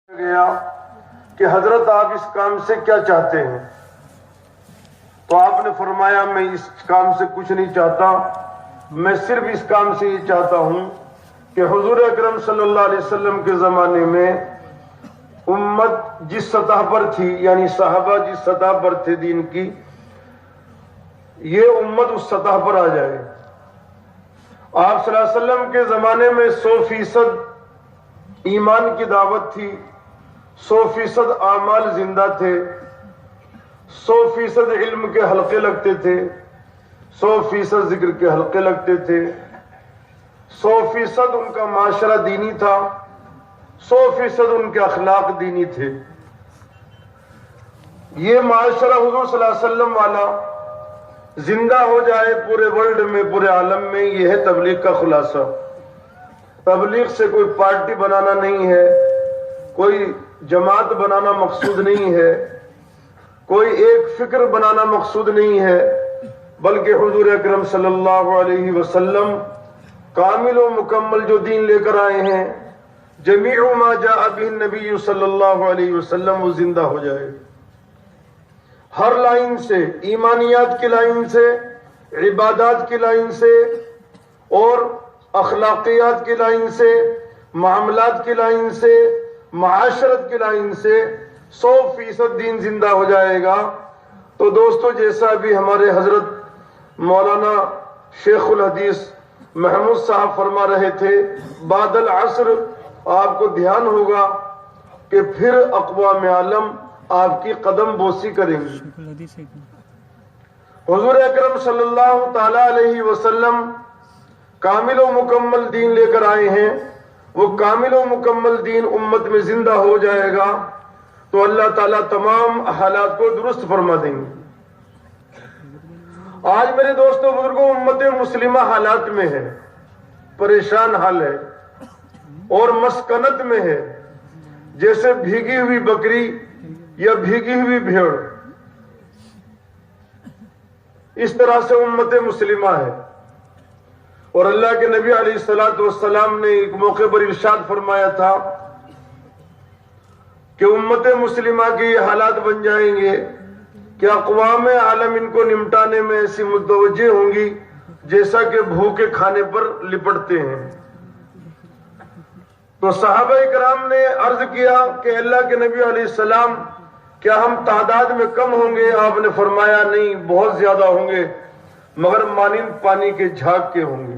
گیا کہ حضرت آپ اس کام سے کیا چاہتے ہیں؟ تو آپ نے فرمایا میں اس کام سے کچھ نہیں چاہتا، میں صرف اس کام سے یہ چاہتا ہوں کہ حضور اکرم صلی اللہ علیہ وسلم کے زمانے میں امت جس سطح پر تھی، یعنی صحابہ جس سطح پر تھے دین کی، یہ امت اس سطح پر آ جائے۔ آپ صلی اللہ علیہ وسلم کے زمانے میں 100% ایمان کی دعوت تھی، 100% اعمال زندہ تھے، 100% علم کے حلقے لگتے تھے، 100% ذکر کے حلقے لگتے تھے، 100% ان کا معاشرہ دینی تھا، 100% ان کے اخلاق دینی تھے۔ یہ معاشرہ حضور صلی اللہ علیہ وسلم والا زندہ ہو جائے پورے ورلڈ میں، پورے عالم میں، یہ ہے تبلیغ کا خلاصہ۔ تبلیغ سے کوئی پارٹی بنانا نہیں ہے، کوئی جماعت بنانا مقصود نہیں ہے، کوئی ایک فکر بنانا مقصود نہیں ہے، بلکہ حضور اکرم صلی اللہ علیہ وسلم کامل و مکمل جو دین لے کر آئے ہیں، جمیع ما جاء بہ النبی صلی اللہ علیہ وسلم، وہ زندہ ہو جائے۔ ہر لائن سے، ایمانیات کی لائن سے، عبادات کی لائن سے، اور اخلاقیات کی لائن سے، معاملات کی لائن سے، معاشرت کی لائن سے 100% دین زندہ ہو جائے گا۔ تو دوستو، جیسا بھی ہمارے حضرت مولانا شیخ الحدیث محمود صاحب فرما رہے تھے، بعد العصر آپ کو دھیان ہوگا کہ پھر اقوام عالم آپ کی قدم بوسی کریں گے۔ حضور اکرم صلی اللہ تعالی علیہ وسلم کامل و مکمل دین لے کر آئے ہیں، وہ کامل و مکمل دین امت میں زندہ ہو جائے گا تو اللہ تعالیٰ تمام حالات کو درست فرما دیں گے۔ آج میرے دوستوں بزرگوں، امت مسلمہ حالات میں ہے، پریشان حال ہے اور مسکنت میں ہے، جیسے بھیگی ہوئی بکری یا بھیگی ہوئی بھیڑ، اس طرح سے امت مسلمہ ہے۔ اور اللہ کے نبی علیہ الصلوۃ والسلام نے ایک موقع پر ارشاد فرمایا تھا کہ امت مسلمہ کے یہ حالات بن جائیں گے کہ اقوام عالم ان کو نمٹانے میں ایسی متوجہ ہوں گی جیسا کہ بھوکے کھانے پر لپٹتے ہیں۔ تو صحابہ کرام نے عرض کیا کہ اللہ کے نبی علیہ السلام، کیا ہم تعداد میں کم ہوں گے؟ آپ نے فرمایا نہیں، بہت زیادہ ہوں گے، مگر مانند پانی کے جھاگ کے ہوں گے۔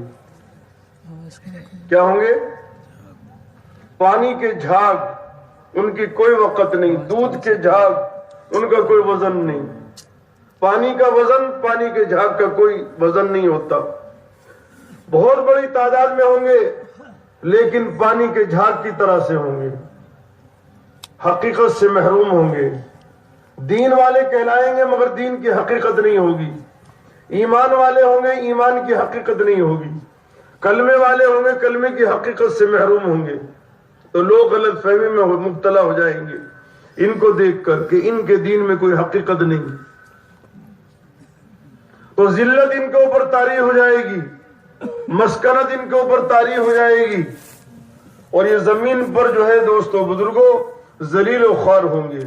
کیا ہوں گے؟ پانی کے جھاگ، ان کی کوئی وقت نہیں، دودھ کے جھاگ، ان کا کوئی وزن نہیں۔ پانی کا وزن، پانی کے جھاگ کا کوئی وزن نہیں ہوتا۔ بہت بڑی تعداد میں ہوں گے لیکن پانی کے جھاگ کی طرح سے ہوں گے، حقیقت سے محروم ہوں گے۔ دین والے کہلائیں گے مگر دین کی حقیقت نہیں ہوگی، ایمان والے ہوں گے، ایمان کی حقیقت نہیں ہوگی، کلمے والے ہوں گے، کلمے کی حقیقت سے محروم ہوں گے۔ تو لوگ غلط فہمی میں مبتلا ہو جائیں گے ان کو دیکھ کر کہ ان کے دین میں کوئی حقیقت نہیں، تو ذلت ان کے اوپر طاری ہو جائے گی، مسکنت ان کے اوپر طاری ہو جائے گی، اور یہ زمین پر جو ہے دوستو بزرگوں ذلیل و خوار ہوں گے۔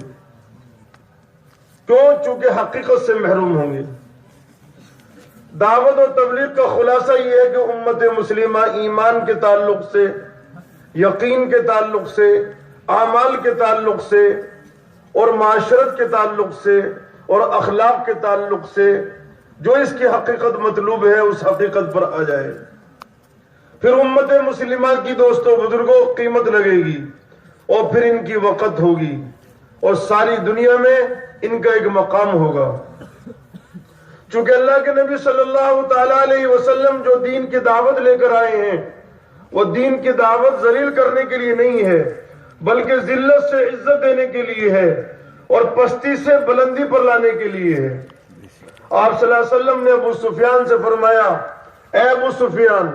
کیوں؟ چونکہ حقیقت سے محروم ہوں گے۔ دعوت و تبلیغ کا خلاصہ یہ ہے کہ امت مسلمہ ایمان کے تعلق سے، یقین کے تعلق سے، اعمال کے تعلق سے، اور معاشرت کے تعلق سے، اور اخلاق کے تعلق سے جو اس کی حقیقت مطلوب ہے اس حقیقت پر آ جائے۔ پھر امت مسلمہ کی دوستوں بزرگوں قیمت لگے گی، اور پھر ان کی وقت ہوگی، اور ساری دنیا میں ان کا ایک مقام ہوگا۔ چونکہ اللہ کے نبی صلی اللہ تعالی علیہ وسلم جو دین کی دعوت لے کر آئے ہیں، وہ دین کی دعوت ذلیل کرنے کے لیے نہیں ہے، بلکہ ذلت سے عزت دینے کے لیے ہے، اور پستی سے بلندی پر لانے کے لیے ہے۔ آپ صلی اللہ علیہ وسلم نے ابو سفیان سے فرمایا، اے ابو سفیان،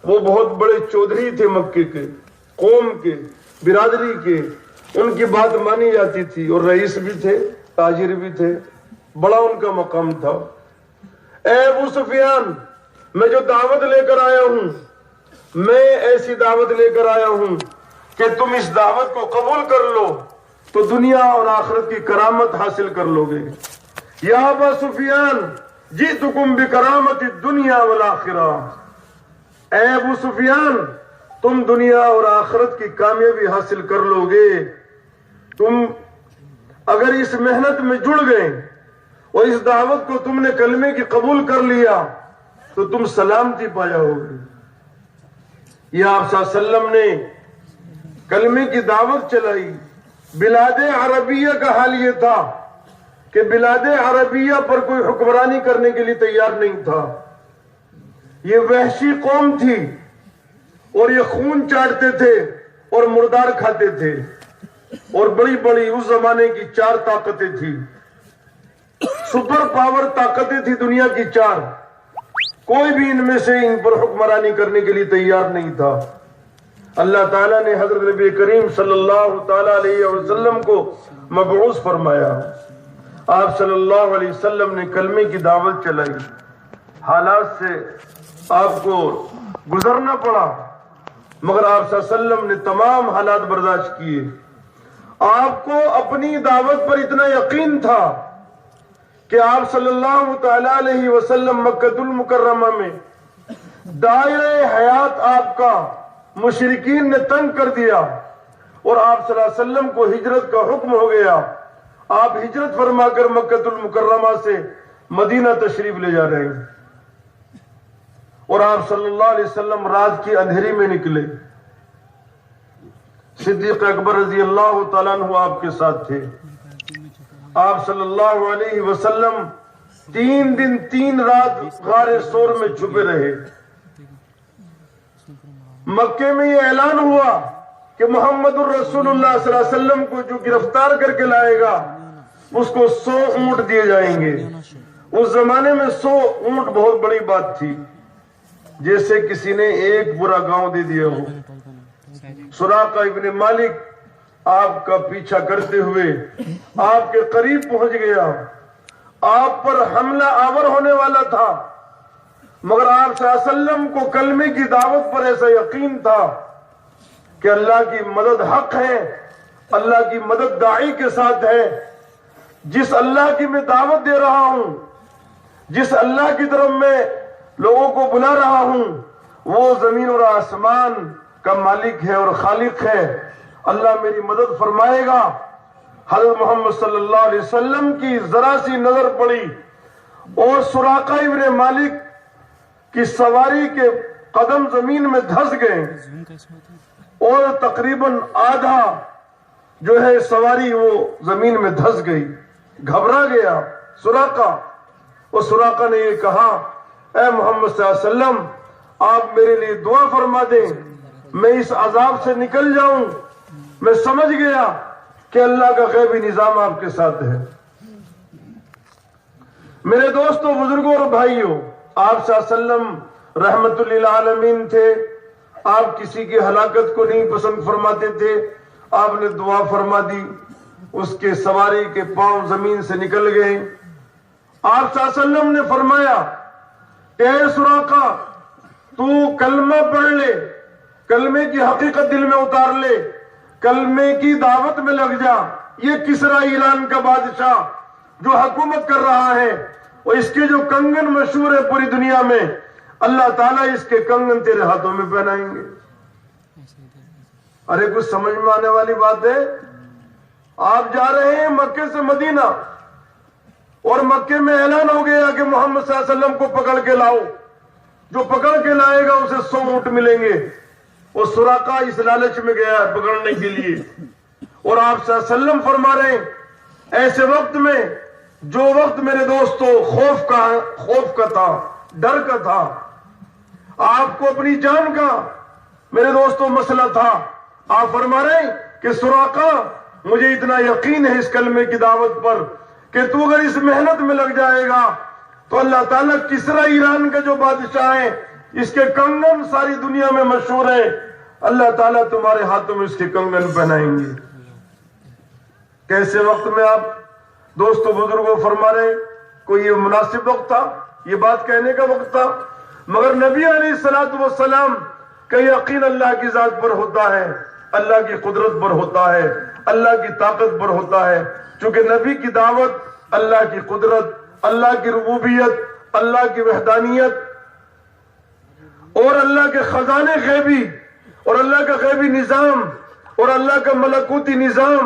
وہ بہت بڑے چودھری تھے مکے کے، قوم کے، برادری کے، ان کی بات مانی جاتی تھی، اور رئیس بھی تھے، تاجر بھی تھے، بڑا ان کا مقام تھا۔ اے ابو سفیان، میں جو دعوت لے کر آیا ہوں، میں ایسی دعوت لے کر آیا ہوں کہ تم اس دعوت کو قبول کر لو تو دنیا اور آخرت کی کرامت حاصل کر لو گے۔ یا ابا سفیان جئتکم بکرامت الدنیا والآخرہ، اے ابو سفیان تم دنیا اور آخرت کی کامیابی حاصل کر لو گے۔ تم اگر اس محنت میں جڑ گئے اور اس دعوت کو تم نے کلمے کی قبول کر لیا تو تم سلامتی پایا ہوگے۔ یہ آپ صلی اللہ علیہ وسلم نے کلمے کی دعوت چلائی۔ بلاد عربیہ کا حال یہ تھا کہ بلاد عربیہ پر کوئی حکمرانی کرنے کے لیے تیار نہیں تھا۔ یہ وحشی قوم تھی اور یہ خون چاٹتے تھے اور مردار کھاتے تھے، اور بڑی بڑی اس زمانے کی 4 طاقتیں تھی، سپر پاور طاقتیں تھی دنیا کی 4۔ کوئی بھی ان میں سے ان پر حکمرانی کرنے کے لیے تیار نہیں تھا۔ اللہ تعالیٰ نے حضرت نبی کریم صلی اللہ تعالیٰ علیہ وسلم کو مبعوث فرمایا۔ آپ صلی اللہ علیہ وسلم نے کلمے کی دعوت چلائی۔ حالات سے آپ کو گزرنا پڑا، مگر آپ صلی اللہ علیہ وسلم نے تمام حالات برداشت کیے۔ آپ کو اپنی دعوت پر اتنا یقین تھا کہ آپ صلی اللہ تعالیٰ علیہ وسلم مکہ المکرمہ میں دائرہ حیات آپ کا مشرکین نے تنگ کر دیا، اور آپ صلی اللہ علیہ وسلم کو ہجرت کا حکم ہو گیا۔ آپ ہجرت فرما کر مکہ المکرمہ سے مدینہ تشریف لے جا رہے ہیں، اور آپ صلی اللہ علیہ وسلم رات کی اندھیری میں نکلے۔ صدیق اکبر رضی اللہ تعالیٰ عنہ آپ کے ساتھ تھے۔ آپ صلی اللہ علیہ وسلم 3 دن 3 رات غار سور میں چھپے رہے۔ مکے میں یہ اعلان ہوا کہ محمد الرسول اللہ صلی اللہ علیہ وسلم کو جو گرفتار کر کے لائے گا اس کو 100 اونٹ دیے جائیں گے۔ اس زمانے میں 100 اونٹ بہت بڑی بات تھی، جیسے کسی نے ایک پورا گاؤں دے دیا ہو۔ سراقہ ابن مالک آپ کا پیچھا کرتے ہوئے آپ کے قریب پہنچ گیا، آپ پر حملہ آور ہونے والا تھا، مگر آپ صلی اللہ علیہ وسلم کو کلمے کی دعوت پر ایسا یقین تھا کہ اللہ کی مدد حق ہے، اللہ کی مدد داعی کے ساتھ ہے۔ جس اللہ کی میں دعوت دے رہا ہوں، جس اللہ کی طرف میں لوگوں کو بلا رہا ہوں، وہ زمین اور آسمان کا مالک ہے اور خالق ہے، اللہ میری مدد فرمائے گا۔ حضرت محمد صلی اللہ علیہ وسلم کی ذرا سی نظر پڑی اور سراقہ ابن مالک کی سواری کے قدم زمین میں دھس گئے، اور تقریباً آدھا جو ہے سواری وہ زمین میں دھس گئی، گھبرا گیا سراقہ۔ اور سراقہ نے یہ کہا، اے محمد صلی اللہ علیہ وسلم آپ میرے لیے دعا فرما دیں، میں اس عذاب سے نکل جاؤں۔ میں سمجھ گیا کہ اللہ کا غیبی نظام آپ کے ساتھ ہے۔ میرے دوستوں، بزرگوں اور بھائیوں، آپ صلی اللہ علیہ وسلم رحمت للعالمین تھے۔ آپ کسی کی ہلاکت کو نہیں پسند فرماتے تھے۔ آپ نے دعا فرما دی، اس کے سواری کے پاؤں زمین سے نکل گئے۔ آپ صلی اللہ علیہ وسلم نے فرمایا کہ اے سراقہ تو کلمہ پڑھ لے، کلمے کی حقیقت دل میں اتار لے، کلمے کی دعوت میں لگ جا۔ یہ کسرا ایران کا بادشاہ جو حکومت کر رہا ہے، اور اس کے جو کنگن مشہور ہے پوری دنیا میں، اللہ تعالیٰ اس کے کنگن تیرے ہاتھوں میں پہنائیں گے۔ ارے کچھ سمجھ میں آنے والی بات ہے؟ آپ جا رہے ہیں مکے سے مدینہ، اور مکے میں اعلان ہو گیا کہ محمد صلی اللہ علیہ وسلم کو پکڑ کے لاؤ، جو پکڑ کے لائے گا اسے 100 اونٹ ملیں گے۔ اور سراقہ اس لالچ میں گیا پکڑنے کے لیے، اور آپ صلی اللہ علیہ وسلم فرما رہے ہیں ایسے وقت میں، جو وقت میرے دوستو خوف کا تھا، ڈر کا تھا، آپ کو اپنی جان کا میرے دوستو مسئلہ تھا، آپ فرما رہے ہیں کہ سراقہ مجھے اتنا یقین ہے اس کلمے کی دعوت پر کہ تو اگر اس محنت میں لگ جائے گا تو اللہ تعالیٰ کسرا ایران کا جو بادشاہ ہے، اس کے کنگن ساری دنیا میں مشہور ہیں، اللہ تعالیٰ تمہارے ہاتھوں میں اس کے کنگن پہنائیں گے۔ کیسے وقت میں آپ دوستو بزرگوں فرما رہے ہیں؟ کوئی یہ مناسب وقت تھا، یہ بات کہنے کا وقت تھا؟ مگر نبی علیہ الصلوۃ والسلام کا یقین اللہ کی ذات پر ہوتا ہے۔ اللہ کی قدرت پر ہوتا ہے، اللہ کی طاقت پر ہوتا ہے، چونکہ نبی کی دعوت اللہ کی قدرت، اللہ کی ربوبیت، اللہ کی وحدانیت اور اللہ کے خزانے غیبی اور اللہ کا غیبی نظام اور اللہ کا ملکوتی نظام،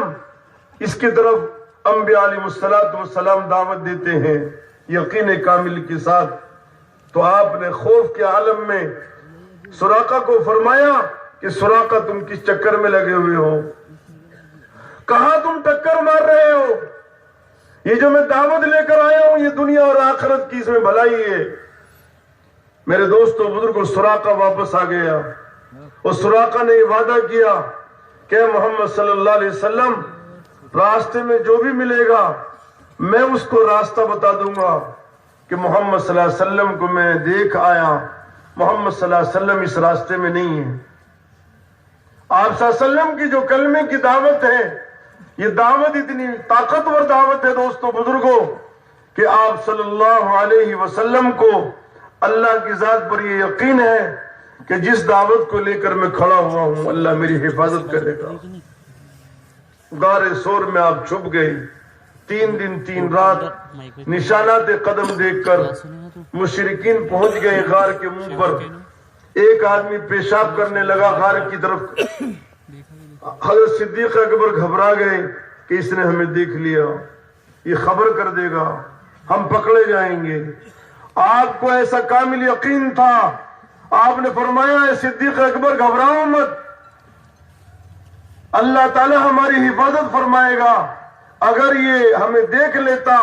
اس کی طرف انبیاء علیہ السلام دعوت دیتے ہیں یقین کامل کے ساتھ۔ تو آپ نے خوف کے عالم میں سراقہ کو فرمایا کہ سراقہ تم کس چکر میں لگے ہوئے ہو، کہاں تم ٹکر مار رہے ہو؟ یہ جو میں دعوت لے کر آیا ہوں یہ دنیا اور آخرت کی اس میں بھلائی ہے۔ میرے دوستوں بزرگوں، سراقہ واپس آ گیا اور سراقہ نے یہ وعدہ کیا کہ محمد صلی اللہ علیہ وسلم راستے میں جو بھی ملے گا میں اس کو راستہ بتا دوں گا کہ محمد صلی اللہ علیہ وسلم کو میں دیکھ آیا، محمد صلی اللہ علیہ وسلم اس راستے میں نہیں ہے۔ آپ صلی اللہ علیہ وسلم کی جو کلمے کی دعوت ہے، یہ دعوت اتنی طاقتور دعوت ہے دوستوں بزرگوں کہ آپ صلی اللہ علیہ وسلم کو اللہ کی ذات پر یہ یقین ہے کہ جس دعوت کو لے کر میں کھڑا ہوا ہوں اللہ میری حفاظت کرے گا۔ غار سور میں آپ چھپ گئے، 3 دن 3 رات نشانات قدم دیکھ کر مشرکین پہنچ گئے غار کے منہ پر۔ ایک آدمی پیشاب کرنے لگا غار کی طرف، حضرت صدیق اکبر گھبرا گئے کہ اس نے ہمیں دیکھ لیا، یہ خبر کر دے گا، ہم پکڑے جائیں گے۔ آپ کو ایسا کامل یقین تھا، آپ نے فرمایا اے صدیق اکبر گھبراؤ مت، اللہ تعالی ہماری حفاظت فرمائے گا، اگر یہ ہمیں دیکھ لیتا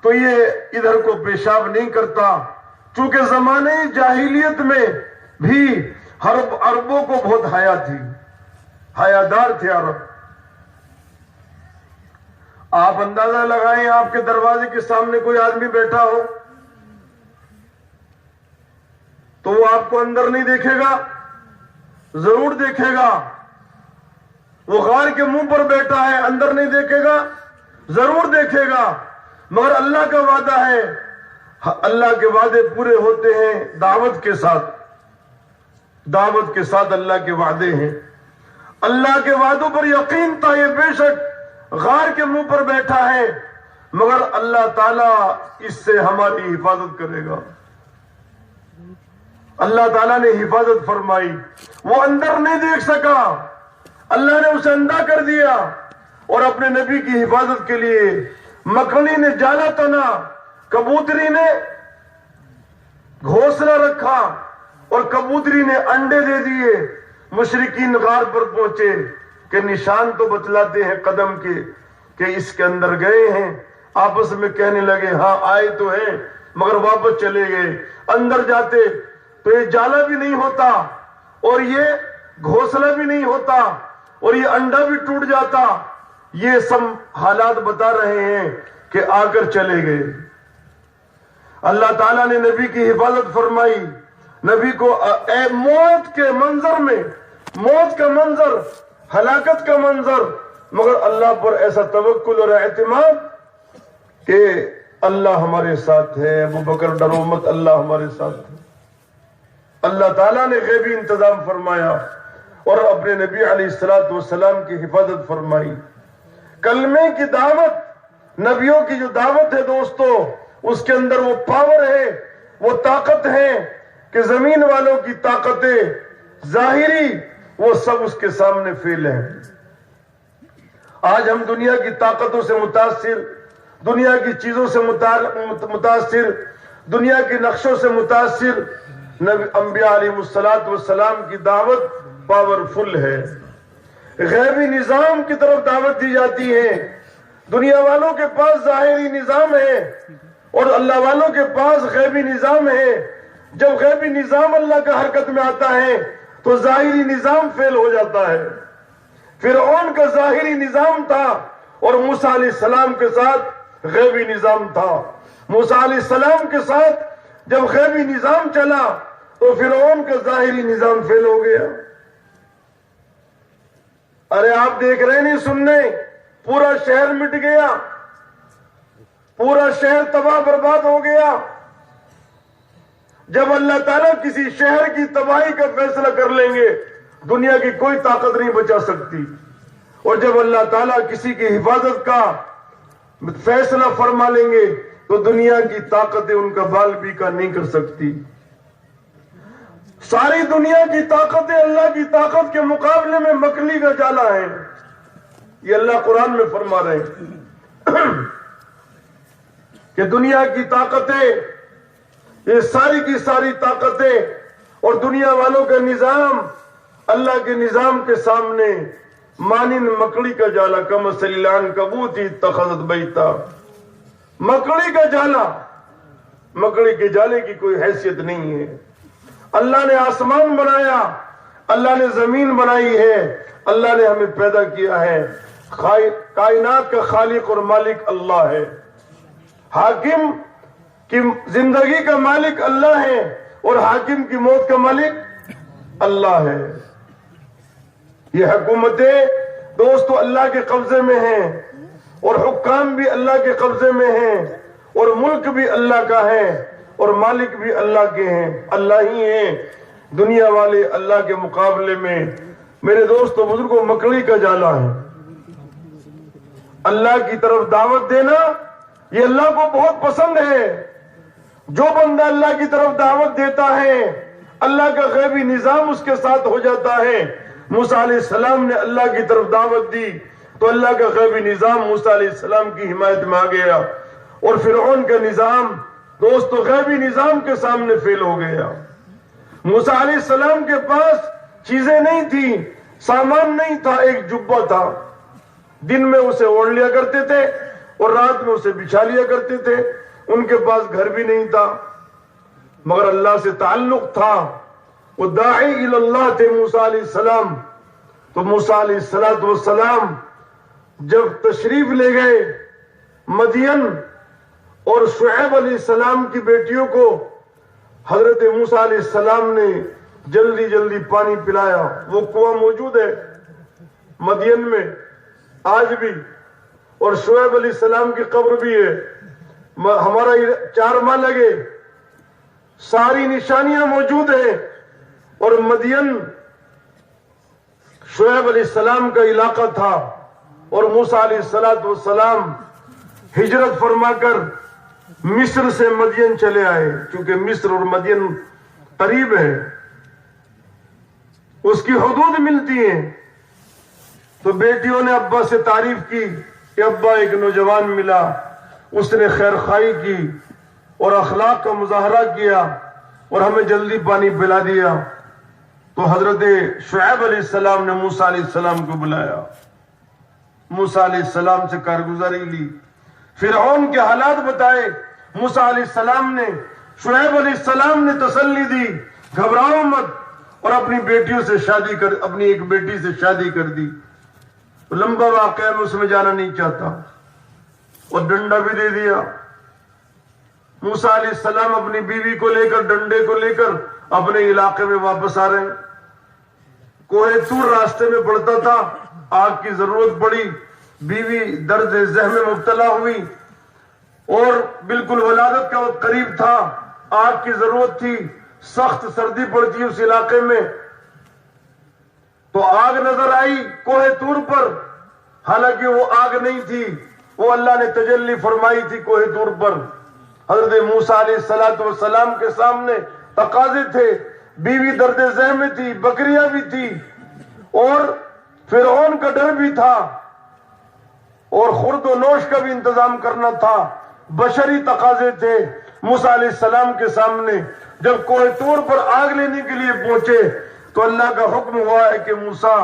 تو یہ ادھر کو پیشاب نہیں کرتا، چونکہ زمانے جاہلیت میں بھی عربوں کو بہت حیا تھی، حیادار تھے عرب۔ آپ اندازہ لگائیں آپ کے دروازے کے سامنے کوئی آدمی بیٹھا ہو تو وہ آپ کو اندر نہیں دیکھے گا، ضرور دیکھے گا۔ وہ غار کے منہ پر بیٹھا ہے، اندر نہیں دیکھے گا، ضرور دیکھے گا، مگر اللہ کا وعدہ ہے، اللہ کے وعدے پورے ہوتے ہیں دعوت کے ساتھ، دعوت کے ساتھ اللہ کے وعدے ہیں۔ اللہ کے وعدوں پر یقین تھا، یہ بے شک غار کے منہ پر بیٹھا ہے مگر اللہ تعالیٰ اس سے ہماری حفاظت کرے گا۔ اللہ تعالیٰ نے حفاظت فرمائی، وہ اندر نہیں دیکھ سکا، اللہ نے اسے اندھا کر دیا اور اپنے نبی کی حفاظت کے لیے مکڑی نے جالا تنا، کبوتری نے گھونسلہ رکھا اور کبوتری نے انڈے دے دیے۔ مشرکین غار پر پہنچے کہ نشان تو بتلاتے ہیں قدم کے کہ اس کے اندر گئے ہیں، آپس میں کہنے لگے ہاں آئے تو ہیں مگر واپس چلے گئے۔ اندر جاتے تو یہ جالا بھی نہیں ہوتا اور یہ گھونسلہ بھی نہیں ہوتا اور یہ انڈا بھی ٹوٹ جاتا۔ یہ سب حالات بتا رہے ہیں کہ آ کر چلے گئے۔ اللہ تعالیٰ نے نبی کی حفاظت فرمائی، نبی کو اے موت کے منظر میں، موت کا منظر، ہلاکت کا منظر، مگر اللہ پر ایسا توکل اور اعتماد کہ اللہ ہمارے ساتھ ہے، ابو بکر ڈرو مت، اللہ ہمارے ساتھ ہے۔ اللہ تعالیٰ نے غیبی انتظام فرمایا اور اپنے نبی علیہ السلام کی حفاظت فرمائی۔ کلمے کی دعوت، نبیوں کی جو دعوت ہے دوستو، اس کے اندر وہ پاور ہے، وہ طاقت ہے کہ زمین والوں کی طاقتیں ظاہری وہ سب اس کے سامنے فیل ہیں۔ آج ہم دنیا کی طاقتوں سے متاثر، دنیا کی چیزوں سے متاثر، دنیا کے نقشوں سے متاثر، انبیاء علیہ السلام کی دعوت پاورفل ہے۔ غیبی نظام کی طرف دعوت دی جاتی ہے۔ دنیا والوں کے پاس ظاہری نظام ہے اور اللہ والوں کے پاس غیبی نظام ہے۔ جب غیبی نظام اللہ کا حرکت میں آتا ہے تو ظاہری نظام فیل ہو جاتا ہے۔ فرعون کا ظاہری نظام تھا اور موسیٰ علیہ السلام کے ساتھ غیبی نظام تھا۔ موسیٰ علیہ السلام کے ساتھ جب غیبی نظام چلا تو فرعون کا ظاہری نظام فیل ہو گیا۔ ارے آپ دیکھ رہے نہیں، سننے، پورا شہر مٹ گیا، پورا شہر تباہ برباد ہو گیا۔ جب اللہ تعالیٰ کسی شہر کی تباہی کا فیصلہ کر لیں گے دنیا کی کوئی طاقت نہیں بچا سکتی. اور جب اللہ تعالیٰ کسی کی حفاظت کا فیصلہ فرما لیں گے تو دنیا کی طاقتیں ان کا بال بھی کا نہیں کر سکتی. ساری دنیا کی طاقتیں اللہ کی طاقت کے مقابلے میں مکڑی کا جالا ہے. یہ اللہ قرآن میں فرما رہے ہیں کہ دنیا کی طاقتیں، یہ ساری کی ساری طاقتیں اور دنیا والوں کا نظام اللہ کے نظام کے سامنے مانند مکڑی کا جالا. کمثل العنکبوت اتخذت بیتا. مکڑی کا جالا، مکڑی کے جالے کی کوئی حیثیت نہیں ہے. اللہ نے آسمان بنایا، اللہ نے زمین بنائی ہے، اللہ نے ہمیں پیدا کیا ہے. کائنات کا خالق اور مالک اللہ ہے. حاکم کی زندگی کا مالک اللہ ہے اور حاکم کی موت کا مالک اللہ ہے. یہ حکومتیں دوستو اللہ کے قبضے میں ہیں اور حکام بھی اللہ کے قبضے میں ہیں اور ملک بھی اللہ کا ہے اور مالک بھی اللہ کے ہیں. اللہ ہی ہیں. دنیا والے اللہ کے مقابلے میں میرے دوستو بزرگوں مکڑی کا جالا ہے. اللہ کی طرف دعوت دینا یہ اللہ کو بہت پسند ہے. جو بندہ اللہ کی طرف دعوت دیتا ہے اللہ کا غیبی نظام اس کے ساتھ ہو جاتا ہے. موسیٰ علیہ السلام نے اللہ کی طرف دعوت دی تو اللہ کا غیبی نظام موسیٰ علیہ السلام کی حمایت میں آ گیا اور فرعون کا نظام دوستو غیبی نظام کے سامنے فیل ہو گیا. موسیٰ علیہ السلام کے پاس چیزیں نہیں تھی، سامان نہیں تھا، ایک جبہ تھا. دن میں اسے اوڑھ لیا کرتے تھے اور رات میں اسے بچھا لیا کرتے تھے. ان کے پاس گھر بھی نہیں تھا مگر اللہ سے تعلق تھا. وہ داعی الی اللہ تھے موسیٰ علیہ السلام. تو موسیٰ علیہ السلام جب تشریف لے گئے مدین اور شعیب علیہ السلام کی بیٹیوں کو حضرت موسیٰ علیہ السلام نے جلدی جلدی پانی پلایا. وہ کنواں موجود ہے مدین میں آج بھی اور شعیب علیہ السلام کی قبر بھی ہے. ہمارا 4 ماہ لگے، ساری نشانیاں موجود ہیں. اور مدین شعیب علیہ السلام کا علاقہ تھا اور موسیٰ علیہ السلام ہجرت فرما کر مصر سے مدین چلے آئے. چونکہ مصر اور مدین قریب ہے، اس کی حدود ملتی ہیں. تو بیٹیوں نے ابا سے تعریف کی کہ ابا ایک نوجوان ملا، اس نے خیر خواہی کی اور اخلاق کا مظاہرہ کیا اور ہمیں جلدی پانی پلا دیا. تو حضرت شعیب علیہ السلام نے موسیٰ علیہ السلام کو بلایا، موسیٰ علیہ السلام سے کارگزاری لی، فرعون کے حالات بتائے. موسیٰ علیہ السلام نے شعیب علیہ السلام نے تسلی دی، گھبراؤ مت، اور اپنی بیٹیوں سے شادی کر اپنی ایک بیٹی سے شادی کر دی. لمبا واقعہ میں اس میں جانا نہیں چاہتا اور ڈنڈا بھی دے دیا. موسیٰ علیہ السلام اپنی بیوی کو لے کر ڈنڈے کو لے کر اپنے علاقے میں واپس آ رہے ہیں. کوہ طور راستے میں پڑتا تھا، آگ کی ضرورت پڑی، بیوی درد ذہن میں مبتلا ہوئی اور بالکل ولادت کا وقت قریب تھا، آگ کی ضرورت تھی، سخت سردی پڑتی اس علاقے میں. تو آگ نظر آئی کوہ طور پر، حالانکہ وہ آگ نہیں تھی، وہ اللہ نے تجلی فرمائی تھی کوہ طور پر. حضرت موسیٰ علیہ السلام کے سامنے تقاضے تھے، بیوی درد ذہن میں تھی، بکریاں بھی تھی اور فرعون کا ڈر بھی تھا اور خورد و نوش کا بھی انتظام کرنا تھا. بشری تقاضے تھے موسیٰ علیہ السلام کے سامنے. جب کوہ طور پر آگ لینے کے لیے پہنچے تو اللہ کا حکم ہوا ہے کہ موسیٰ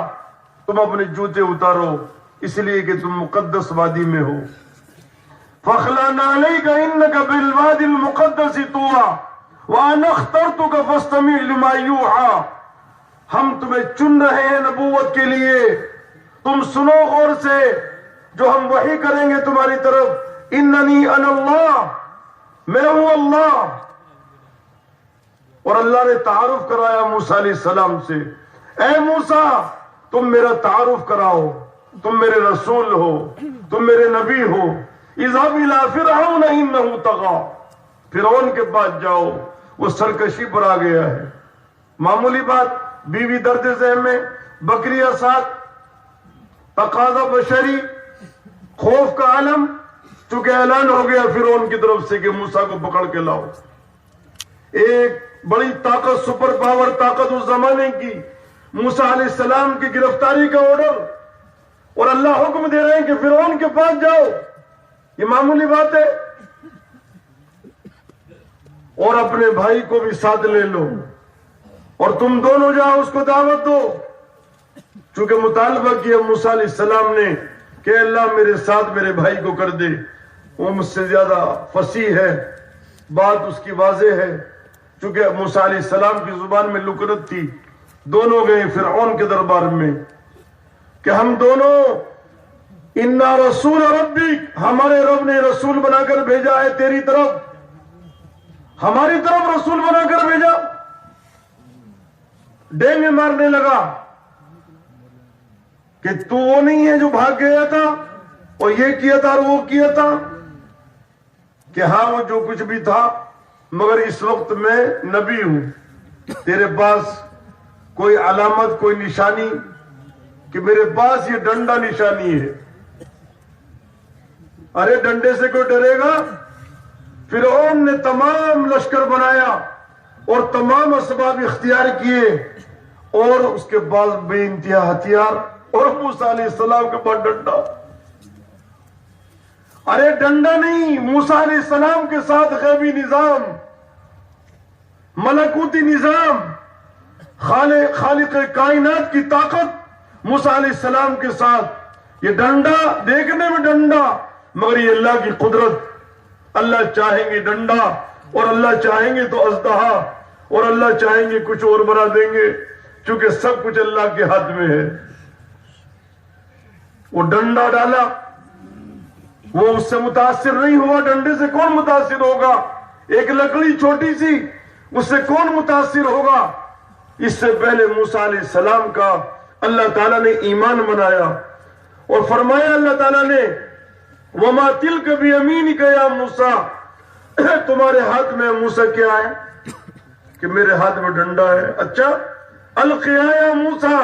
تم اپنے جوتے اتارو، اس لیے کہ تم مقدس وادی میں ہو. فَخْلَعْ نَعْلَيْكَ إِنَّكَ بِالْوَادِ الْمُقَدَّسِ طُوًى وَأَنَا اخْتَرْتُكَ فَاسْتَمِعْ لِمَا يُوحَىٰ. ہم تمہیں چن رہے ہیں نبوت کے لیے، تم سنو غور سے جو ہم وحی کریں گے تمہاری طرف. اِنَّنِي أَنَا اللَّهُ، میں ہوں اللہ. اور اللہ نے تعارف کرایا موسیٰ علیہ السلام سے، اے موسیٰ تم میرا تعارف کراؤ، تم میرے رسول ہو، تم میرے نبی ہو. اذهب الى فرعون انه طغى، فرعون کے پاس جاؤ، وہ سرکشی پر آ گیا ہے. معمولی بات، بیوی درد ذہن میں، بکریاں ساتھ، تقاضا بشری، خوف کا عالم، چونکہ اعلان ہو گیا فرعون کی طرف سے کہ موسیٰ کو پکڑ کے لاؤ۔ ایک بڑی طاقت، سپر پاور طاقت اس زمانے کی، موسیٰ علیہ السلام کی گرفتاری کا آرڈر، اور اللہ حکم دے رہے ہیں کہ فرعون کے پاس جاؤ۔ یہ معمولی بات ہے؟ اور اپنے بھائی کو بھی ساتھ لے لو اور تم دونوں جاؤ، اس کو دعوت دو۔ چونکہ مطالبہ کیا موسیٰ علیہ السلام نے کہ اللہ میرے ساتھ میرے بھائی کو کر دے، وہ مجھ سے زیادہ فصیح ہے، بات اس کی واضح ہے۔ چونکہ موسیٰ علیہ السلام کی زبان میں لکنت تھی، دونوں گئے فرعون کے دربار میں کہ ہم دونوں، انا رسول ربی، ہمارے رب نے رسول بنا کر بھیجا ہے تیری طرف، ہماری طرف رسول بنا کر بھیجا۔ ڈینگے مارنے لگا کہ تو وہ نہیں ہے جو بھاگ گیا تھا اور یہ کیا تھا اور وہ کیا تھا، کہ ہاں وہ جو کچھ بھی تھا، مگر اس وقت میں نبی ہوں، تیرے پاس کوئی علامت، کوئی نشانی؟ کہ میرے پاس یہ ڈنڈا نشانی ہے۔ ارے ڈنڈے سے کوئی ڈرے گا؟ فرعون نے تمام لشکر بنایا اور تمام اسباب اختیار کیے، اور اس کے بعد بے انتہا ہتھیار، اور موسیٰ علیہ السلام کے پاس ڈنڈا۔ ارے ڈنڈا نہیں، موسیٰ علیہ السلام کے ساتھ غیبی نظام، ملکوتی نظام، خالق کائنات کی طاقت موسیٰ علیہ السلام کے ساتھ۔ یہ ڈنڈا دیکھنے میں ڈنڈا، مگر یہ اللہ کی قدرت۔ اللہ چاہیں گے ڈنڈا، اور اللہ چاہیں گے تو اژدہا، اور اللہ چاہیں گے کچھ اور بنا دیں گے، چونکہ سب کچھ اللہ کے ہاتھ میں ہے۔ وہ ڈنڈا ڈالا، وہ اس سے متاثر نہیں ہوا۔ ڈنڈے سے کون متاثر ہوگا؟ ایک لکڑی چھوٹی سی، اس سے کون متاثر ہوگا؟ اس سے پہلے موسیٰ علیہ السلام کا اللہ تعالیٰ نے ایمان بنایا اور فرمایا اللہ تعالیٰ نے، وَمَا تِلْكَ بِيَمِينِكَ يَا موسیٰ، تمہارے ہاتھ میں موسیٰ کیا ہے؟ کہ میرے ہاتھ میں ڈنڈا ہے۔ اچھا، الْقِيَا يَا موسیٰ،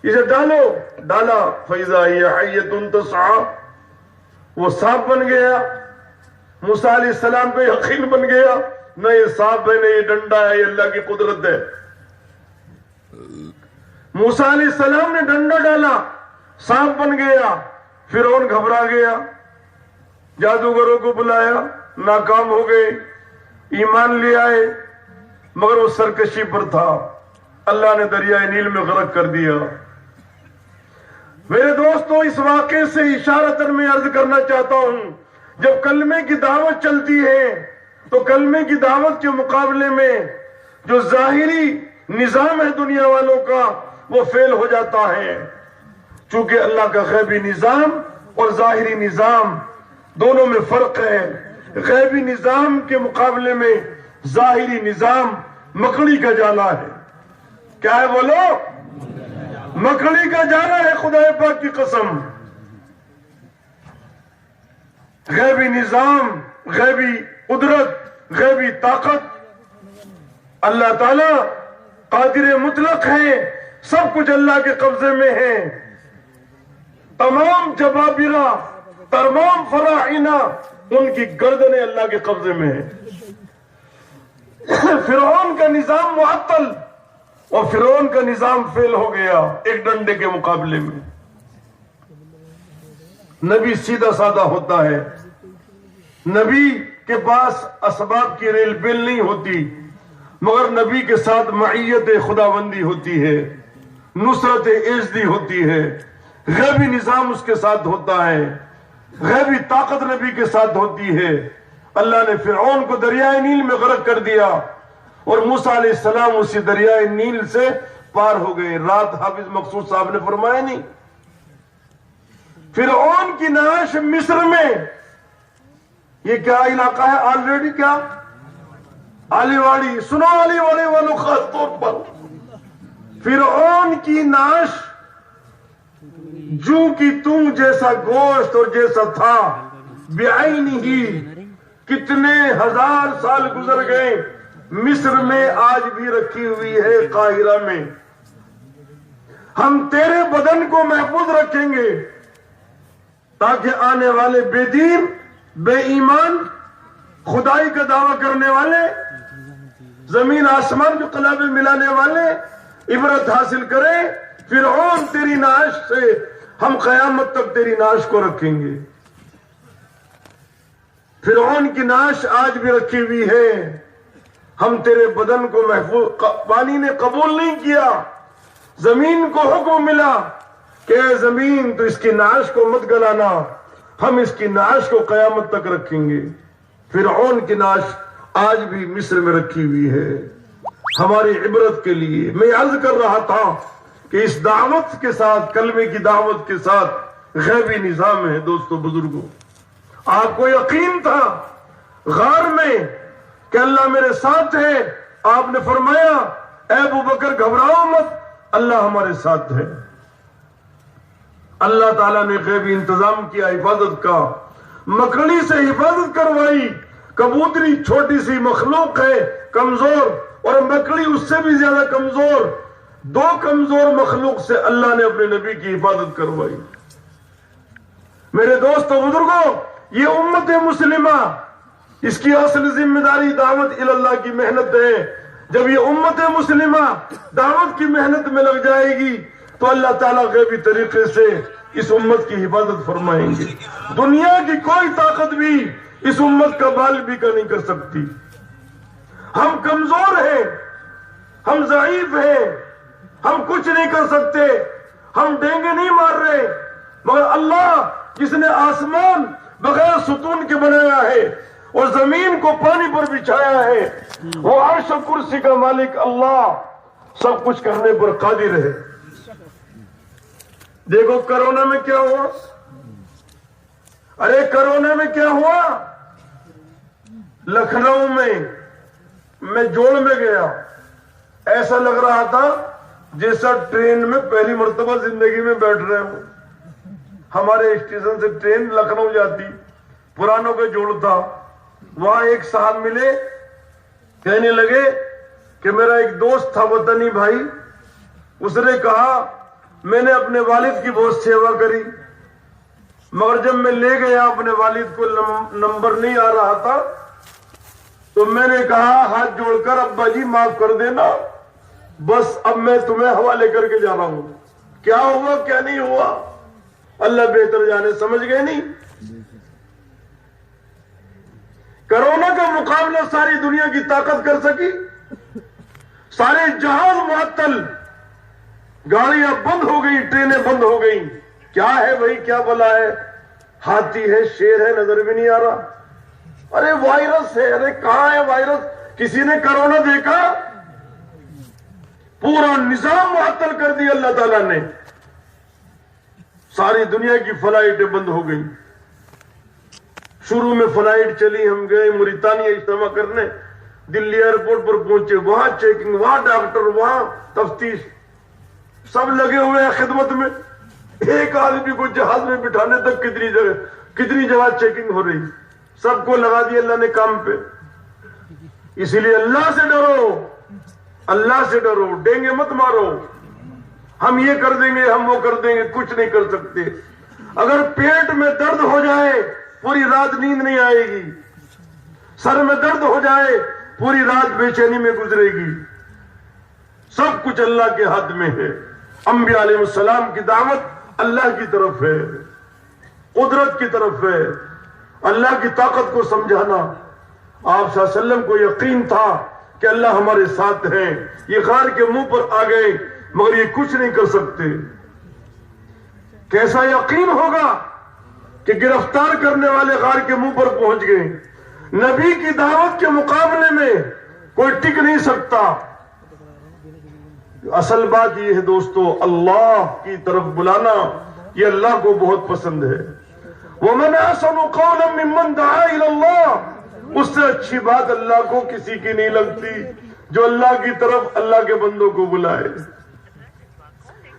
اسے ڈالو۔ ڈالا، فَإِذَا هِيَ حَيَّةٌ تَسْعَىٰ، وہ سانپ بن گیا۔ موسیٰ علیہ السلام کو یقین بن گیا، نہ یہ سانپ ہے نہ یہ ڈنڈا ہے، یہ اللہ کی قدرت ہے۔ موسیٰ علیہ السلام نے ڈنڈا ڈالا، سانپ بن گیا۔ فرعون گھبرا گیا، جادوگروں کو بلایا، ناکام ہو گئے، ایمان لے آئے، مگر وہ سرکشی پر تھا، اللہ نے دریائے نیل میں غرق کر دیا۔ میرے دوستو، اس واقعے سے اشارتاً میں عرض کرنا چاہتا ہوں، جب کلمے کی دعوت چلتی ہے تو کلمے کی دعوت کے مقابلے میں جو ظاہری نظام ہے دنیا والوں کا، وہ فیل ہو جاتا ہے۔ چونکہ اللہ کا غیبی نظام اور ظاہری نظام دونوں میں فرق ہے۔ غیبی نظام کے مقابلے میں ظاہری نظام مکڑی کا جالا ہے۔ کیا ہے بولو؟ مکڑی کا جالا ہے، خدا پاک کی قسم۔ غیبی نظام، غیبی قدرت، غیبی طاقت، اللہ تعالی قادر مطلق ہے، سب کچھ اللہ کے قبضے میں ہے۔ تمام جبابرہ، تمام فراعنہ، ان کی گردنیں اللہ کے قبضے میں ہیں۔ فرعون کا نظام معطل اور فرعون کا نظام فیل ہو گیا ایک ڈنڈے کے مقابلے میں۔ نبی سیدھا سادہ ہوتا ہے، نبی کے پاس اسباب کی ریل بل نہیں ہوتی، مگر نبی کے ساتھ معیت خداوندی ہوتی ہے، نصرت عزتی ہوتی ہے، غیبی نظام اس کے ساتھ ہوتا ہے، غیبی طاقت نبی کے ساتھ ہوتی ہے۔ اللہ نے فرعون کو دریائے نیل میں غرق کر دیا اور موسیٰ علیہ السلام اسی دریائے نیل سے پار ہو گئے۔ رات حافظ مقصود صاحب نے فرمایا نہیں، فرعون کی نعش مصر میں، یہ کیا علاقہ ہے آلریڈی، کیا آلی واڑی، سنو آلی واڑی والوں خاص طور پر، فرعون کی نعش جو کی تم جیسا گوشت اور جیسا تھا، بعینہ ہی، کتنے ہزار سال گزر گئے، مصر میں آج بھی رکھی ہوئی ہے، قاہرہ میں ہم تیرے بدن کو محفوظ رکھیں گے تاکہ آنے والے بے دین، بے ایمان، خدائی کا دعویٰ کرنے والے، زمین آسمان کے قلابے ملانے والے عبرت حاصل کریں۔ فرعون تیری نعش سے ہم قیامت تک تیری نعش کو رکھیں گے۔ فرعون کی نعش آج بھی رکھی ہوئی ہے۔ ہم تیرے بدن کو محفوظ، پانی نے قبول نہیں کیا، زمین کو حکم ملا کہ اے زمین تو اس کی نعش کو مت گلانا، ہم اس کی نعش کو قیامت تک رکھیں گے۔ فرعون کی نعش آج بھی مصر میں رکھی ہوئی ہے ہماری عبرت کے لیے۔ میں عرض کر رہا تھا کہ اس دعوت کے ساتھ، کلمے کی دعوت کے ساتھ غیبی نظام ہے۔ دوستو بزرگوں، آپ کو یقین تھا غار میں کہ اللہ میرے ساتھ ہے، آپ نے فرمایا اے ابو بکر گھبراؤ مت، اللہ ہمارے ساتھ ہے۔ اللہ تعالیٰ نے غیبی انتظام کیا حفاظت کا، مکڑی سے حفاظت کروائی۔ کبوتری چھوٹی سی مخلوق ہے، کمزور، اور مکڑی اس سے بھی زیادہ کمزور، دو کمزور مخلوق سے اللہ نے اپنے نبی کی حفاظت کروائی۔ میرے دوستو بزرگوں، یہ امت مسلمہ، اس کی اصل ذمہ داری دعوت اللہ کی محنت ہے۔ جب یہ امت مسلمہ دعوت کی محنت میں لگ جائے گی تو اللہ تعالیٰ غیبی طریقے سے اس امت کی حفاظت فرمائیں گے۔ دنیا کی کوئی طاقت بھی اس امت کا بال بھی کا نہیں کر سکتی۔ ہم کمزور ہیں، ہم ضعیف ہیں، ہم کچھ نہیں کر سکتے، ہم ڈینگے نہیں مار رہے، مگر اللہ جس نے آسمان بغیر ستون کے بنایا ہے اور زمین کو پانی پر بچھایا ہے، وہ عرش و کرسی کا مالک اللہ سب کچھ کرنے پر قادر ہے۔ دیکھو کرونا میں کیا ہوا، ارے کرونا میں کیا ہوا، لکھنؤ میں جوڑ میں گیا، ایسا لگ رہا تھا جیسا ٹرین میں پہلی مرتبہ زندگی میں بیٹھ رہے ہوں۔ ہمارے اسٹیشن سے ٹرین لکھنؤ جاتی، پرانوں کا جوڑ تھا، وہاں ایک صاحب ملے، کہنے لگے کہ میرا ایک دوست تھا وطنی بھائی، اس نے کہا میں نے اپنے والد کی بہت سیوا کری، مگر جب میں لے گیا اپنے والد کو نمبر نہیں آ رہا تھا تو میں نے کہا ہاتھ جوڑ کر ابا جی معاف کر دینا، بس اب میں تمہیں حوالے کر کے جا رہا ہوں۔ کیا ہوا کیا نہیں ہوا اللہ بہتر جانے، سمجھ گئے نہیں؟ کرونا کا مقابلہ ساری دنیا کی طاقت کر سکی؟ سارے جہاز معطل، گاڑیاں بند ہو گئی، ٹرینیں بند ہو گئی، کیا ہے بھائی، کیا بلا ہے، ہاتھی ہے، شیر ہے، نظر بھی نہیں آ رہا، ارے وائرس ہے، ارے کہاں ہے وائرس، کسی نے کرونا دیکھا؟ پورا نظام معطل کر دیا اللہ تعالیٰ نے، ساری دنیا کی فلائٹیں بند ہو گئی۔ شروع میں فلائٹ چلی، ہم گئے موریتانیہ اجتماع کرنے، دلی ایئرپورٹ پر پہنچے، وہاں چیکنگ، وہاں ڈاکٹر، وہاں تفتیش، سب لگے ہوئے ہیں خدمت میں۔ ایک آدمی کو جہاز میں بٹھانے تک کتنی جگہ چیکنگ ہو رہی، سب کو لگا دیا اللہ نے کام پہ۔ اسی لیے اللہ سے ڈرو، اللہ سے ڈرو، ڈینگے مت مارو، ہم یہ کر دیں گے، ہم وہ کر دیں گے، کچھ نہیں کر سکتے۔ اگر پیٹ میں درد ہو جائے پوری رات نیند نہیں آئے گی، سر میں درد ہو جائے پوری رات بے چینی میں گزرے گی۔ سب کچھ اللہ کے ہاتھ میں ہے۔ انبیاء علیہ السلام کی دعوت اللہ کی طرف ہے، قدرت کی طرف ہے، اللہ کی طاقت کو سمجھانا۔ آپ صلی اللہ علیہ وسلم کو یقین تھا کہ اللہ ہمارے ساتھ ہیں، یہ غار کے منہ پر آ گئے مگر یہ کچھ نہیں کر سکتے۔ کیسا یقین ہوگا کہ گرفتار کرنے والے غار کے منہ پر پہنچ گئے۔ نبی کی دعوت کے مقابلے میں کوئی ٹک نہیں سکتا۔ اصل بات یہ ہے دوستو، اللہ کی طرف بلانا یہ اللہ کو بہت پسند ہے۔ وَمَنْ أَحْسَنُ قَوْلًا مِّمَّنْ دَعَا إِلَى اللَّهِ، اس سے اچھی بات اللہ کو کسی کی نہیں لگتی جو اللہ کی طرف اللہ کے بندوں کو بلائے۔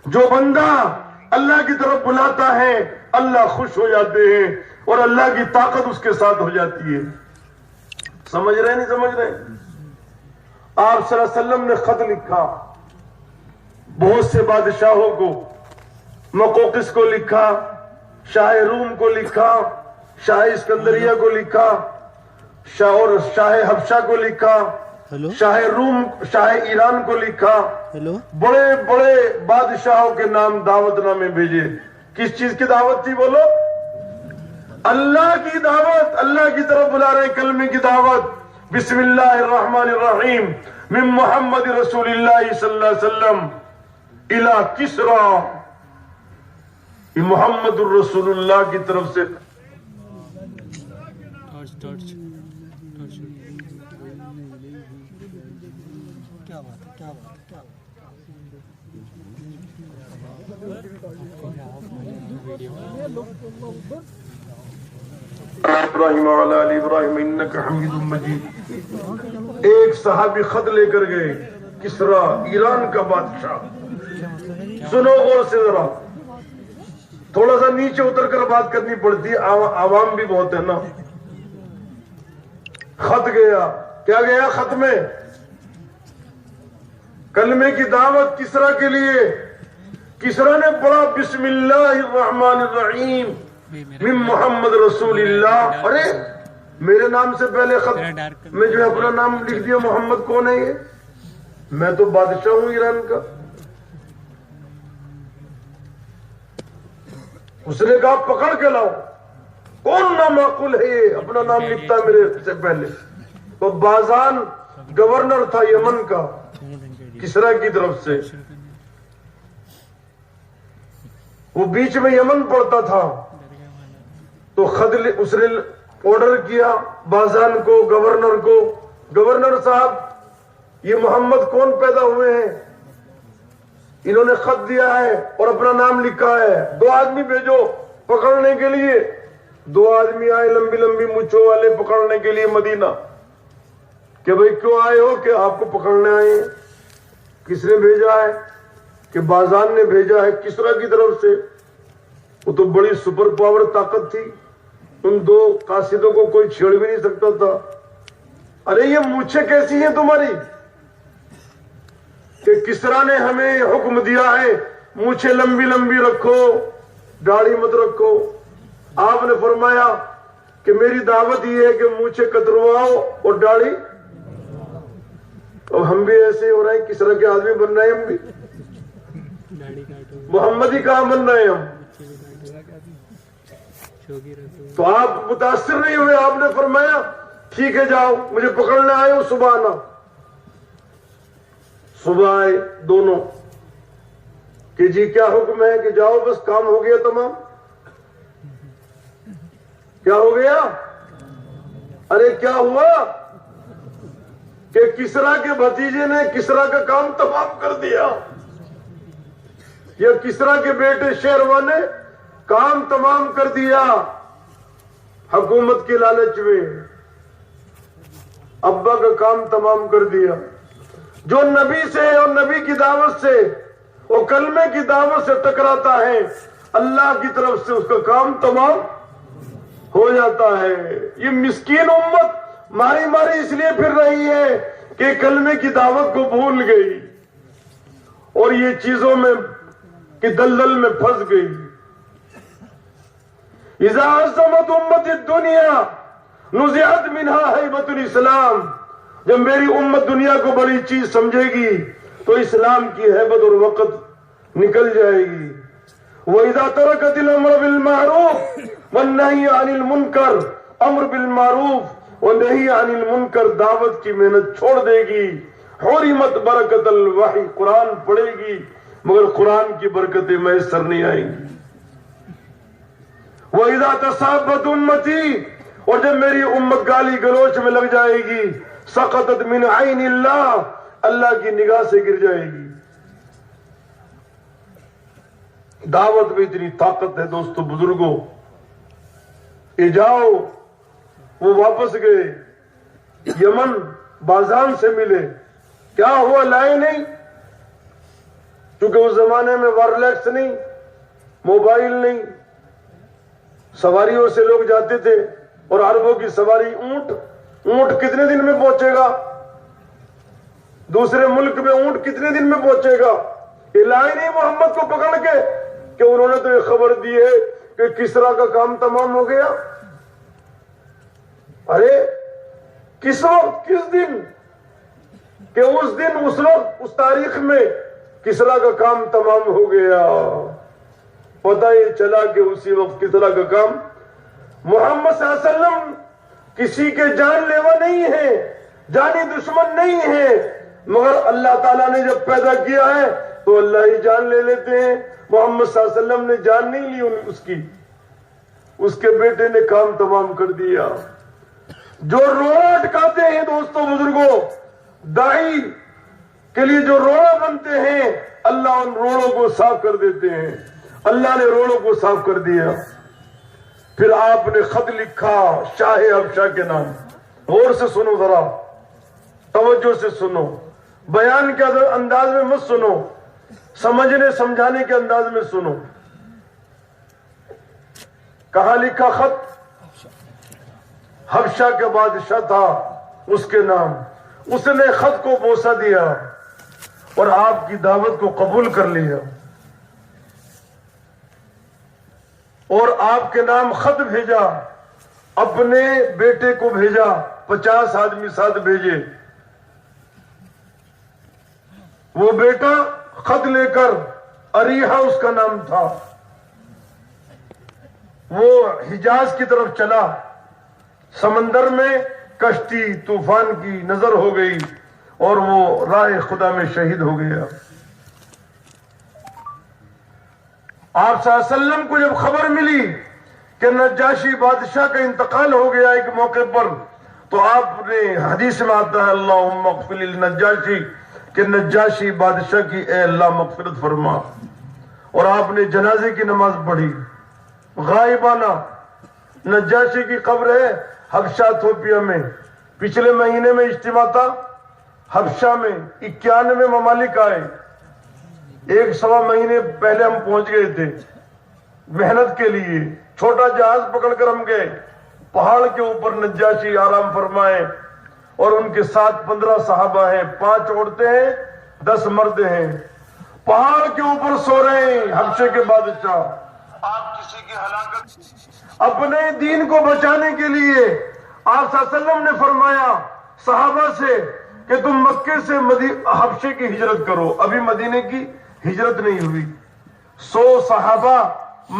جو بندہ اللہ کی طرف بلاتا ہے اللہ خوش ہو جاتے ہیں اور اللہ کی طاقت اس کے ساتھ ہو جاتی ہے۔ سمجھ رہے نہیں سمجھ رہے؟ آپ صلی اللہ علیہ وسلم نے خط لکھا، بہت سے بادشاہوں کو، مقوقس کو لکھا، شاہ روم کو لکھا، شاہ اسکندریہ کو لکھا، اور شاہ حبشہ کو لکھا، شاہ روم، شاہ ایران کو لکھا، بڑے بڑے بادشاہوں کے نام دعوت نامے بھیجے۔ کس چیز کی دعوت تھی بولو؟ اللہ کی دعوت، اللہ کی طرف بلا رہے، کلمے کی دعوت۔ بسم اللہ الرحمن الرحیم من محمد رسول اللہ صلی اللہ علیہ وسلم الى کسرا، یہ محمد الرسول اللہ کی طرف سے۔ ابراہیم وعلی آل ابراہیم انک حمید مجید۔ ایک صحابی خط لے کر گئے، کسرا ایران کا بادشاہ۔ سنو غور سے ذرا، تھوڑا سا نیچے اتر کر بات کرنی پڑتی ہے، عوام بھی بہت ہے نا۔ خط گیا، کیا گیا خط میں؟ کلمے کی دعوت کسرا کے لیے۔ کسرا نے پڑھا بسم اللہ الرحمن الرحیم من محمد رسول اللہ۔ ارے میرے نام سے پہلے خط میں جو ہے اپنا نام لکھ دیا، محمد کون ہے یہ؟ میں تو بادشاہ ہوں ایران کا۔ اس نے کہا پکڑ کے لاؤ، کون نامعقول ہے یہ اپنا نام لکھتا ہے میرے سے پہلے؟ تو بازان گورنر تھا یمن کا، کسرا کی طرف سے، وہ بیچ میں یمن پڑتا تھا۔ تو خط اس نے آرڈر کیا بازان کو، گورنر کو، گورنر صاحب یہ محمد کون پیدا ہوئے ہیں؟ انہوں نے خط دیا ہے اور اپنا نام لکھا ہے، 2 آدمی بھیجو پکڑنے کے لیے۔ 2 آدمی آئے لمبی لمبی مچھوں والے پکڑنے کے لیے مدینہ۔ کہ بھئی کیوں آئے ہو؟ کہ آپ کو پکڑنے آئے ہیں۔ کس نے بھیجا ہے؟ کہ بازان نے بھیجا ہے کسرا کی طرف سے۔ وہ تو بڑی سپر پاور طاقت تھی، ان 2 قاصدوں کو کوئی چھیڑ بھی نہیں سکتا تھا۔ ارے یہ مونچھیں کیسی ہیں تمہاری کہ کسرا نے ہمیں حکم دیا ہے مونچھیں لمبی لمبی رکھو، داڑھی مت رکھو۔ آپ نے فرمایا کہ میری دعوت یہ ہے کہ مونچھیں کترواؤ اور داڑھی۔ اب ہم بھی ایسے ہو رہے ہیں، کسرا کے آدمی بن رہے ہیں ہم بھی، محمد ہی کہاں بن رہے ہیں ہم۔ تو آپ متاثر نہیں ہوئے، آپ نے فرمایا ٹھیک ہے جاؤ، مجھے پکڑنے آئے ہو، صبح آنا۔ صبح آئے دونوں کہ جی کیا حکم ہے؟ کہ جاؤ بس کام ہو گیا تمام۔ کیا ہو گیا؟ ارے کیا ہوا کہ کسرا کے بھتیجے نے کسرا کا کام تمام کر دیا، یا کسرا کے بیٹے شیروا نے کام تمام کر دیا حکومت کے لالچ میں۔ ابا کا کام تمام کر دیا۔ جو نبی سے اور نبی کی دعوت سے اور کلمے کی دعوت سے ٹکراتا ہے، اللہ کی طرف سے اس کا کام تمام ہو جاتا ہے۔ یہ مسکین امت ماری ماری اس لیے پھر رہی ہے کہ کلمے کی دعوت کو بھول گئی اور یہ چیزوں میں کہ دلدل میں پھنس گئی۔ اذا عظمت امت الدنیا نزعت منها ہیبت الاسلام، جب میری امت دنیا کو بڑی چیز سمجھے گی تو اسلام کی ہیبت اور وقت نکل جائے گی۔ وَإِذَا تَرَكَتِ الْأَمْرَ بِالْمَعْرُوفِ وَالنَّهِيَ عَنِ الْمُنْكَرِ، امر بالمعروف اور نہی عن المنکر، دعوت کی محنت چھوڑ دے گی۔ حرمت برکت الوحی، قرآن پڑھے گی مگر قرآن کی برکتیں میسر نہیں آئیں گی۔ وَإِذَا تَصَابَتْ أُمَّتِي، اور جب میری امت گالی گلوچ میں لگ جائے گی، سقطت من عین اللہ، اللہ کی نگاہ سے گر جائے گی۔ دعوت میں اتنی طاقت ہے دوستو بزرگوں۔ اے جاؤ، وہ واپس گئے یمن، بازان سے ملے، کیا ہوا؟ لائے نہیں، کیونکہ اس زمانے میں وائرلیس نہیں، موبائل نہیں، سواریوں سے لوگ جاتے تھے، اور عربوں کی سواری اونٹ۔ اونٹ کتنے دن میں پہنچے گا دوسرے ملک میں؟ اونٹ کتنے دن میں پہنچے گا؟ الہی نہیں محمد کو پکڑ کے کہ انہوں نے تو یہ خبر دی ہے کہ کسرا کا کام تمام ہو گیا. ارے کس وقت، کس دن؟ کہ اس دن، اس وقت، اس تاریخ میں کسرا کا کام تمام ہو گیا. پتہ یہ چلا کہ اسی وقت کسرا کا کام. محمد صلی اللہ علیہ وسلم کسی کے جان لیوا نہیں ہے، جانی دشمن نہیں ہے، مگر اللہ تعالیٰ نے جب پیدا کیا ہے تو اللہ ہی جان لے لیتے ہیں. محمد صلی اللہ علیہ وسلم نے جان نہیں لی اس کی، اس کے بیٹے نے کام تمام کر دیا. جو روڑا اٹکاتے ہیں دوستوں بزرگوں، داعی کے لیے جو روڑا بنتے ہیں، اللہ ان روڑوں کو صاف کر دیتے ہیں. اللہ نے روڑوں کو صاف کر دیا. پھر آپ نے خط لکھا شاہ حبشہ کے نام. غور سے سنو، ذرا توجہ سے سنو، بیان کے انداز میں مت سنو، سمجھنے سمجھانے کے انداز میں سنو. کہاں لکھا خط؟ حبشہ کے بادشاہ تھا اس کے نام. اس نے خط کو بوسہ دیا اور آپ کی دعوت کو قبول کر لیا اور آپ کے نام خط بھیجا. اپنے بیٹے کو بھیجا، 50 آدمی ساتھ بھیجے. وہ بیٹا خط لے کر، اریحہ اس کا نام تھا، وہ حجاز کی طرف چلا. سمندر میں کشتی طوفان کی نظر ہو گئی اور وہ راہ خدا میں شہید ہو گیا. آپ صلی اللہ علیہ وسلم کو جب خبر ملی کہ نجاشی بادشاہ کا انتقال ہو گیا ایک موقع پر، تو آپ نے، حدیث میں آتا ہے اللہم اغفر للنجاشی، کہ نجاشی بادشاہ کی اے اللہ مغفرت فرما. اور آپ نے جنازے کی نماز پڑھی غائبانہ. نجاشی کی قبر ہے حبشہ ایتھوپیا میں. پچھلے مہینے میں اجتماع تھا حبشہ میں، 91 ممالک آئے. 1.25 مہینے پہلے ہم پہنچ گئے تھے محنت کے لیے. چھوٹا جہاز پکڑ کر ہم گئے. پہاڑ کے اوپر نجاشی آرام فرمائے اور ان کے ساتھ 15 صحابہ ہیں، 5 عورتیں ہیں، 10 مرد ہیں. پہاڑ کے اوپر سو رہے ہیں حبشے کے بادشاہ. آپ کسی کی ہلاکت، اپنے دین کو بچانے کے لیے آپ صلی اللہ علیہ وسلم نے فرمایا صحابہ سے کہ تم مکے سے حبشے کی ہجرت کرو. ابھی مدینے کی ہجرت نہیں ہوئی. 100 صحابہ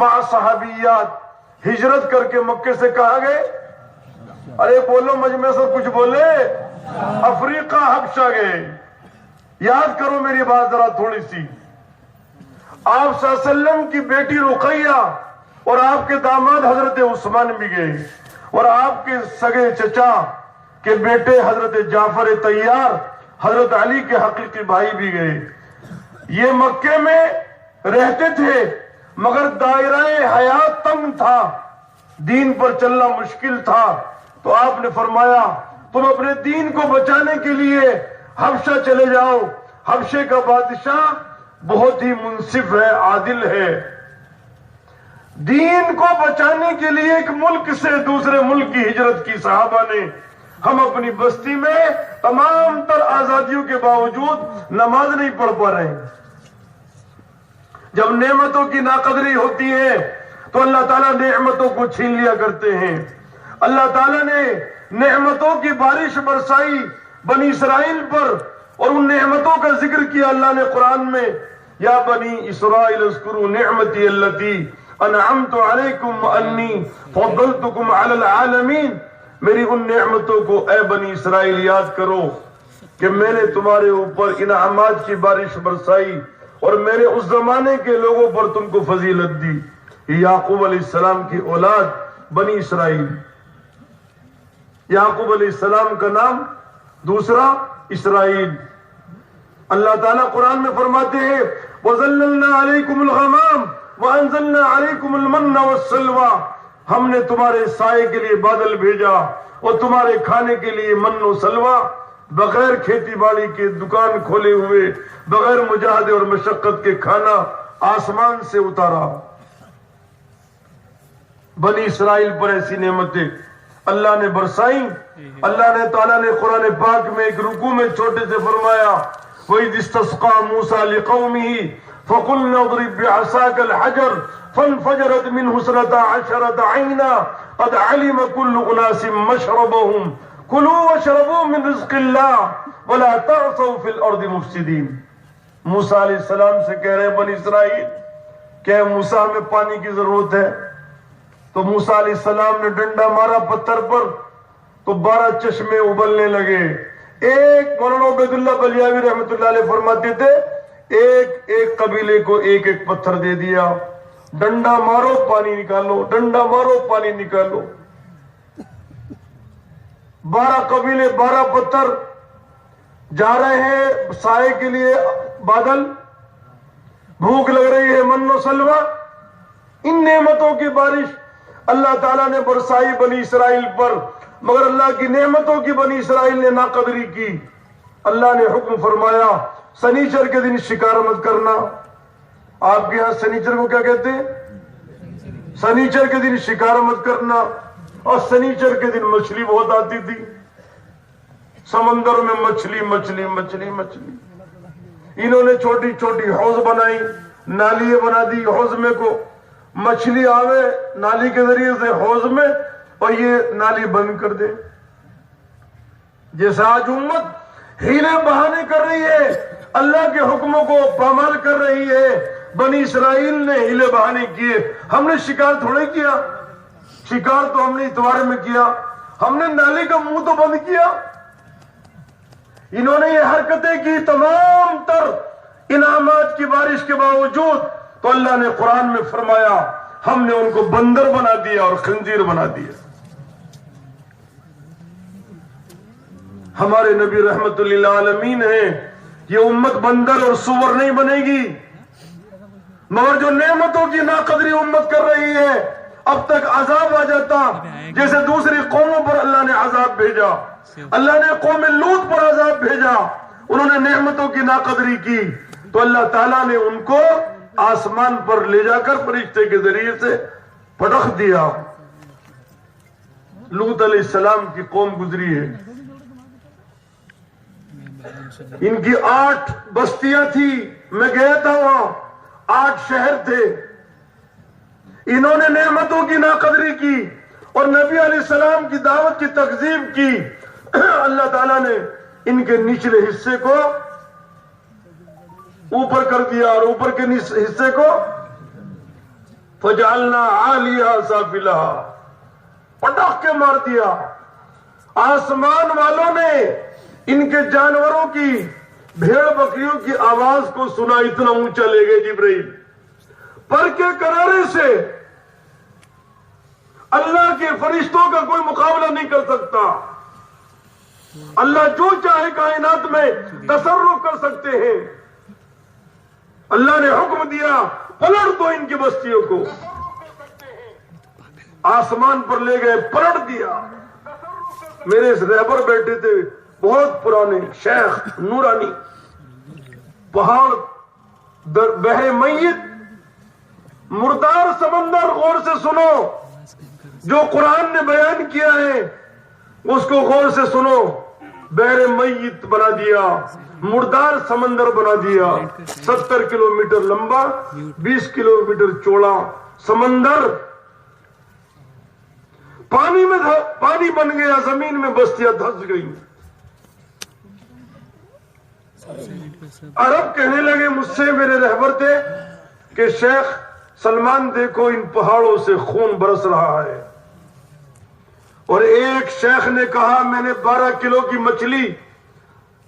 مع صحابیات ہجرت کر کے مکے سے کہاں گئے؟ ارے بولو مجمع سے کچھ بولے. افریقہ حبشہ گئے. یاد کرو میری بات ذرا تھوڑی سی. آپ صلی اللہ علیہ وسلم کی بیٹی رقیہ اور آپ کے داماد حضرت عثمان بھی گئے اور آپ کے سگے چچا کے بیٹے حضرت جعفر طیار، حضرت علی کے حقیقی بھائی بھی گئے. یہ مکے میں رہتے تھے مگر دائرہ حیات تنگ تھا، دین پر چلنا مشکل تھا. تو آپ نے فرمایا تم اپنے دین کو بچانے کے لیے حبشہ چلے جاؤ. حبشے کا بادشاہ بہت ہی منصف ہے، عادل ہے. دین کو بچانے کے لیے ایک ملک سے دوسرے ملک کی ہجرت کی صحابہ نے. ہم اپنی بستی میں تمام تر آزادیوں کے باوجود نماز نہیں پڑھ پا رہے ہیں. جب نعمتوں کی ناقدری ہوتی ہے تو اللہ تعالیٰ نعمتوں کو چھین لیا کرتے ہیں. اللہ تعالیٰ نے نعمتوں کی بارش برسائی بنی اسرائیل پر اور ان نعمتوں کا ذکر کیا اللہ نے قرآن میں. یا بنی اسرائیل اذکروا نعمتی اللتی انعمت علیکم انی فضلتکم علی العالمین. میری ان نعمتوں کو اے بنی اسرائیل یاد کرو کہ میں نے تمہارے اوپر انعامات کی بارش برسائی اور میں نے اس زمانے کے لوگوں پر تم کو فضیلت دی. یعقوب علیہ السلام کی اولاد بنی اسرائیل. یعقوب علیہ السلام کا نام دوسرا اسرائیل. اللہ تعالیٰ قرآن میں فرماتے ہیں وَظَلَّلْنَا عَلَيْكُمُ الْغَمَامَ وَأَنزَلْنَا عَلَيْكُمُ الْمَنَّ وَالسَّلْوَىٰ. ہم نے تمہارے سائے کے لیے بادل بھیجا اور تمہارے کھانے کے لیے من و سلوہ، بغیر کھیتی باڑی کے دکان کھولے ہوئے، بغیر مجاہدے اور مشقت کے کھانا آسمان سے اتارا. بنی اسرائیل پر ایسی نعمتیں اللہ نے برسائیں. اللہ نے تعالیٰ نے قرآن پاک میں ایک رکوع میں چھوٹے سے فرمایا وَإِذِ اسْتَسْقَىٰ مُوسَىٰ لِقَوْمِهِ فَقُلْنَا اضْرِب بِّعَصَاكَ الْحَجَرَ فَانْفَجَرَتْ مِنْهُ اثْنَتَا عَشْرَةَ عَيْنًا قَدْ عَلِمَ كُلُّ أُنَاسٍ مَّشْرَبَهُمْ كُلُوا وَاشْرَبُوا مِن رِّزْقِ اللَّهِ وَلَا تَعْثَوْا فِي الْأَرْضِ مُفْسِدِينَ۔ موسیٰ علیہ السلام سے کہہ رہے بنی اسرائیل کہ موسیٰ ہمیں پانی کی ضرورت ہے، تو موسیٰ علیہ السلام نے ڈنڈا مارا پتھر پر تو 12 چشمے ابلنے لگے۔ ایک مولانا عبید اللہ بلیاوی رحمۃ اللہ علیہ فرماتے تھے ایک ایک قبیلے کو ایک ایک پتھر دے دیا، ڈنڈا مارو پانی نکالو، ڈنڈا مارو پانی نکالو۔ 12 قبیلے 12 پتھر جا رہے ہیں سائے کے لیے، بادل، بھوک لگ رہی ہے، من و سلوہ، ان نعمتوں کی بارش اللہ تعالیٰ نے برسائی بنی اسرائیل پر، مگر اللہ کی نعمتوں کی بنی اسرائیل نے ناقدری کی۔ اللہ نے حکم فرمایا سنیچر کے دن شکار مت کرنا۔ آپ کے ہاں سنیچر کو کیا کہتے ہیں؟ سنیچر کے دن شکار مت کرنا۔ اور سنیچر کے دن مچھلی بہت آتی تھی، سمندر میں مچھلی مچھلی مچھلی مچھلی۔ انہوں نے چھوٹی چھوٹی حوض بنائی، نالی بنا دی حوض میں کو، مچھلی آوے نالی کے ذریعے سے حوض میں اور یہ نالی بند کر دے۔ جیسا آج امت ہیلے بہانے کر رہی ہے، اللہ کے حکموں کو پامال کر رہی ہے، بنی اسرائیل نے ہیلے بہانے کیے۔ ہم نے شکار تھوڑے کیا، شکار تو ہم نے اتوار میں کیا، ہم نے نالی کا منہ تو بند کیا۔ انہوں نے یہ حرکتیں کی تمام تر انعامات کی بارش کے باوجود، تو اللہ نے قرآن میں فرمایا ہم نے ان کو بندر بنا دیا اور خنزیر بنا دیا۔ ہمارے نبی رحمت للعالمین ہیں، یہ امت بندر اور سور نہیں بنے گی، مگر جو نعمتوں کی ناقدری امت کر رہی ہے، اب تک عذاب آ جاتا جیسے دوسری قوموں پر اللہ نے عذاب بھیجا۔ اللہ نے قوم لوط پر عذاب بھیجا، انہوں نے نعمتوں کی ناقدری کی تو اللہ تعالیٰ نے ان کو آسمان پر لے جا کر فرشتے کے ذریعے سے پٹخ دیا۔ لوط علیہ السلام کی قوم گزری ہے، ان کی 8 بستیاں تھی، میں گیا تھا وہاں، 8 شہر تھے۔ انہوں نے نعمتوں کی ناقدری کی اور نبی علیہ السلام کی دعوت کی تکذیب کی۔ اللہ تعالیٰ نے ان کے نچلے حصے کو اوپر کر دیا اور اوپر کے حصے کو فجعلنا عالیہا سافلہا، پٹخ کے مار دیا۔ آسمان والوں نے ان کے جانوروں کی، بھیڑ بکریوں کی آواز کو سنا، اتنا اونچا لے گئے جبرائیل، پر کے کنارے سے اللہ کے فرشتوں کا کوئی مقابلہ نہیں کر سکتا۔ اللہ جو چاہے کائنات میں تصرف کر سکتے ہیں۔ اللہ نے حکم دیا پلٹ دو ان کی بستیوں کو، آسمان پر لے گئے، پلٹ دیا۔ میرے رہبر بیٹھے تھے بہت پرانے شیخ نورانی، پہاڑ، بحر میت، مردار سمندر، غور سے سنو، جو قرآن نے بیان کیا ہے اس کو غور سے سنو۔ بحر میت بنا دیا، مردار سمندر بنا دیا، 70 کلومیٹر لمبا، 20 کلومیٹر چوڑا سمندر، پانی میں پانی بن گیا، زمین میں بستیاں دھس گئی۔ عرب کہنے لگے مجھ سے، میرے رہبر تھے، کہ شیخ سلمان دیکھو ان پہاڑوں سے خون برس رہا ہے۔ اور ایک شیخ نے کہا میں نے 12 کلو کی مچھلی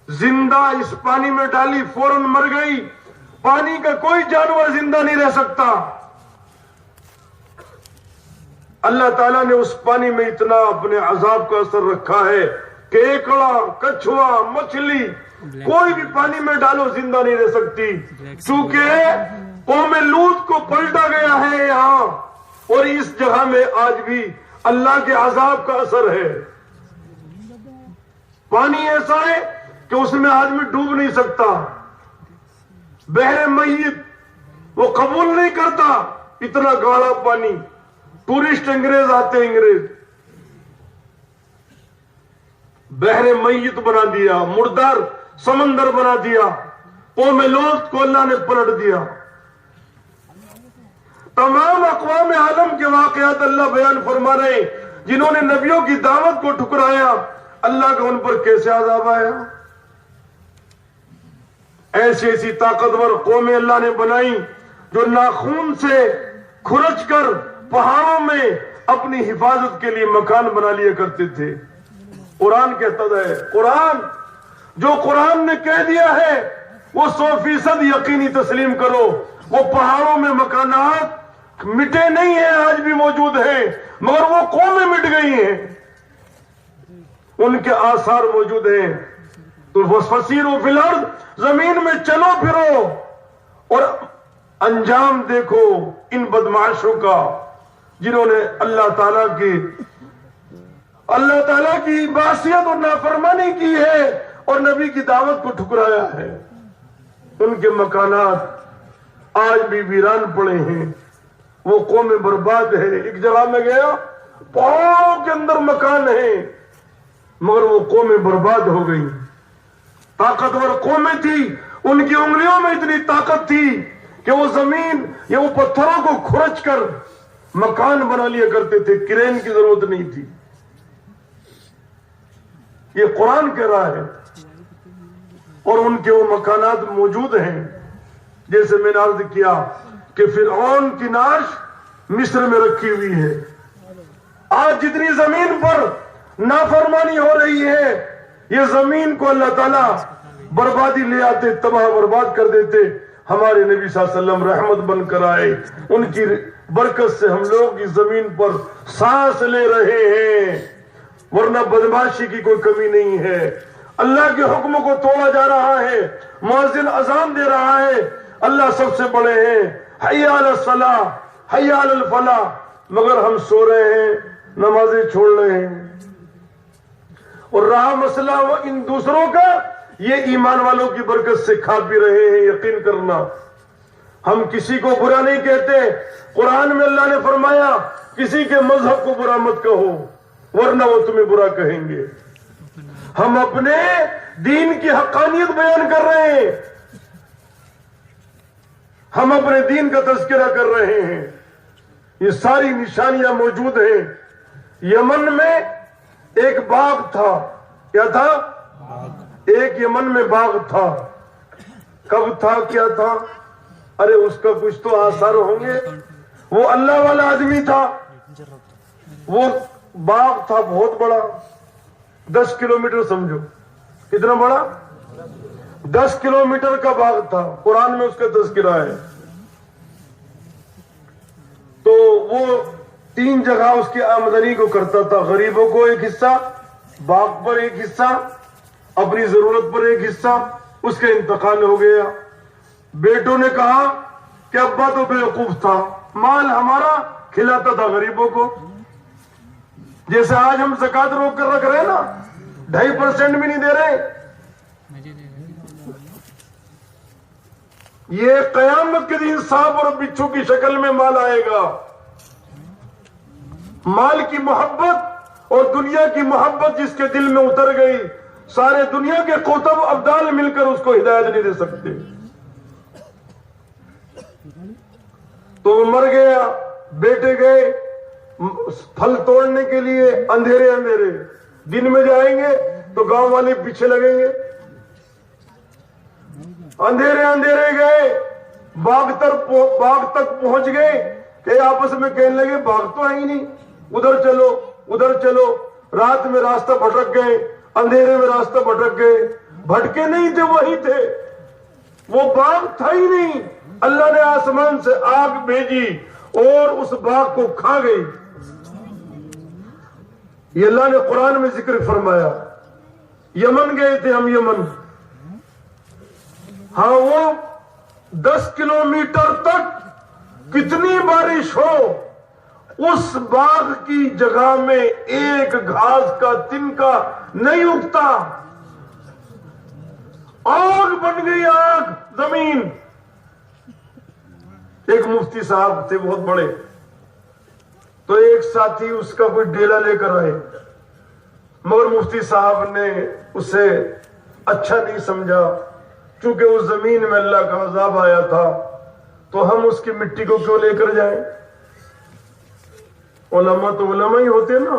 زندہ اس پانی میں ڈالی، فوراً مر گئی۔ پانی کا کوئی جانور زندہ نہیں رہ سکتا۔ اللہ تعالیٰ نے اس پانی میں اتنا اپنے عذاب کا اثر رکھا ہے کہ ایکڑا، کچھوا، مچھلی کوئی بھی پانی میں ڈالو زندہ نہیں رہ سکتی، چونکہ قوم لوط کو پلٹا گیا ہے یہاں، اور اس جگہ میں آج بھی اللہ کے عذاب کا اثر ہے۔ پانی ایسا ہے کہ اس میں آدمی ڈوب نہیں سکتا، بحر میت وہ قبول نہیں کرتا اتنا گاڑا پانی۔ ٹورسٹ انگریز آتے، انگریز بحر میت بنا دیا، مردار سمندر بنا دیا۔ قوم لوط کو اللہ نے پلٹ دیا. تمام اقوام عالم کے واقعات اللہ بیان فرما رہے ہیں جنہوں نے نبیوں کی دعوت کو ٹھکرایا, اللہ کا ان پر کیسے عذاب آیا. ایسی ایسی طاقتور قومیں اللہ نے بنائی جو ناخون سے کھرچ کر پہاڑوں میں اپنی حفاظت کے لیے مکان بنا لیا کرتے تھے. قرآن کہتا ہے, قرآن جو قرآن نے کہہ دیا ہے وہ 100% یقینی تسلیم کرو. وہ پہاڑوں میں مکانات مٹے نہیں ہیں, آج بھی موجود ہیں, مگر وہ قومیں مٹ گئی ہیں, ان کے آثار موجود ہیں. تو فسیروا فی الارض, زمین میں چلو پھرو اور انجام دیکھو ان بدمعاشوں کا جنہوں نے اللہ تعالیٰ کی معصیت اور نافرمانی کی ہے اور نبی کی دعوت کو ٹھکرایا ہے. ان کے مکانات آج بھی ویران پڑے ہیں, وہ قومیں برباد ہے. ایک جگہ میں گیا, پہاڑوں کے اندر مکان ہیں مگر وہ قومیں برباد ہو گئی. طاقتور قومیں تھی, ان کی انگلیوں میں اتنی طاقت تھی کہ وہ زمین یا وہ پتھروں کو کھرچ کر مکان بنا لیا کرتے تھے, کرین کی ضرورت نہیں تھی. یہ قرآن کہہ رہا ہے, اور ان کے وہ مکانات موجود ہیں. جیسے میں نے عرض کیا کہ فرعون کی نعش مصر میں رکھی ہوئی ہے. آج جتنی زمین پر نافرمانی ہو رہی ہے, یہ زمین کو اللہ تعالیٰ بربادی لے آتے, تباہ برباد کر دیتے. ہمارے نبی صلی اللہ علیہ وسلم رحمت بن کر آئے, ان کی برکت سے ہم لوگ اس زمین پر سانس لے رہے ہیں, ورنہ بدماشی کی کوئی کمی نہیں ہے. اللہ کے حکم کو توڑا جا رہا ہے, مؤذن اذان دے رہا ہے, اللہ سب سے بڑے ہیں, حی علی الصلاۃ حی علی الفلاح, مگر ہم سو رہے ہیں, نمازیں چھوڑ رہے ہیں. اور رہا مسئلہ وہ ان دوسروں کا, یہ ایمان والوں کی برکت سے کھا پی رہے ہیں. یقین کرنا, ہم کسی کو برا نہیں کہتے. قرآن میں اللہ نے فرمایا کسی کے مذہب کو برا مت کہو ورنہ وہ تمہیں برا کہیں گے. ہم اپنے دین کی حقانیت بیان کر رہے ہیں, ہم اپنے دین کا تذکرہ کر رہے ہیں. یہ ساری نشانیاں موجود ہیں. یمن میں ایک باغ تھا. کیا تھا؟ ایک یمن میں باغ تھا. کب تھا, کیا تھا؟ ارے اس کا کچھ تو آثار ہوں گے. وہ اللہ والا آدمی تھا. وہ باغ تھا بہت بڑا, 10 کلومیٹر سمجھو. کتنا بڑا؟ 10 کلومیٹر کا باغ تھا. قرآن میں اس کا تذکرہ ہے. تو وہ 3 جگہ اس کی آمدنی کو کرتا تھا. غریبوں کو ایک حصہ, باغ پر ایک حصہ, اپنی ضرورت پر ایک حصہ. اس کا انتقال ہو گیا. بیٹوں نے کہا کہ ابا تو بیوقوف تھا, مال ہمارا کھلاتا تھا غریبوں کو. جیسے آج ہم زکات روک کر رکھ رہے ہیں نا, 2.5% بھی نہیں دے رہے. یہ قیامت کے دن سانپ اور بچھو کی شکل میں مال آئے گا. مال کی محبت اور دنیا کی محبت جس کے دل میں اتر گئی, سارے دنیا کے قطب ابدال مل کر اس کو ہدایت نہیں دے سکتے. تو وہ مر گیا. بیٹے گئے پھل توڑنے کے لیے, اندھیرے اندھیرے. دن میں جائیں گے تو گاؤں والے پیچھے لگیں گے. اندھیرے اندھیرے گئے, باغ تک پہنچ گئے کہ آپس میں کہنے لگے باغ تو ہے ہی نہیں, ادھر چلو ادھر چلو. رات میں راستہ بھٹک گئے, اندھیرے میں راستہ بھٹک گئے. بھٹکے نہیں تھے, وہی تھے. وہ باغ تھا ہی نہیں. اللہ نے آسمان سے آگ بھیجی اور اس باغ کو کھا گئی. یہ اللہ نے قرآن میں ذکر فرمایا. یمن گئے تھے ہم, یمن. ہاں, وہ 10 کلومیٹر تک کتنی بارش ہو, اس باغ کی جگہ میں ایک گھاس کا تنکا نہیں اگتا. آگ بن گئی, آگ زمین. ایک مفتی صاحب تھے بہت بڑے, تو ایک ساتھی اس کا کوئی ڈیلا لے کر آئے, مگر مفتی صاحب نے اسے اچھا نہیں سمجھا. چونکہ اس زمین میں اللہ کا عذاب آیا تھا تو ہم اس کی مٹی کو کیوں لے کر جائیں؟ علماء تو علماء ہی ہوتے نا،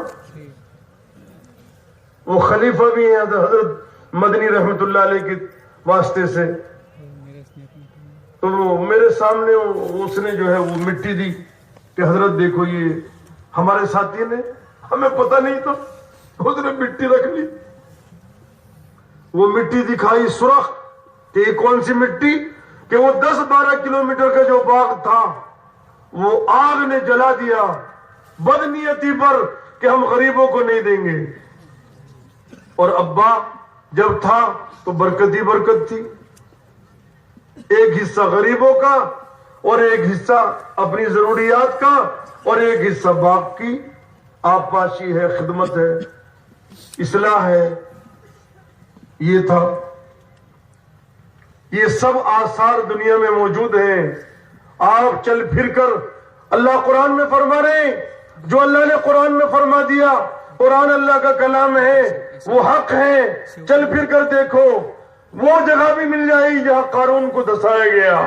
وہ خلیفہ بھی ہیں حضرت مدنی رحمت اللہ علیہ کے واسطے سے. تو وہ میرے سامنے اس نے جو ہے وہ مٹی دی کہ حضرت دیکھو یہ ہمارے ساتھی نے، ہمیں پتہ نہیں تھا، اس نے مٹی رکھ لی. وہ مٹی دکھائی سرخ کہ یہ کون سی مٹی، کہ وہ 10-12 کلومیٹر کا جو باغ تھا وہ آگ نے جلا دیا بدنیتی پر کہ ہم غریبوں کو نہیں دیں گے. اور ابا جب تھا تو برکت ہی برکت تھی، ایک حصہ غریبوں کا اور ایک حصہ اپنی ضروریات کا اور ایک حصہ باغ کی آبپاشی ہے، خدمت ہے، اصلاح ہے. یہ تھا. یہ سب آثار دنیا میں موجود ہیں. آپ چل پھر کر اللہ قرآن میں فرما رہے ہیں، جو اللہ نے قرآن میں فرما دیا، قرآن اللہ کا کلام ہے، وہ حق ہے. چل پھر کر دیکھو، وہ جگہ بھی مل جائے گی جہاں قارون کو دسایا گیا،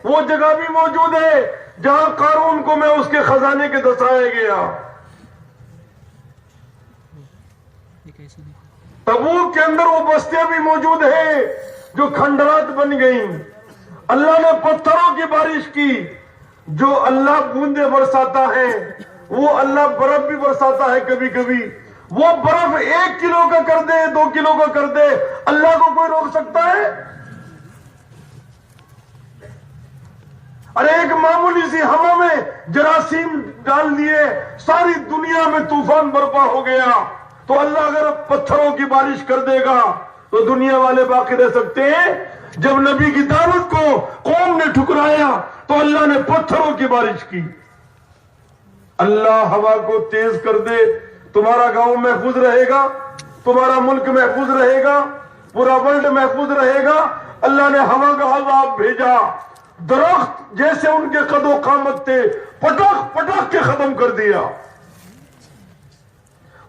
وہ جگہ بھی موجود ہے جہاں قارون کو میں اس کے خزانے کے دسایا گیا. تبوک کے اندر وہ بستیاں بھی موجود ہیں جو کھنڈرات بن گئیں. اللہ نے پتھروں کی بارش کی. جو اللہ بوندے برساتا ہے وہ اللہ برف بھی برساتا ہے کبھی کبھی. وہ برف 1 کلو کا کر دے، 2 کلو کا کر دے، اللہ کو کوئی روک سکتا ہے؟ ارے ایک معمولی سی ہوا میں جراثیم ڈال دیے، ساری دنیا میں طوفان برپا ہو گیا. تو اللہ اگر پتھروں کی بارش کر دے گا تو دنیا والے باقی رہ سکتے ہیں؟ جب نبی کی دعوت کو قوم نے ٹھکرایا تو اللہ نے پتھروں کی بارش کی. اللہ ہوا کو تیز کر دے، تمہارا گاؤں محفوظ رہے گا، تمہارا ملک محفوظ رہے گا، پورا ورلڈ محفوظ رہے گا. اللہ نے ہوا کا عذاب بھیجا، درخت جیسے ان کے قد و قامت تھے پٹک پٹک کے ختم کر دیا.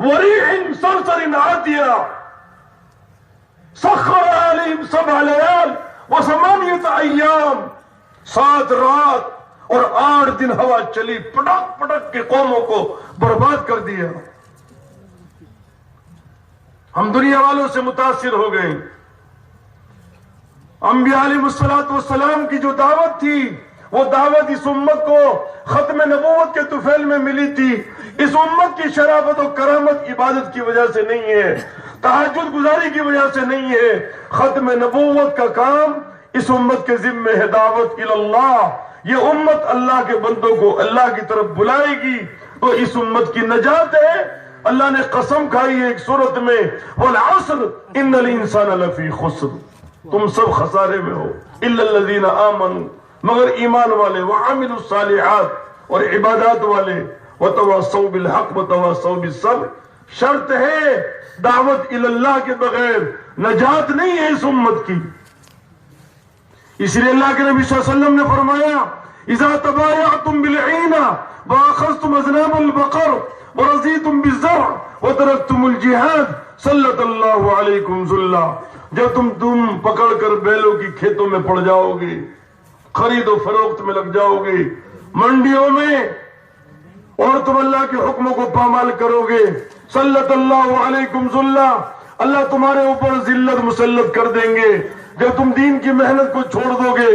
وَرِيحٍ صَرْصَرٍ عَاتِيَةٍ سَخَّرَ عَلَيْهِمْ 7 لَيَالٍ وَثَمَانِيَةَ أَيَّامٍ. 7 رات اور 8 دن ہوا چلی، پٹک پٹک کے قوموں کو برباد کر دیا. ہم دنیا والوں سے متاثر ہو گئے. انبیاء علیہ السلام کی جو دعوت تھی وہ دعوت اس امت کو ختم نبوت کے طفیل میں ملی تھی. اس امت کی شرافت و کرامت عبادت کی وجہ سے نہیں ہے، تہجد گزاری کی وجہ سے نہیں ہے. ختم نبوت کا کام اس امت کے ذمہ ہے، دعوت اللہ. یہ امت اللہ کے بندوں کو اللہ کی طرف بلائے گی تو اس امت کی نجات ہے. اللہ نے قسم کھائی ہے ایک سورت میں، والعصر ان الانسان لفی خسر، تم سب خسارے میں ہو الا الذین آمنوا، مگر ایمان والے، وعملوا الصالحات، اور عبادات والے، وتواصوا بالحق وتواصوا بالصبر. شرط ہے دعوت اللہ کے بغیر نجات نہیں ہے اس امت کی. اس لیے اللہ کے نبی صلی اللہ علیہ وسلم نے فرمایا، اذا تبایعتم بالعینہ واخذتم اذناب البقر ورضیتم بالزرع وترکتم الجہاد سلط اللہ علیکم ذلہ. جب تم پکڑ کر بیلوں کی کھیتوں میں پڑ جاؤ گے، خرید و فروخت میں لگ جاؤ گے، منڈیوں میں، اور تم اللہ کے حکموں کو پامال کرو گے، سلط اللہ علیکم ذلہ، اللہ تمہارے اوپر ذلت مسلط کر دیں گے. جب تم دین کی محنت کو چھوڑ دو گے،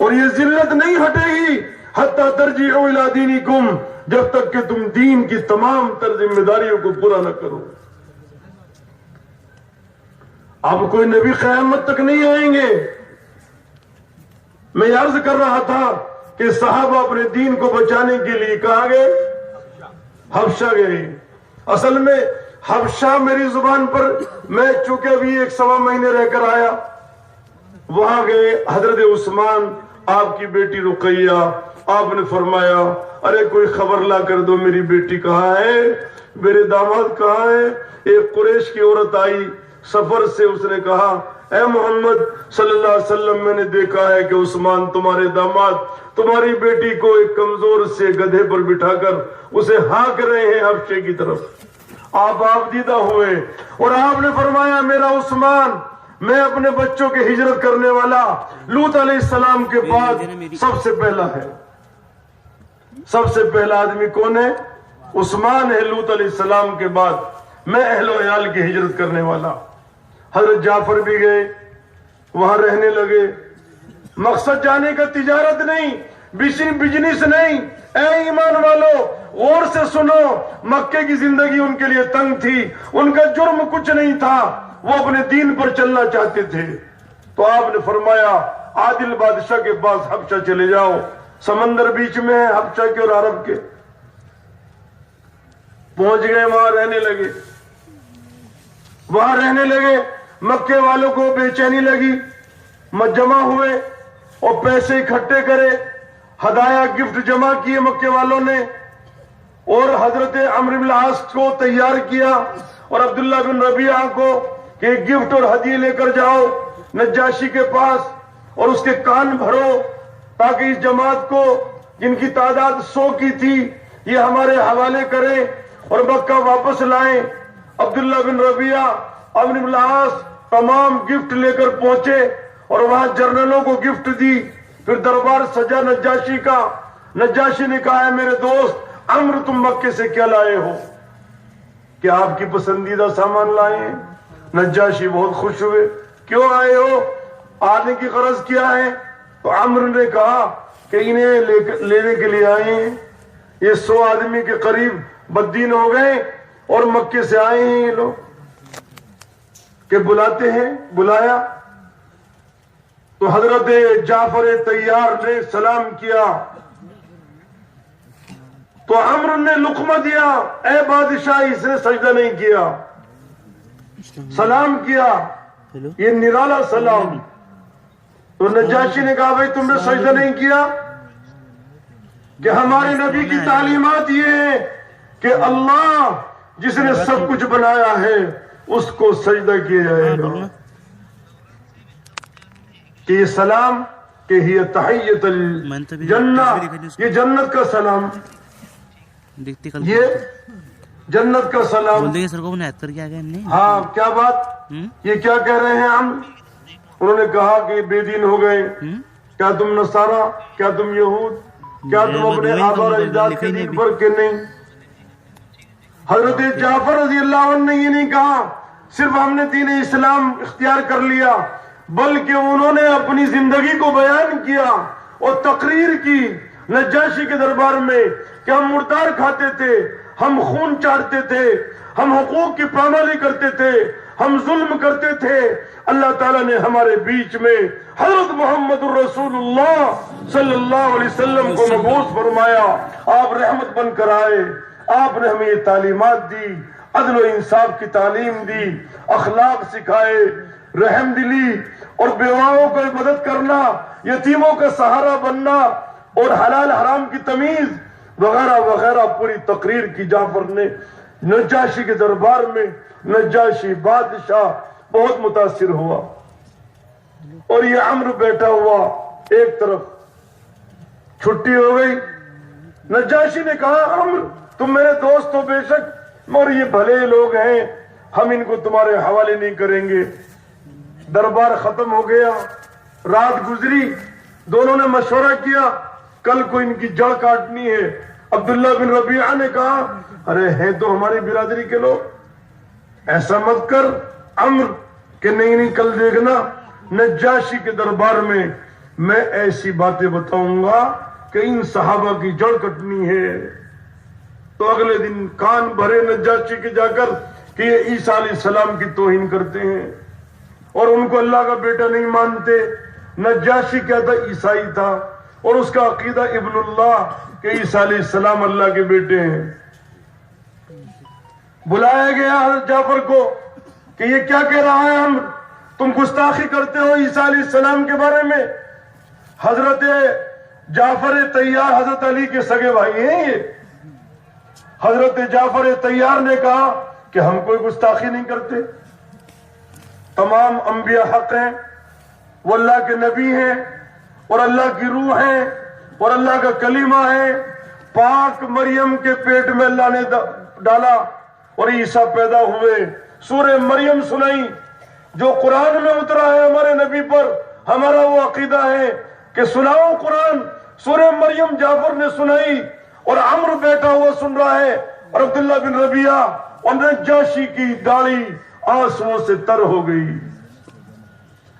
اور یہ ذلت نہیں ہٹے گی حتی ترجعوا الی دینکم، جب تک کہ تم دین کی تمام تر ذمہ داریوں کو پورا نہ کرو. اب کوئی نبی قیامت تک نہیں آئیں گے. میں عرض کر رہا تھا کہ صحابہ اپنے دین کو بچانے کے لیے کہاں گئے؟ حبشہ گئے. اصل میں حبشہ میری زبان پر، میں چونکہ ابھی 1-1.25 مہینے رہ کر آیا، وہاں گئے. حضرت عثمان، آپ کی بیٹی رقیہ، آپ نے فرمایا ارے کوئی خبر لا کر دو، میری بیٹی کہاں ہے، میرے داماد کہاں ہے. ایک قریش کی عورت آئی سفر سے، اس نے کہا اے محمد صلی اللہ علیہ وسلم، میں نے دیکھا ہے کہ عثمان تمہارے داماد تمہاری بیٹی کو ایک کمزور سے گدھے پر بٹھا کر اسے ہانک رہے ہیں حبشے کی طرف. آپ دیدہ ہوئے اور آپ نے فرمایا میرا عثمان میں اپنے بچوں کے ہجرت کرنے والا لوط علیہ السلام کے بعد سب سے پہلا ہے. سب سے پہلا آدمی کون ہے؟ عثمان ہے لوط علیہ السلام کے بعد. میں اہل و عیال کی ہجرت کرنے والا. حضرت جعفر بھی گئے, وہاں رہنے لگے. مقصد جانے کا تجارت نہیں, بزنس نہیں. اے ایمان والو غور سے سنو, مکے کی زندگی ان کے لیے تنگ تھی, ان کا جرم کچھ نہیں تھا, وہ اپنے دین پر چلنا چاہتے تھے. تو آپ نے فرمایا عادل بادشاہ کے پاس حبشہ چلے جاؤ, سمندر بیچ میں ہے حبشہ کے اور عرب کے. پہنچ گئے, وہاں رہنے لگے. وہاں رہنے لگے, مکے والوں کو بے چینی لگی, جمع ہوئے اور پیسے اکٹھے کرے, ہدایہ گفٹ جمع کیے مکے والوں نے, اور حضرت عمرو بن العاص کو تیار کیا اور عبداللہ بن ربیعہ کو کہ گفٹ اور ہدیے لے کر جاؤ نجاشی کے پاس اور اس کے کان بھرو تاکہ اس جماعت کو جن کی تعداد 100 کی تھی یہ ہمارے حوالے کریں اور مکہ واپس لائیں. عبداللہ بن ربیعہ, عمرو بن العاص تمام گفٹ لے کر پہنچے اور وہاں جرنلوں کو گفٹ دی. پھر دربار سجا نجاشی کا. نجاشی نے کہا ہے میرے دوست عمرو تم مکے سے کیا لائے ہو؟ کیا آپ کی پسندیدہ سامان لائے ہیں؟ نجاشی بہت خوش ہوئے. کیوں آئے ہو؟ آنے کی غرض کیا ہے؟ تو عمرو نے کہا کہ انہیں لینے کے لیے آئے ہیں. یہ 100 آدمی کے قریب بددین ہو گئے اور مکے سے آئے ہیں یہ لوگ کہ بلاتے ہیں. بلایا تو حضرت جعفر طیار نے سلام کیا تو عمرو نے لقمہ دیا, اے بادشاہ اس نے سجدہ نہیں کیا. سلام کیا, یہ نرالا سلام. تو نجاشی نے کہا بھائی تم نے سجدہ نہیں کیا کہ ہمارے نبی کی تعلیمات یہ ہیں کہ اللہ جس نے سب کچھ بنایا ہے اس کو سجدہ کیا جائے گا. کہ یہ سلام کہ ہی تحیت الجنہ, یہ جنت کا سلام, یہ جنت کا سلام. ہاں کیا بات, یہ کیا کہہ رہے ہیں ہم؟ انہوں نے کہا کہ بے دین ہو گئے. کیا تم نصارہ, کیا تم یہود, کیا تم اپنے آبا و اجداد کے دین پر کہ نہیں؟ حضرت جعفر رضی اللہ عنہ نے یہ نہیں کہا صرف ہم نے دین اسلام اختیار کر لیا, بلکہ انہوں نے اپنی زندگی کو بیان کیا اور تقریر کی نجاشی کے دربار میں کہ ہم مردار کھاتے تھے, ہم خون چاٹتے تھے, ہم حقوق کی پامالی کرتے تھے, ہم ظلم کرتے تھے. اللہ تعالیٰ نے ہمارے بیچ میں حضرت محمد الرسول اللہ صلی اللہ علیہ وسلم کو مبعوث فرمایا. آپ رحمت بن کر آئے, آپ نے ہمیں یہ تعلیمات دی, عدل و انصاف کی تعلیم دی, اخلاق سکھائے, رحم دلی اور بیواؤں کو مدد کرنا, یتیموں کا سہارا بننا اور حلال حرام کی تمیز وغیرہ وغیرہ پوری تقریر کی جعفر نے نجاشی کے دربار میں. نجاشی بادشاہ بہت متاثر ہوا اور یہ عمرو بیٹھا ہوا ایک طرف. چھٹی ہو گئی. نجاشی نے کہا عمرو تم میرے دوست ہو بے شک, مگر یہ بھلے لوگ ہیں, ہم ان کو تمہارے حوالے نہیں کریں گے. دربار ختم ہو گیا, رات گزری, دونوں نے مشورہ کیا کل کو ان کی جڑ کاٹنی ہے. عبداللہ بن ربیعہ نے کہا ارے ہیں تو ہماری برادری کے لوگ, ایسا مت کر. عمرو کہ نہیں کل دیکھنا نجاشی کے دربار میں ایسی باتیں بتاؤں گا کہ ان صحابہ کی جڑ کٹنی ہے. تو اگلے دن کان بھرے نجاشی کے جا کر کہ یہ عیسیٰ علیہ السلام کی توہین کرتے ہیں اور ان کو اللہ کا بیٹا نہیں مانتے. نجاشی کیا تھا؟ عیسائی تھا اور اس کا عقیدہ ابن اللہ کہ عیسیٰ علیہ السلام اللہ کے بیٹے ہیں. بلایا گیا حضرت جعفر کو کہ یہ کیا کہہ رہا ہے, ہم تم گستاخی کرتے ہو عیسیٰ علیہ السلام کے بارے میں. حضرت جعفر طیار حضرت علی کے سگے بھائی ہیں. یہ حضرت جعفر طیار نے کہا کہ ہم کوئی گستاخی نہیں کرتے, تمام انبیاء حق ہیں, وہ اللہ کے نبی ہیں اور اللہ کی روح ہیں اور اللہ کا کلمہ ہے. پاک مریم کے پیٹ میں اللہ نے ڈالا اور عیسیٰ پیدا ہوئے. سورہ مریم سنائی جو قرآن میں اترا ہے ہمارے نبی پر، ہمارا وہ عقیدہ ہے کہ سناؤ قرآن۔ سورہ مریم جعفر نے سنائی اور عمرو بیٹھا ہوا سن رہا ہے، اور عبداللہ بن ربیعہ اور نجاشی کی داڑھی آنسوؤں سے تر ہو گئی۔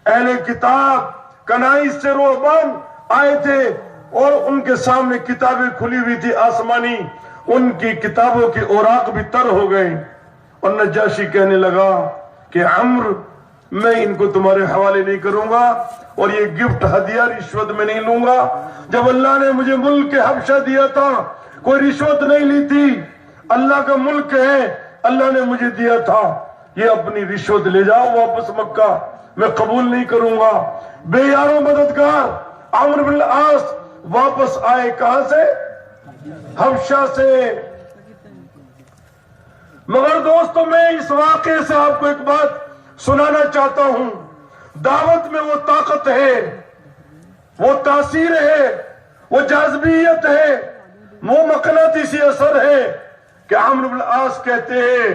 اہل کتاب کنائز سے رہبان آئے تھے اور ان کے سامنے کتابیں کھلی ہوئی تھی آسمانی، ان کی کتابوں کے اوراق بھی تر ہو گئے، اور نجاشی کہنے لگا کہ عمرو میں ان کو تمہارے حوالے نہیں کروں گا، اور یہ گفٹ ہدیہ رشوت میں نہیں لوں گا۔ جب اللہ نے مجھے ملک حبشہ دیا تھا کوئی رشوت نہیں لی تھی، اللہ کا ملک ہے، اللہ نے مجھے دیا تھا، یہ اپنی رشوت لے جاؤ واپس مکہ، میں قبول نہیں کروں گا۔ بے یارو مددگار عمرو بن العاص واپس آئے، کہاں سے؟ حبشہ سے۔ مگر دوستو میں اس واقعے سے آپ کو ایک بات سنانا چاہتا ہوں، دعوت میں وہ طاقت ہے، وہ تاثیر ہے، وہ جاذبیت ہے، وہ مقناطیسی اثر ہے کہ عمرو بن العاص کہتے ہیں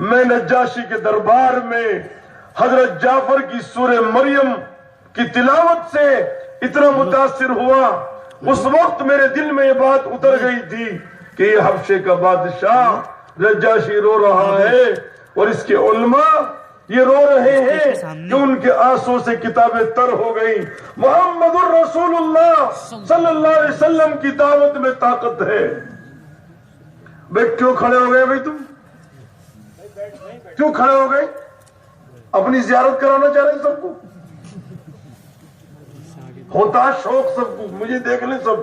میں نجاشی کے دربار میں حضرت جعفر کی سورہ مریم کی تلاوت سے اتنا متاثر ہوا، اس وقت میرے دل میں یہ بات اتر گئی تھی کہ یہ حبشے کا بادشاہ نجاشی رو رہا ہے، اور اس کے علماء یہ رو رہے ہیں کہ ان کے آنسوں سے کتابیں تر ہو گئی۔ محمد الرسول اللہ صلی اللہ علیہ وسلم کی دعوت میں طاقت ہے۔ بھائی کیوں کھڑے ہو گئے؟ بھائی تم کیوں کھڑے ہو گئے؟ اپنی زیارت کرانا چاہ رہے ہیں سب کو؟ ہوتا شوق سب کو، مجھے دیکھ لیں سب،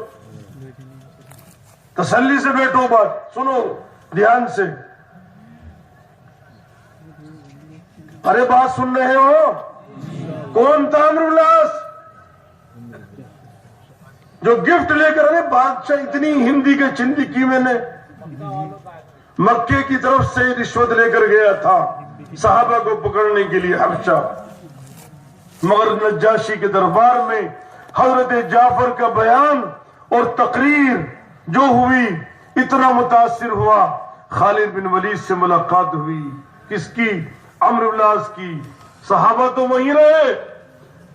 تسلی سے بیٹھو، بات سنو دھیان سے۔ ارے بات سن رہے ہو؟ کون تھا عمرو بن العاص جو گفٹ لے کر؟ ارے بادشاہ اتنی ہندی کے چندی کی میں نے مکے کی طرف سے رشوت لے کر گیا تھا صحابہ کو پکڑنے کے لیے حبشہ، مگر نجاشی کے دربار میں حضرت جعفر کا بیان اور تقریر جو ہوئی اتنا متاثر ہوا، خالد بن ولید سے ملاقات ہوئی۔ کس کی؟ عمرو بن العاص کی۔ صحابہ تو وہیں رہے،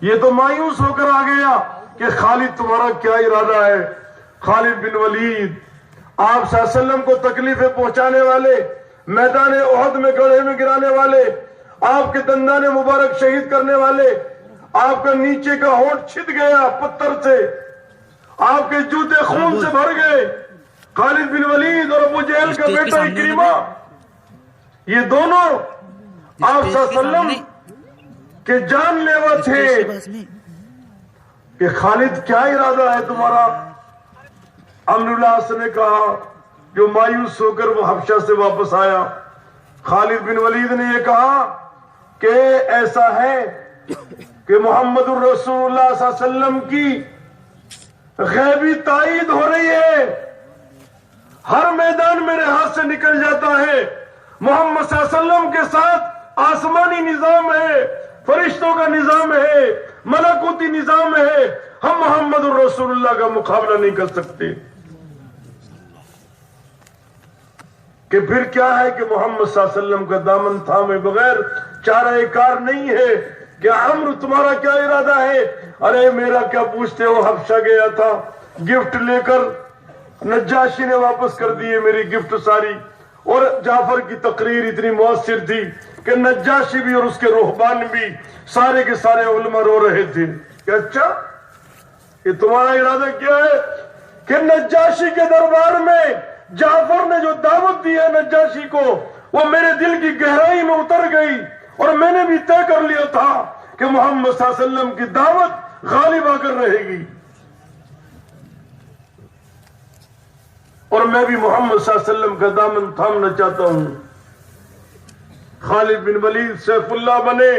یہ تو مایوس ہو کر آ گیا کہ خالد تمہارا کیا ارادہ ہے؟ خالد بن ولید آپ صلی اللہ علیہ وسلم کو تکلیفیں پہنچانے والے، میدان احد میں گڑھے میں گرانے والے، آپ کے دندان مبارک شہید کرنے والے، آپ کا نیچے کا ہونٹ چھد گیا پتھر سے، آپ کے جوتے خون سے بھر گئے، خالد بن ولید اور ابو جہل کا بیٹا اکرمہ، یہ دونوں آپ صلی اللہ علیہ وسلم کے جان لیوا تھے کہ خالد کیا ارادہ ہے تمہارا؟ عمرو بن العاص نے کہا، جو مایوس ہو کر وہ حبشہ سے واپس آیا۔ خالد بن ولید نے یہ کہا کہ ایسا ہے کہ محمد الرسول اللہ صلی اللہ علیہ وسلم کی غیبی تائید ہو رہی ہے، ہر میدان میرے ہاتھ سے نکل جاتا ہے، محمد صلی اللہ علیہ وسلم کے ساتھ آسمانی نظام ہے، فرشتوں کا نظام ہے، ملکوتی نظام ہے، ہم محمد الرسول اللہ کا مقابلہ نہیں کر سکتے۔ کہ پھر کیا ہے کہ محمد صلی اللہ علیہ وسلم کا دامن تھامے بغیر چارہ کار نہیں ہے کہ عمرو تمہارا کیا ارادہ ہے؟ ارے میرا کیا پوچھتے ہو، حبشہ گیا تھا گفٹ لے کر، نجاشی نے واپس کر دیے میری گفٹ ساری، اور جعفر کی تقریر اتنی مؤثر تھی کہ نجاشی بھی اور اس کے رہبان بھی سارے کے سارے علماء رو رہے تھے کہ اچھا یہ تمہارا ارادہ کیا ہے؟ کہ نجاشی کے دربار میں جعفر نے جو دعوت دی ہے نجاشی کو، وہ میرے دل کی گہرائی میں اتر گئی، اور میں نے بھی طے کر لیا تھا کہ محمد صلی اللہ علیہ وسلم کی دعوت غالب آ کر رہے گی، اور میں بھی محمد صلی اللہ علیہ وسلم کا دامن تھامنا چاہتا ہوں۔ خالد بن ولید سیف اللہ بنے،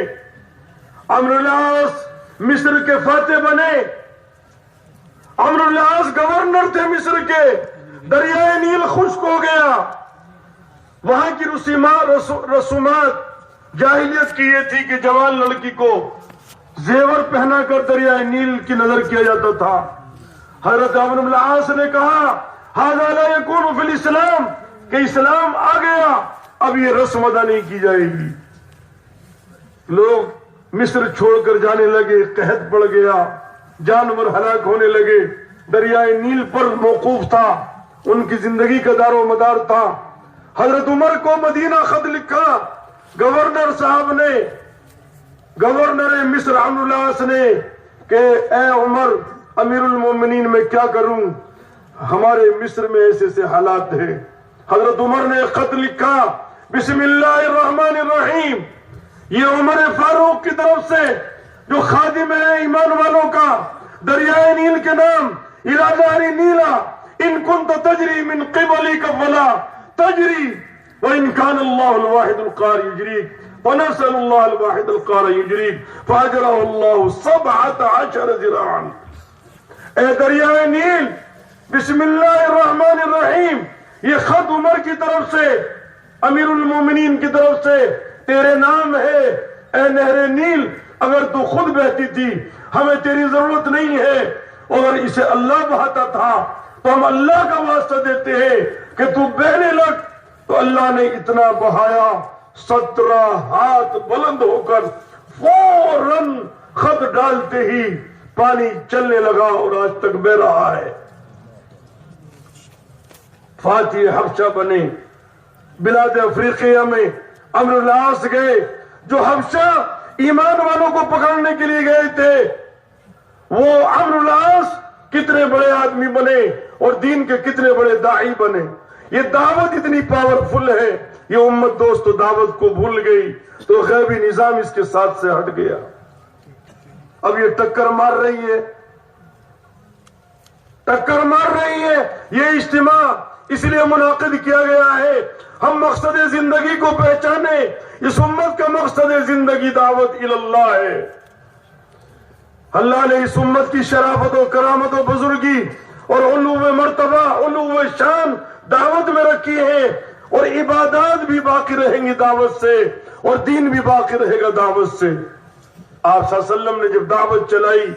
عمرو بن العاص مصر کے فاتح بنے۔ عمرو بن العاص گورنر تھے مصر کے، دریائے نیل خشک ہو گیا، وہاں کی رسومات جاہلیت کی یہ تھی کہ جوان لڑکی کو زیور پہنا کر دریائے نیل کی نظر کیا جاتا تھا۔ حضرت عمرو بن العاص نے کہا ھذا لا یکون فی الاسلام، کہ اسلام آ گیا، اب یہ رسم ادا نہیں کی جائے گی۔ لوگ مصر چھوڑ کر جانے لگے، قحط پڑ گیا، جانور ہلاک ہونے لگے، دریائے نیل پر موقوف تھا، ان کی زندگی کا دار و مدار تھا۔ حضرت عمر کو مدینہ خط لکھا گورنر صاحب نے، گورنر مصر عمرو العاص نے، کہ اے عمر امیر المومنین میں کیا کروں، ہمارے مصر میں ایسے ایسے حالات ہیں۔ حضرت عمر نے خط لکھا بسم اللہ الرحمن الرحیم، یہ عمر فاروق کی طرف سے جو خادم ہے ایمان والوں کا، دریائے نیل کے نام الی نہر نیلا ان کنت تجری من قبلک فلا تجری وان کان اللہ الواحد القہار یجریک ونسأل اللہ الواحد القہار یجریک فاجرہ اللہ 17 ذراعا۔ اے دریائے نیل، بسم اللہ الرحمن الرحیم، یہ خط عمر کی طرف سے، امیر المومنین کی طرف سے تیرے نام ہے۔ اے نہر نیل، اگر تو خود بہتی تھی ہمیں تیری ضرورت نہیں ہے، اگر اسے اللہ بہاتا تھا تو ہم اللہ کا واسطہ دیتے ہیں کہ تو بہنے لگ۔ تو اللہ نے اتنا بہایا، 17 ہاتھ بلند ہو کر فوراً خط ڈالتے ہی پانی چلنے لگا اور آج تک بہ رہا ہے۔ فاتح حبشہ بنے، بلاد افریقیہ میں عمرو العاص گئے، جو حبشہ ایمان والوں کو پکڑنے کے لیے گئے تھے۔ وہ عمرو العاص کتنے بڑے آدمی بنے اور دین کے کتنے بڑے داعی بنے۔ یہ دعوت اتنی پاورفل ہے، یہ امت دوستو دعوت کو بھول گئی تو غیبی نظام اس کے ساتھ سے ہٹ گیا۔ اب یہ ٹکر مار رہی ہے، ٹکر مار رہی ہے۔ یہ اجتماع اس لیے منعقد کیا گیا ہے ہم مقصد زندگی کو پہچانے۔ اس امت کا مقصد زندگی دعوت اللہ ہے۔ اللہ نے اس امت کی شرافت و کرامت و بزرگی اور علو مرتبہ، علو شان دعوت میں رکھی ہے، اور عبادات بھی باقی رہیں گی دعوت سے، اور دین بھی باقی رہے گا دعوت سے۔ آپ صلی اللہ علیہ وسلم نے جب دعوت چلائی،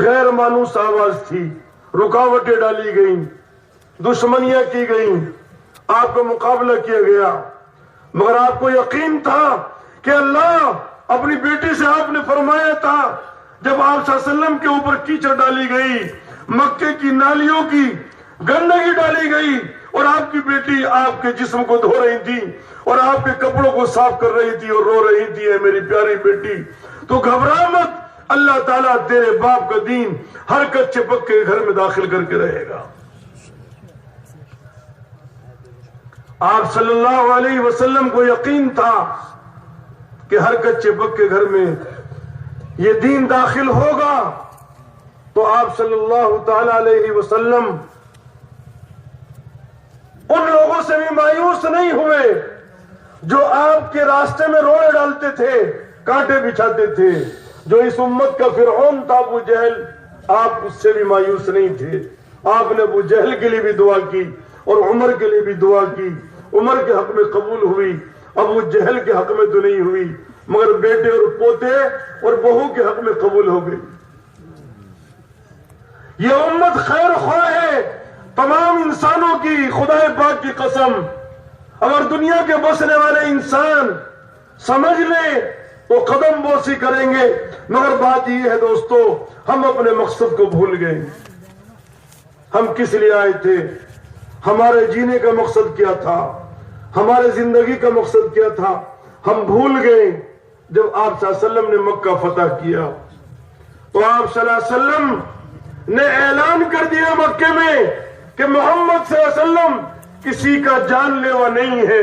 غیر مانوس آواز تھی، رکاوٹیں ڈالی گئیں، دشمنیاں کی گئیں، آپ کا مقابلہ کیا گیا، مگر آپ کو یقین تھا کہ اللہ اپنی بیٹی سے آپ نے فرمایا تھا، جب آپ صلی اللہ علیہ وسلم کے اوپر کیچڑ ڈالی گئی، مکے کی نالیوں کی گندگی ڈالی گئی، اور آپ کی بیٹی آپ کے جسم کو دھو رہی تھی اور آپ کے کپڑوں کو صاف کر رہی تھی اور رو رہی تھی، اے میری پیاری بیٹی تو گھبرا مت، اللہ تعالیٰ تیرے باپ کا دین ہر کچے پکے گھر میں داخل کر کے رہے گا۔ آپ صلی اللہ علیہ وسلم کو یقین تھا کہ ہر کچے پکے گھر میں یہ دین داخل ہوگا، تو آپ صلی اللہ تعالی علیہ وسلم ان لوگوں سے بھی مایوس نہیں ہوئے جو آپ کے راستے میں روڑے ڈالتے تھے، کانٹے بچھاتے تھے۔ جو اس امت کا فرعون تھا ابو جہل، آپ اس سے بھی مایوس نہیں تھے۔ آپ نے ابو جہل کے لیے بھی دعا کی اور عمر کے لیے بھی دعا کی۔ عمر کے حق میں قبول ہوئی، ابو جہل کے حق میں تو نہیں ہوئی، مگر بیٹے اور پوتے اور بہو کے حق میں قبول ہو گئی۔ یہ امت خیر خواہ ہے تمام انسانوں کی، خدا پاک کی قسم۔ اگر دنیا کے بسنے والے انسان سمجھ لیں تو قدم بوسی کریں گے، مگر بات یہ ہے دوستو، ہم اپنے مقصد کو بھول گئے۔ ہم کس لیے آئے تھے؟ ہمارے جینے کا مقصد کیا تھا؟ ہمارے زندگی کا مقصد کیا تھا؟ ہم بھول گئے۔ جب آپ صلی اللہ علیہ وسلم نے مکہ فتح کیا تو آپ صلی اللہ علیہ وسلم نے اعلان کر دیا مکے میں کہ محمد صلی اللہ علیہ وسلم کسی کا جان لیوا نہیں ہے،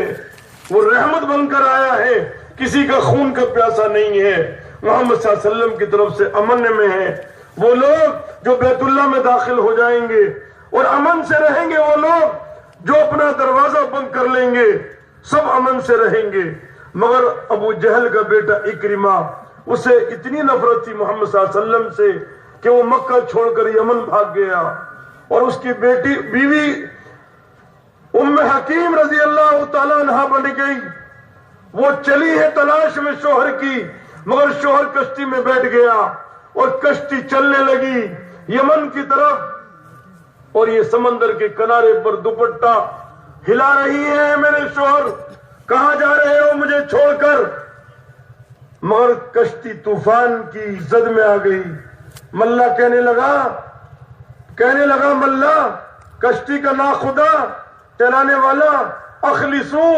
وہ رحمت بن کر آیا ہے، کسی کا خون کا پیاسا نہیں ہے، محمد صلی اللہ علیہ وسلم کی طرف سے امن میں ہے۔ وہ لوگ جو بیت اللہ میں داخل ہو جائیں گے اور امن سے رہیں گے، وہ لوگ جو اپنا دروازہ بند کر لیں گے، سب امن سے رہیں گے۔ مگر ابو جہل کا بیٹا اکرمہ، اسے اتنی نفرت تھی محمد صلی اللہ علیہ وسلم سے کہ وہ مکہ چھوڑ کر یمن بھاگ گیا، اور اس کی بیوی ام حکیم رضی اللہ تعالیٰ عنہا بن گئی۔ وہ چلی ہے تلاش میں شوہر کی، مگر شوہر کشتی میں بیٹھ گیا اور کشتی چلنے لگی یمن کی طرف، اور یہ سمندر کے کنارے پر دوپٹہ ہلا رہی ہے، میرے شوہر کہاں جا رہے ہو مجھے چھوڑ کر؟ مگر کشتی طوفان کی زد میں آ گئی. ملا کہنے لگا ملا کشتی کا ناخدا چلانے والا اخلصو.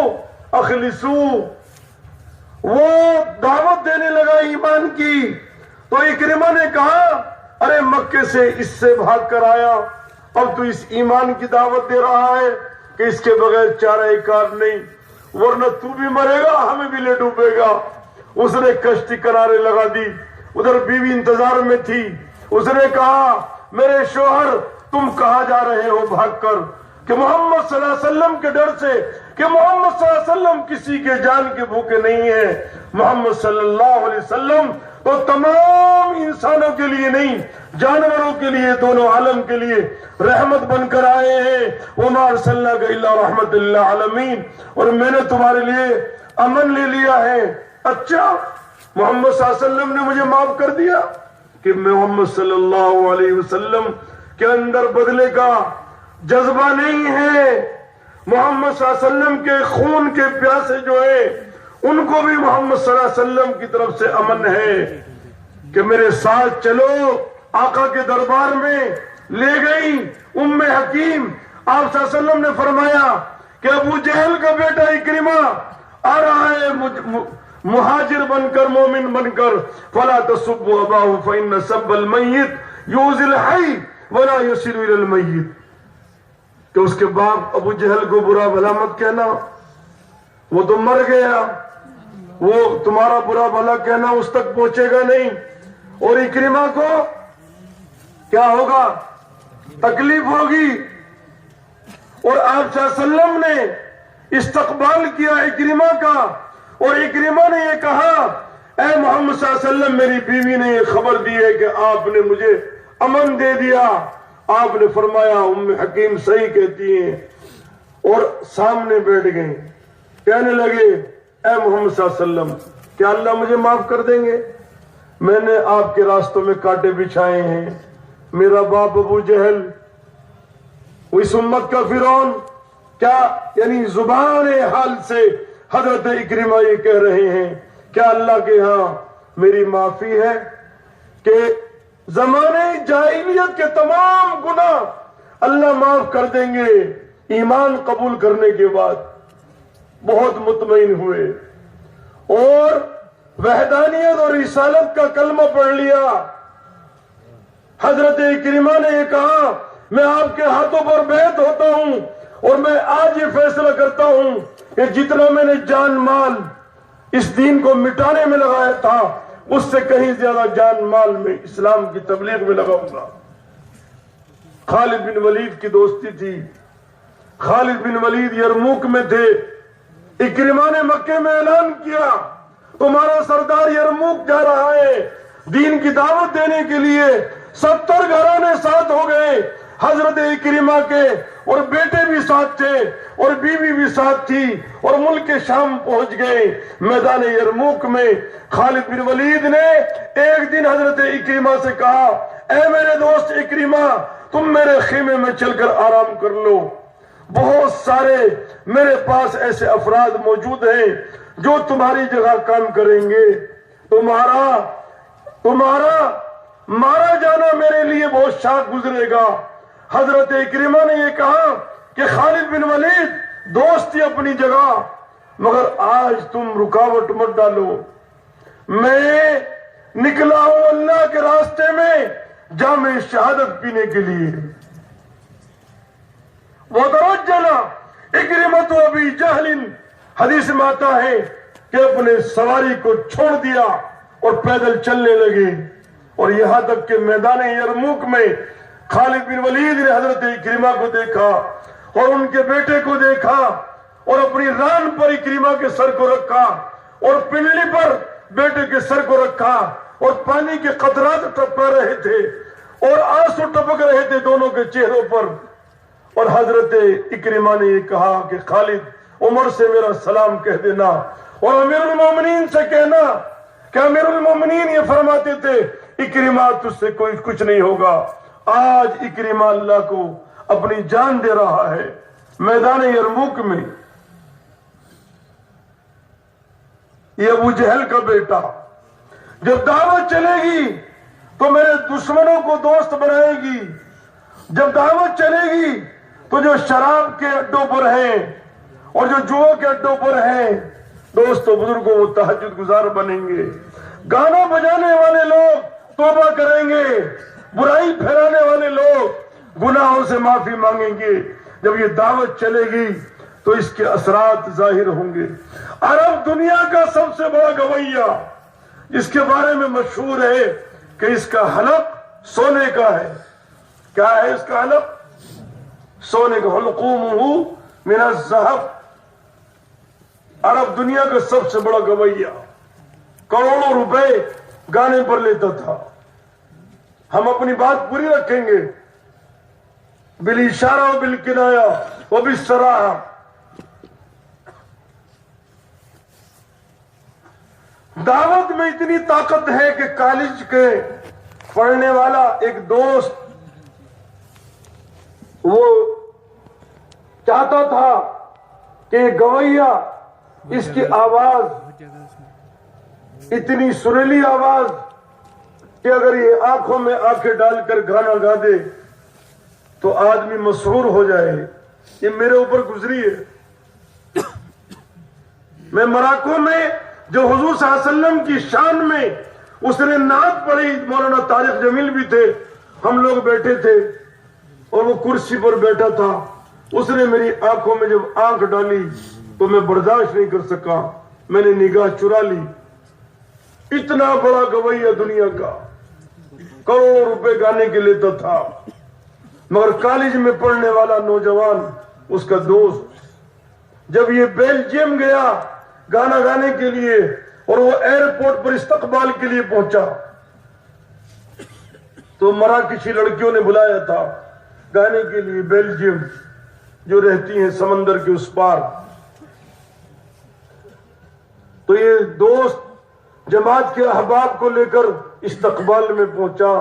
وہ دعوت دینے لگا ایمان کی. تو اکرمہ نے کہا ارے مکے سے اس سے بھاگ کر آیا, اب تو اس ایمان کی دعوت دے رہا ہے کہ اس کے بغیر چارہ کار نہیں, ورنہ تو بھی مرے گا ہمیں بھی لے ڈوبے گا. اس نے کشتی کنارے لگا دی. ادھر بیوی انتظار میں تھی. اس نے کہا میرے شوہر تم کہاں جا رہے ہو بھاگ کر؟ کہ محمد صلی اللہ علیہ وسلم کے ڈر سے کہ محمد صلی اللہ علیہ وسلم کسی کے جان کے بھوکے نہیں ہیں. محمد صلی اللہ علیہ وسلم تو تمام انسانوں کے لیے نہیں, جانوروں کے لیے, دونوں عالم کے لیے رحمت بن کر آئے ہیں. وما ارسلناک الا رحمت للعالمین. اور میں نے تمہارے لیے امن لے لیا ہے. اچھا محمد صلی اللہ علیہ وسلم نے مجھے معاف کر دیا کہ محمد صلی اللہ علیہ وسلم کے اندر بدلے کا جذبہ نہیں ہے. محمد صلی اللہ علیہ وسلم کے خون کے پیاسے جو ہیں ان کو بھی محمد صلی اللہ علیہ وسلم کی طرف سے امن ہے کہ میرے ساتھ چلو. آقا کے دربار میں لے گئی ام حکیم. آپ صلی اللہ علیہ وسلم نے فرمایا کہ ابو جہل کا بیٹا اکرمہ آ رہا ہے مہاجر بن کر, مومن بن کر. فلا تسبوا اباہ فإن سب المیت یؤذی الحی ولا یصل الی المیت. کہ اس کے باپ ابو جہل کو برا بھلا مت کہنا, وہ تو مر گیا, وہ تمہارا برا بھلا کہنا اس تک پہنچے گا نہیں. اور اکرمہ کو کیا ہوگا؟ تکلیف ہوگی. اور آپ صلی اللہ علیہ وسلم نے استقبال کیا اکرمہ کا, اور اکرمہ نے یہ کہا اے محمد صلی اللہ علیہ وسلم میری بیوی نے یہ خبر دی ہے کہ آپ نے مجھے امن دے دیا. آپ نے فرمایا ام حکیم صحیح کہتی ہیں, اور سامنے بیٹھ گئے. کہنے لگے اے محمد صلی اللہ علیہ وسلم کیا اللہ مجھے معاف کر دیں گے؟ میں نے آپ کے راستوں میں کانٹے بچھائے ہیں. میرا باپ ابو جہل, اس امت کا فرعون, کیا یعنی زبان حال سے حضرت اکرمہ یہ کہہ رہے ہیں کیا اللہ کے ہاں میری معافی ہے کہ زمانے جاہلیت کے تمام گناہ اللہ معاف کر دیں گے؟ ایمان قبول کرنے کے بعد بہت مطمئن ہوئے اور وحدانیت اور رسالت کا کلمہ پڑھ لیا. حضرت اکرمہ نے یہ کہا میں آپ کے ہاتھوں پر بیعت ہوتا ہوں, اور میں آج یہ فیصلہ کرتا ہوں کہ جتنا میں نے جان مال اس دین کو مٹانے میں لگایا تھا اس سے کہیں زیادہ جان مال میں اسلام کی تبلیغ میں لگاؤں گا. خالد بن ولید کی دوستی تھی. خالد بن ولید یرموک میں تھے. اکرمہ نے مکے میں اعلان کیا تمہارا سردار یرموک جا رہا ہے دین کی دعوت دینے کے لیے. 70 گھرانے ساتھ ہو گئے حضرت اکرمہ کے, اور بیٹے بھی ساتھ تھے اور بیوی بھی ساتھ تھی, اور ملک شام پہنچ گئے. میدان یرموک میں خالد بن ولید نے ایک دن حضرت اکرمہ سے کہا اے میرے دوست اکرمہ تم میرے خیمے میں چل کر آرام کر لو. بہت سارے میرے پاس ایسے افراد موجود ہیں جو تمہاری جگہ کام کریں گے. تمہارا مارا جانا میرے لیے بہت شاق گزرے گا. حضرت اکرمہ نے یہ کہا کہ خالد بن ولید دوستی اپنی جگہ, مگر آج تم رکاوٹ مت ڈالو. میں نکلا ہوں اللہ کے راستے میں جام شہادت پینے کے لیے. وَتَرَجَّلَ اکرمۃ ابی جہل, حدیث میں آتا ہے کہ اپنے سواری کو چھوڑ دیا اور پیدل چلنے لگے. اور یہاں تک کہ میدان یرموک میں خالد بن ولید نے حضرت اکرمہ کو دیکھا اور ان کے بیٹے کو دیکھا, اور اپنی ران پر اکرمہ کے سر کو رکھا اور پنڈلی پر بیٹے کے سر کو رکھا, اور پانی کے قطرات ٹپا رہے تھے اور آنسو ٹپک رہے تھے دونوں کے چہروں پر. اور حضرت اکرمہ نے یہ کہا کہ خالد عمر سے میرا سلام کہہ دینا, اور امیر المومنین سے کہنا کہ امیر المومنین یہ فرماتے تھے اکرمہ تجھ سے کوئی کچھ نہیں ہوگا. آج اکرمہ اللہ کو اپنی جان دے رہا ہے میدان یرموک میں. یہ ابو جہل کا بیٹا جب دعوت چلے گی تو میرے دشمنوں کو دوست بنائے گی. جب دعوت چلے گی تو جو شراب کے اڈوں پر ہیں اور جو جوا کے اڈوں پر ہیں دوستو بزرگوں وہ تہجد گزار بنیں گے. گانا بجانے والے لوگ توبہ کریں گے. برائی پھیلانے والے لوگ گناہوں سے معافی مانگیں گے. جب یہ دعوت چلے گی تو اس کے اثرات ظاہر ہوں گے. عرب دنیا کا سب سے بڑا گویہ اس کے بارے میں مشہور ہے کہ اس کا حلق سونے کا ہے. کیا ہے اس کا حلق؟ سونے کا. حلقومہ من الذہب. عرب دنیا کا سب سے بڑا گویہ کروڑوں روپے گانے پر لیتا تھا. ہم اپنی بات پوری رکھیں گے بالاشارہ و بالکنایہ و بالصراحہ. دعوت میں اتنی طاقت ہے کہ کالج کے پڑھنے والا ایک دوست وہ چاہتا تھا کہ گویہ اس کی آواز اتنی سریلی آواز کہ اگر یہ آنکھوں میں آنکھیں ڈال کر گانا گا دے تو آدمی مسحور ہو جائے. یہ میرے اوپر گزری ہے. میں مراکو میں جو حضور صلی اللہ علیہ وسلم کی شان میں اس نے نعت پڑھی, مولانا طارق جمیل بھی تھے, ہم لوگ بیٹھے تھے اور وہ کرسی پر بیٹھا تھا. اس نے میری آنکھوں میں جب آنکھ ڈالی تو میں برداشت نہیں کر سکا, میں نے نگاہ چرا لی. اتنا بڑا گویہ دنیا کا کروڑوں روپے گانے کے لیتا تھا, مگر کالج میں پڑھنے والا نوجوان اس کا دوست جب یہ بیلجیم گیا گانا گانے کے لیے اور وہ ایئرپورٹ پر استقبال کے لیے پہنچا تو مراکشی لڑکیوں نے بلایا تھا گانے کے لیے. بیلجیم جو رہتی ہیں سمندر کے اس پار. تو یہ دوست جماعت کے احباب کو لے کر استقبال میں پہنچا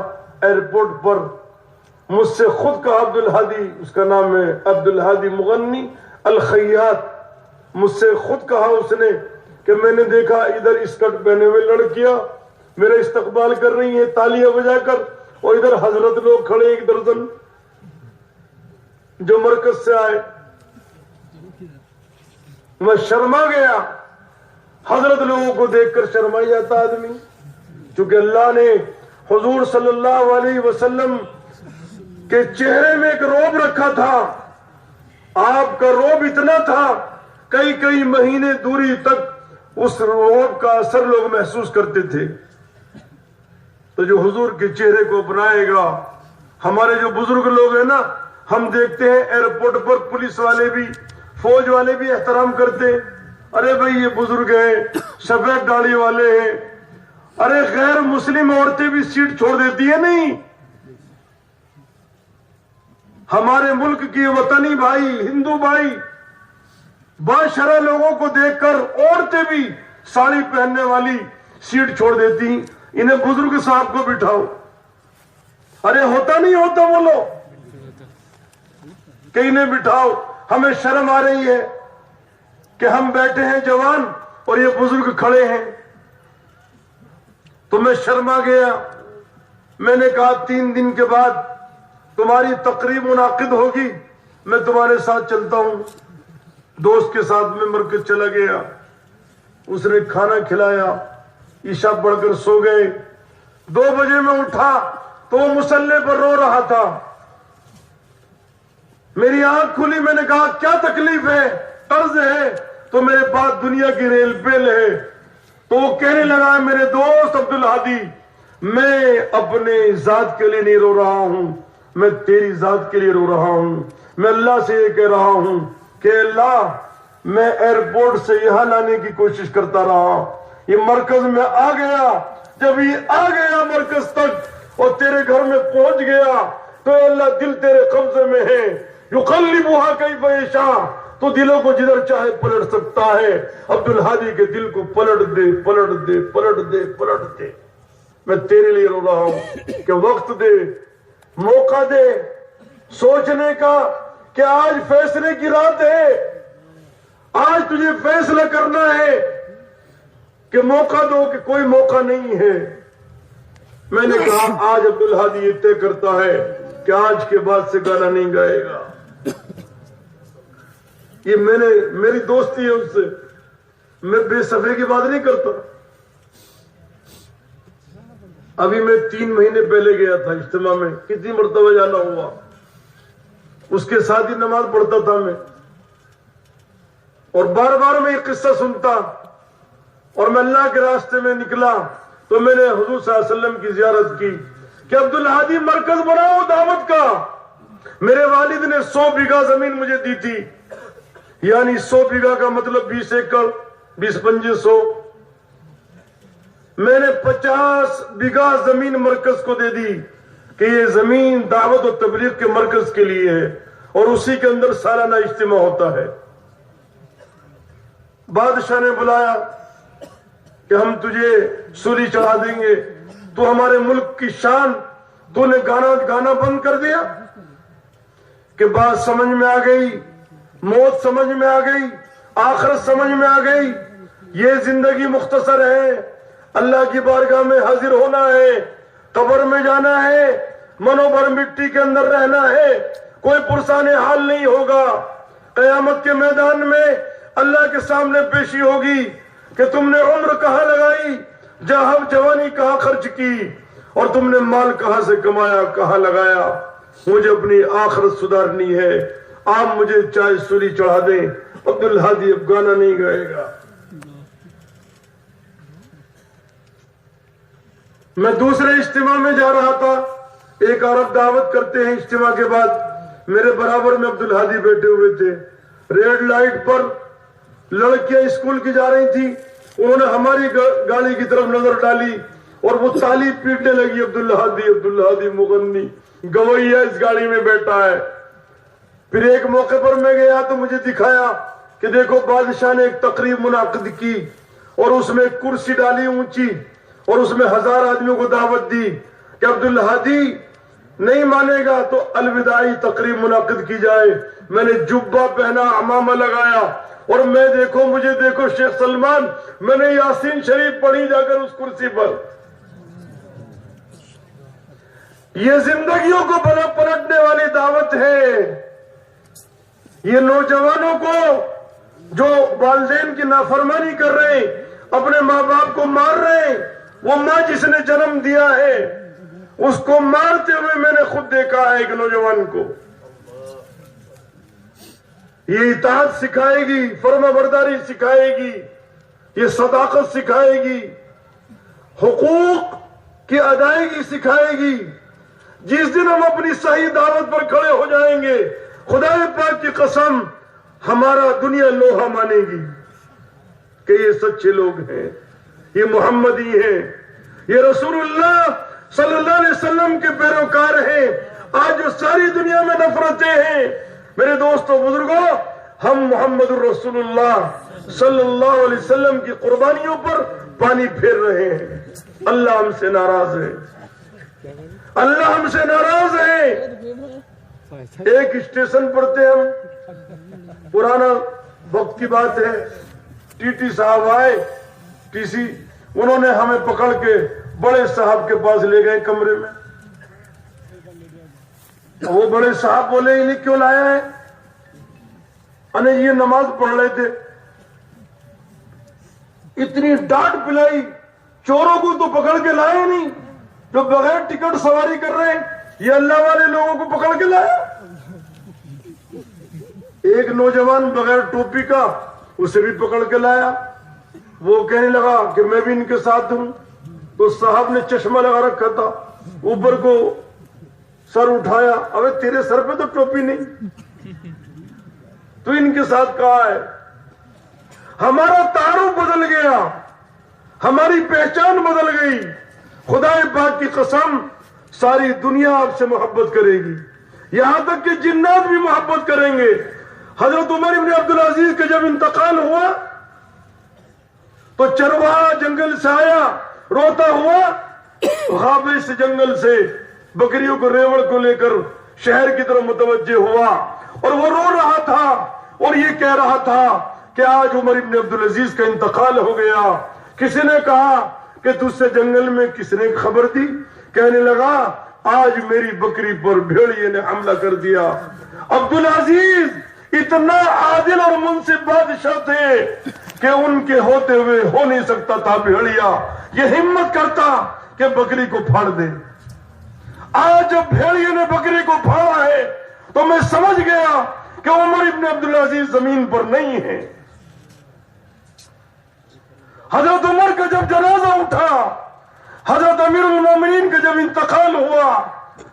ایئرپورٹ پر. مجھ سے خود کہا عبد الہادی, اس کا نام ہے عبد الہادی مغنی الخیاط, مجھ سے خود کہا اس نے کہ میں نے دیکھا ادھر اسکرٹ پہنے ہوئے لڑکیاں میرا استقبال کر رہی ہیں تالیاں بجا کر, اور ادھر حضرت لوگ کھڑے ایک درجن جو مرکز سے آئے. میں شرما گیا. حضرت لوگوں کو دیکھ کر شرما جاتا آدمی, چونکہ اللہ نے حضور صلی اللہ علیہ وسلم کے چہرے میں ایک روب رکھا تھا. آپ کا روب اتنا تھا کئی کئی مہینے دوری تک اس روب کا اثر لوگ محسوس کرتے تھے. تو جو حضور کے چہرے کو اپنائے گا, ہمارے جو بزرگ لوگ ہیں نا, ہم دیکھتے ہیں ایئرپورٹ پر پولیس والے بھی فوج والے بھی احترام کرتے. ارے بھائی یہ بزرگ ہیں, سفید داڑھی والے ہیں. ارے غیر مسلم عورتیں بھی سیٹ چھوڑ دیتی ہیں. نہیں, ہمارے ملک کی وطنی بھائی ہندو بھائی باشرہ لوگوں کو دیکھ کر عورتیں بھی ساڑی پہننے والی سیٹ چھوڑ دیتی. انہیں بزرگ صاحب کو بٹھاؤ. ارے ہوتا نہیں ہوتا, بولو کہ انہیں بٹھاؤ. ہمیں شرم آ رہی ہے کہ ہم بیٹھے ہیں جوان اور یہ بزرگ کھڑے ہیں. تو میں شرما گیا. میں نے کہا 3 دن کے بعد تمہاری تقریب منعقد ہوگی, میں تمہارے ساتھ چلتا ہوں. دوست کے ساتھ میں مرکز چلا گیا. اس نے کھانا کھلایا, عشاء پڑھ کر سو گئے. 2 بجے میں اٹھا تو وہ مصلی پر رو رہا تھا. میری آنکھ کھلی, میں نے کہا کیا تکلیف ہے, قرض ہے؟ تو میرے پاس دنیا کی ریل پیل ہے. تو وہ کہنے لگا میرے دوست عبد الہادی, میں اپنے ذات کے لیے نہیں رو رہا ہوں, میں تیری ذات کے لیے رو رہا ہوں. میں اللہ سے یہ کہہ رہا ہوں کہ اللہ, میں ایئرپورٹ سے یہاں لانے کی کوشش کرتا رہا, یہ مرکز میں آ گیا. جب یہ آ گیا مرکز تک اور تیرے گھر میں پہنچ گیا تو اللہ دل تیرے قبضے میں ہے. یقلبها کیف یشاء, تو دلوں کو جدھر چاہے پلٹ سکتا ہے. عبد الہادی کے دل کو پلٹ دے پلٹ دے پلٹ دے پلٹ دے. میں تیرے لیے رو رہا ہوں کہ وقت دے, موقع دے سوچنے کا کہ آج فیصلے کی رات ہے, آج تجھے فیصلہ کرنا ہے. کہ موقع دو کہ کوئی موقع نہیں ہے. میں نے کہا آج عبدالہادی یہ طے کرتا ہے کہ آج کے بعد سے گانا نہیں گائے گا. یہ میری دوستی ہے اس سے، میں بے صبری کی بات نہیں کرتا. ابھی میں 3 مہینے پہلے گیا تھا اجتماع میں، کتنی مرتبہ جانا ہوا، اس کے ساتھ ہی نماز پڑھتا تھا میں، اور بار بار میں یہ قصہ سنتا، اور میں اللہ کے راستے میں نکلا تو میں نے حضور صلی اللہ علیہ وسلم کی زیارت کی کہ عبدالہادی مرکز بناؤ دعوت کا. میرے والد نے 100 بیگھہ زمین مجھے دی تھی، یعنی 100 بیگھہ کا مطلب 20 ایکڑ، 20-2500. میں نے 50 بیگھہ زمین مرکز کو دے دی کہ یہ زمین دعوت و تبلیغ کے مرکز کے لیے ہے، اور اسی کے اندر سالانہ اجتماع ہوتا ہے. بادشاہ نے بلایا کہ ہم تجھے سولی چڑھا دیں گے، تو ہمارے ملک کی شان، تو نے گانا بند کر دیا. کہ بات سمجھ میں آ گئی، موت سمجھ میں آ گئی، آخرت سمجھ میں آ گئی. یہ زندگی مختصر ہے، اللہ کی بارگاہ میں حاضر ہونا ہے، قبر میں جانا ہے، منو بھر مٹی کے اندر رہنا ہے، کوئی پرسان حال نہیں ہوگا. قیامت کے میدان میں اللہ کے سامنے پیشی ہوگی کہ تم نے عمر کہاں لگائی، جوانی کہاں خرچ کی، اور تم نے مال کہاں سے کمایا، کہاں لگایا. مجھے اپنی آخرت سدھارنی ہے، آپ مجھے چاہے سولی چڑھا دیں، عبدالہادی اب گانا نہیں گائے گا. میں دوسرے اجتماع میں جا رہا تھا، ایک عرب دعوت کرتے ہیں، اجتماع کے بعد میرے برابر میں عبدالہادی بیٹھے ہوئے تھے. ریڈ لائٹ پر لڑکیاں اسکول کی جا رہی تھی، انہوں نے ہماری گاڑی کی طرف نظر ڈالی اور وہ تالی پیٹنے لگی، عبدالہادی مغنی گویا اس گاڑی میں بیٹھا ہے. پھر ایک موقع پر میں گیا تو مجھے دکھایا کہ دیکھو بادشاہ نے ایک تقریب منعقد کی، اور اس میں ایک کرسی ڈالی اونچی، اور اس میں 1000 آدمیوں کو دعوت دی کہ عبدالہادی نہیں مانے گا تو الوداعی تقریب منعقد کی جائے. میں نے جبہ پہنا، عمامہ لگایا، اور مجھے دیکھو شیخ سلمان، میں نے یاسین شریف پڑھی جا کر اس کرسی پر. یہ زندگیوں کو پلٹنے والی دعوت ہے. یہ نوجوانوں کو جو والدین کی نافرمانی کر رہے ہیں، اپنے ماں باپ کو مار رہے ہیں، وہ ماں جس نے جنم دیا ہے اس کو مارتے ہوئے میں نے خود دیکھا ہے. ایک نوجوان کو یہ اطاعت سکھائے گی، فرما برداری سکھائے گی، یہ صداقت سکھائے گی، حقوق کی ادائیگی سکھائے گی. جس دن ہم اپنی صحیح دعوت پر کھڑے ہو جائیں گے، خدا پاک کی قسم ہمارا دنیا لوہا مانے گی کہ یہ سچے لوگ ہیں، یہ محمدی ہیں، یہ رسول اللہ صلی اللہ علیہ وسلم کے پیروکار ہیں. آج جو ساری دنیا میں نفرتیں ہیں، میرے دوستوں بزرگوں، ہم محمد الرسول اللہ صلی اللہ علیہ وسلم کی قربانیوں پر پانی پھیر رہے ہیں. اللہ ہم سے ناراض ہے، اللہ ہم سے ناراض ہے. ایک اسٹیشن پر تھے ہم، پرانا وقت کی بات ہے، ٹی ٹی صاحب آئے، ٹی سی، انہوں نے ہمیں پکڑ کے بڑے صاحب کے پاس لے گئے کمرے میں. وہ بڑے صاحب بولے انہیں کیوں لایا ہے؟ انہیں یہ نماز پڑھ رہے تھے. اتنی ڈانٹ پلائی، چوروں کو تو پکڑ کے لائے نہیں، جو بغیر ٹکٹ سواری کر رہے ہیں، یہ اللہ والے لوگوں کو پکڑ کے لایا. ایک نوجوان بغیر ٹوپی کا، اسے بھی پکڑ کے لایا. وہ کہنے لگا کہ میں بھی ان کے ساتھ ہوں. تو صاحب نے چشمہ لگا رکھا تھا، اوپر کو سر اٹھایا، ابے تیرے سر پہ تو ٹوپی نہیں، تو ان کے ساتھ کہا ہے. ہمارا تعارف بدل گیا، ہماری پہچان بدل گئی. خدا پاک کی قسم ساری دنیا آپ سے محبت کرے گی، یہاں تک کہ جنات بھی محبت کریں گے. حضرت عمر ابن عبدالعزیز کا جب انتقال ہوا تو چرواہا جنگل سے آیا، روتا ہوا، غابے سے جنگل سے بکریوں کو ریوڑ کو لے کر شہر کی طرف متوجہ ہوا، اور وہ رو رہا تھا اور یہ کہہ رہا تھا کہ آج عمر ابن عبدالعزیز کا انتقال ہو گیا، کسی نے کہا کہ تجھ سے جنگل میں کس نے خبر دی؟ کہنے لگا آج میری بکری پر بھیڑیے نے حملہ کر دیا۔ عبدالعزیز اتنا عادل اور منصف بادشاہ تھے کہ ان کے ہوتے ہوئے ہو نہیں سکتا تھا بھیڑیا یہ ہمت کرتا کہ بکری کو پھاڑ دے۔ آج جب بھیڑیے نے بکری کو پھاڑا ہے تو میں سمجھ گیا کہ عمر ابن عبدالعزیز زمین پر نہیں ہے۔ حضرت عمر کا جب جنازہ اٹھا، حضرت امیر المومنین کا جب انتقال ہوا،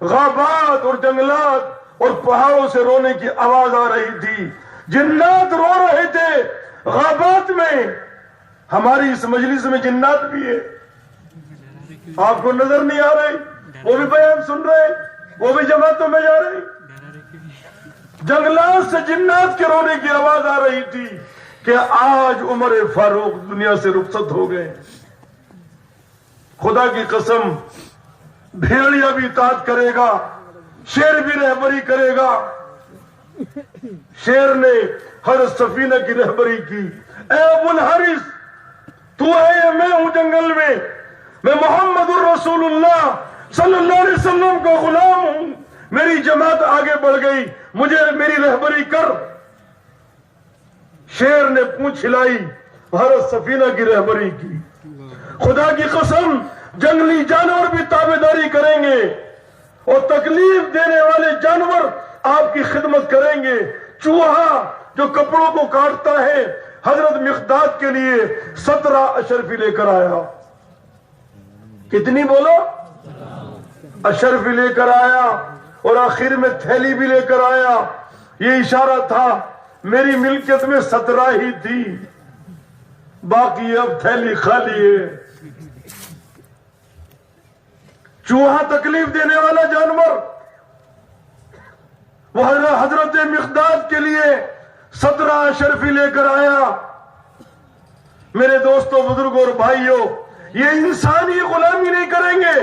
غابات اور جنگلات اور پہاڑوں سے رونے کی آواز آ رہی تھی، جنات رو رہے تھے غابات میں۔ ہماری اس مجلس میں جنات بھی ہے، آپ کو نظر نہیں آ رہے؟ وہ بھی بیان سن رہے، وہ بھی جماعتوں میں جا رہے۔ جنگلات سے جنات کے رونے کی آواز آ رہی تھی کہ آج عمر فاروق دنیا سے رخصت ہو گئے۔ خدا کی قسم بھیڑیا بھی اطاعت کرے گا، شیر بھی رہبری کرے گا۔ شیر نے ہر سفینہ کی رہبری کی۔ اے ابو الحارث، تو ہے یا میں ہوں جنگل میں محمد الرسول اللہ صلی اللہ علیہ وسلم کا غلام ہوں۔ میری جماعت آگے بڑھ گئی، مجھے میری رہبری کر۔ شیر نے پونچھ ہلائی، ہر سفینہ کی رہبری کی۔ خدا کی قسم جنگلی جانور بھی تابعداری کریں گے اور تکلیف دینے والے جانور آپ کی خدمت کریں گے۔ چوہا جو کپڑوں کو کاٹتا ہے حضرت مقداد کے لیے 17 اشرفی لے کر آیا۔ کتنی بولو؟ اشرفی لے کر آیا اور آخر میں تھیلی بھی لے کر آیا۔ یہ اشارہ تھا میری ملکیت میں 17 ہی تھی، باقی اب تھیلی خالی ہے۔ چوہا تکلیف دینے والا جانور، وہ حضرت مقداد کے لیے 17 اشرفی لے کر آیا۔ میرے دوستوں، بزرگوں اور بھائیوں، یہ انسان ہی غلامی نہیں کریں گے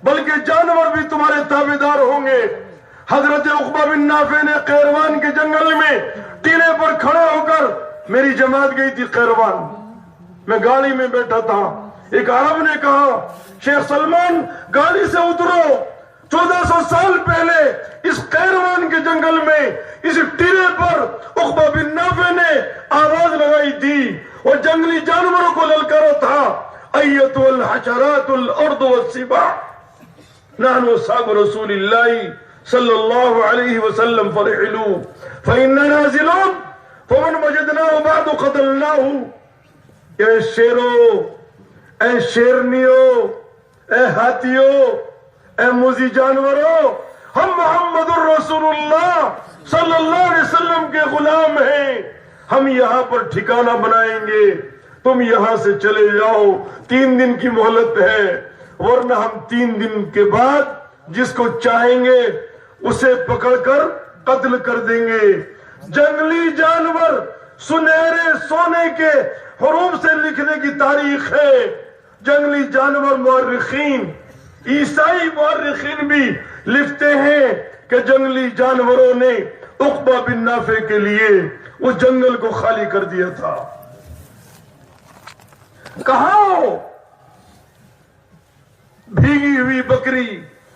بلکہ جانور بھی تمہارے تابعدار ہوں گے۔ حضرت عقبہ بن نافع نے قیروان کے جنگل میں ٹیلے پر کھڑے ہو کر، میری جماعت گئی تھی قیروان، میں گاڑی میں بیٹھا تھا، ایک عرب نے کہا شیخ سلمان گاڑی سے اترو، 1400 سال پہلے اس قیروان کے جنگل میں اس ٹیلے پر عقبہ بن نافع نے آواز لگائی تھی اور جنگلی جانوروں کو للکارا تھا، ایتو الحشرات الارض والسباع نحن اصحاب رسول اللہ صلی اللہ علیہ وسلم فرحلوا فإننا نازلون فمن وجدناه بعد قتلناه۔ اے شیرو، اے شیرنیوں، اے ہاتھیوں، اے موذی جانوروں، ہم محمد الرسول اللہ صلی اللہ علیہ وسلم کے غلام ہیں، ہم یہاں پر ٹھکانہ بنائیں گے، تم یہاں سے چلے جاؤ، 3 دن کی مہلت ہے، ورنہ ہم 3 دن کے بعد جس کو چاہیں گے اسے پکڑ کر قتل کر دیں گے۔ جنگلی جانور سنہرے سونے کے حروف سے لکھنے کی تاریخ ہے۔ جنگلی جانور مورخین، عیسائی مورخین بھی لکھتے ہیں کہ جنگلی جانوروں نے عقبہ بن نافع کے لیے وہ جنگل کو خالی کر دیا تھا۔ کہاں ہو؟ بھیگی ہوئی بکری،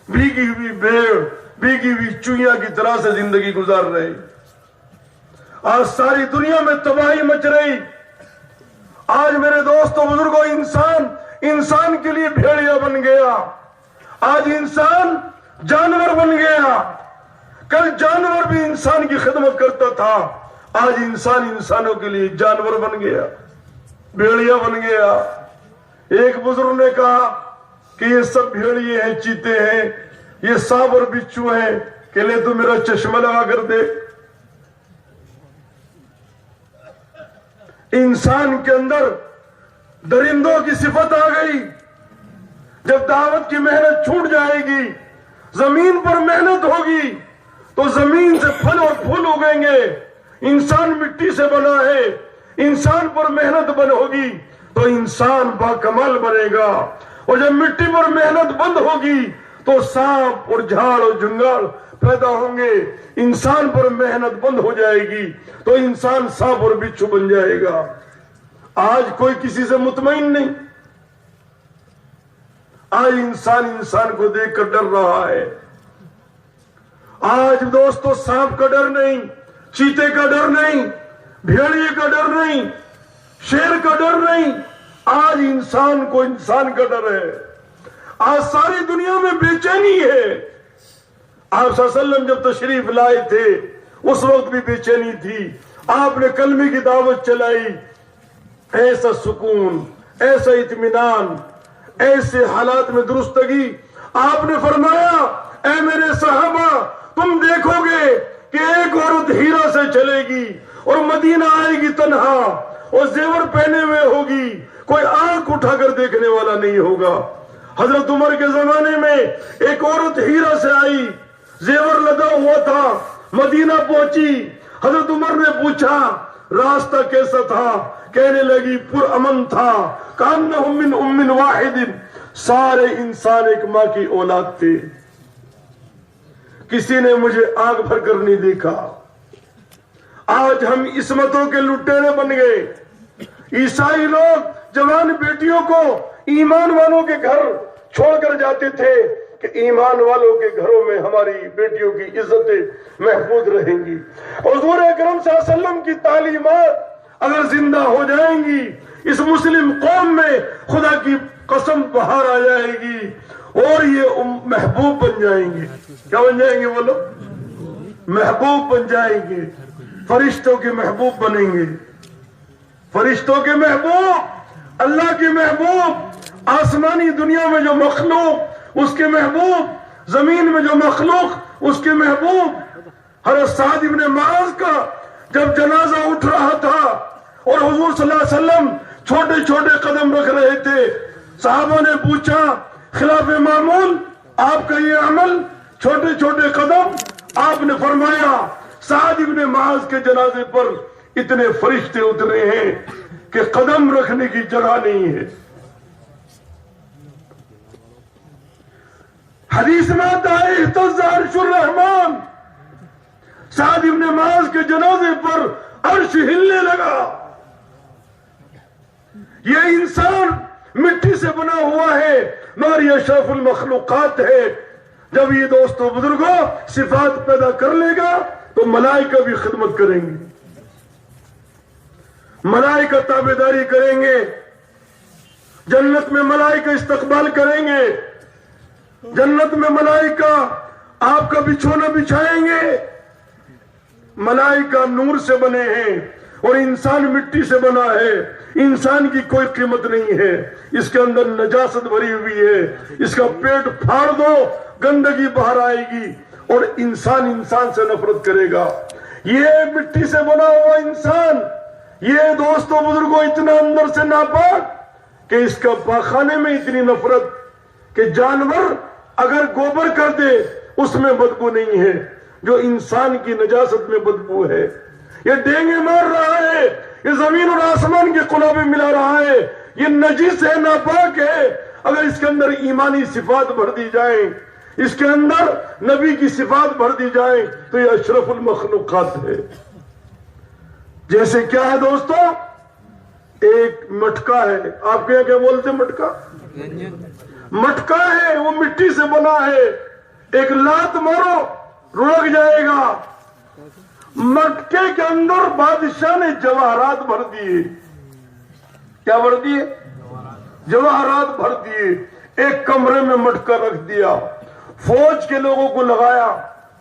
بھیگی ہوئی بھیڑ، بھیگی ہوئی چوہیاں کی طرح سے زندگی گزار رہے۔ آج ساری دنیا میں تباہی مچ رہی۔ آج میرے دوستوں، بزرگوں، انسان کے لیے بھیڑیا بن گیا، آج انسان جانور بن گیا۔ کل جانور بھی انسان کی خدمت کرتا تھا، آج انسان انسانوں کے لیے جانور بن گیا، بھیڑیا بن گیا۔ ایک بزرگ نے کہا کہ یہ سب بھیڑیے ہیں، چیتے ہیں، یہ سانپ اور بچھو ہیں، کہ لے تو میرا چشمہ لگا کر دے۔ انسان کے اندر درندوں کی صفت آ گئی۔ جب دعوت کی محنت چھوٹ جائے گی، زمین پر محنت ہوگی تو زمین سے پھل اور پھول اگیں گے۔ انسان مٹی سے بنا ہے، انسان پر محنت بن ہوگی تو انسان باکمال بنے گا، اور جب مٹی پر محنت بند ہوگی تو سانپ اور جھاڑ اور جنگاڑ پیدا ہوں گے۔ انسان پر محنت بند ہو جائے گی تو انسان سانپ اور بچھو بن جائے گا۔ آج کوئی کسی سے مطمئن نہیں. آج انسان کو دیکھ کر ڈر رہا ہے. آج دوستو سانپ کا ڈر نہیں, چیتے کا ڈر نہیں, بھیڑیے کا ڈر نہیں, شیر کا ڈر نہیں. آج انسان کو انسان کا ڈر ہے. آج ساری دنیا میں بے چینی ہے. آپ صلی اللہ علیہ وسلم جب تشریف لائے تھے اس وقت بھی بے چینی تھی. آپ نے کلمے کی دعوت چلائی. ایسا سکون, ایسا اطمینان, ایسے حالات میں درستگی. آپ نے فرمایا اے میرے صحابہ, تم دیکھو گے کہ ایک عورت ہیرا سے چلے گی اور مدینہ آئے گی تنہا اور زیور پہنے ہوئے ہوگی, کوئی آنکھ اٹھا کر دیکھنے والا نہیں ہوگا. حضرت عمر کے زمانے میں ایک عورت ہیرا سے آئی, زیور لگا ہوا تھا, مدینہ پہنچی. حضرت عمر نے پوچھا راستہ کیسا تھا؟ کہنے لگی پر امن تھا. کانہم من ام واحد, سارے انسان ایک ماں کی اولاد تھے. کسی نے مجھے آنکھ بھر کر نہیں دیکھا. آج ہم عصمتوں کے لٹیرے بن گئے. عیسائی لوگ جوان بیٹیوں کو ایمان والوں کے گھر چھوڑ کر جاتے تھے کہ ایمان والوں کے گھروں میں ہماری بیٹیوں کی عزتیں محفوظ رہیں گی. حضور اکرم صلی اللہ علیہ وسلم کی تعلیمات اگر زندہ ہو جائیں گی, اس مسلم قوم میں خدا کی قسم بہار آ جائے گی اور یہ محبوب بن جائیں گے. کیا بن جائیں گے بولو؟ محبوب بن جائیں گے. فرشتوں کے محبوب بنیں گے. فرشتوں کے محبوب, اللہ کے محبوب, آسمانی دنیا میں جو مخلوق اس کے محبوب, زمین میں جو مخلوق اس کے محبوب. حضرت سعد بن معاذ کا جب جنازہ اٹھ رہا تھا اور حضور صلی اللہ علیہ وسلم چھوٹے چھوٹے قدم رکھ رہے تھے, صحابہ نے پوچھا خلاف معمول آپ کا یہ عمل چھوٹے چھوٹے قدم. آپ نے فرمایا سعد بن معاذ کے جنازے پر اتنے فرشتے اترے ہیں کہ قدم رکھنے کی جگہ نہیں ہے. حدیث میں آتا ہے اہتز عرش الرحمان, سعد بن معاذ کے جنازے پر عرش ہلنے لگا. یہ انسان مٹی سے بنا ہوا ہے مگر یہ اشرف المخلوقات ہے. جب یہ دوستو بزرگوں صفات پیدا کر لے گا تو ملائکہ بھی خدمت کریں گے, ملائکہ تابعداری کریں گے. جنت میں ملائکہ استقبال کریں گے. جنت میں ملائکہ آپ کا بچھونا بچھائیں گے. ملائکہ نور سے بنے ہیں اور انسان مٹی سے بنا ہے. انسان کی کوئی قیمت نہیں ہے, اس کے اندر نجاست بھری ہوئی ہے. اس کا پیٹ پھاڑ دو گندگی باہر آئے گی اور انسان سے نفرت کرے گا. یہ مٹی سے بنا ہوا انسان, یہ دوستوں بزرگوں اتنا اندر سے ناپاک کہ اس کا پاخانے میں اتنی نفرت کہ جانور اگر گوبر کر دے اس میں بدبو نہیں ہے, جو انسان کی نجاست میں بدبو ہے. یہ ڈینگے مار رہا ہے, یہ زمین اور آسمان کے قلابے ملا رہا ہے, یہ نجس ہے, ناپاک ہے. اگر اس کے اندر ایمانی صفات بھر دی جائیں, اس کے اندر نبی کی صفات بھر دی جائیں تو یہ اشرف المخلوقات ہے. جیسے کیا ہے دوستو, ایک مٹکا ہے. آپ کے یہاں کیا بولتے ہیں؟ مٹکا, مٹکا ہے, وہ مٹی سے بنا ہے. ایک لات مارو رڑک جائے گا. مٹکے کے اندر بادشاہ نے جواہرات بھر دیے. کیا بھر دیے؟ جواہرات بھر دیے. ایک کمرے میں مٹکا رکھ دیا, فوج کے لوگوں کو لگایا,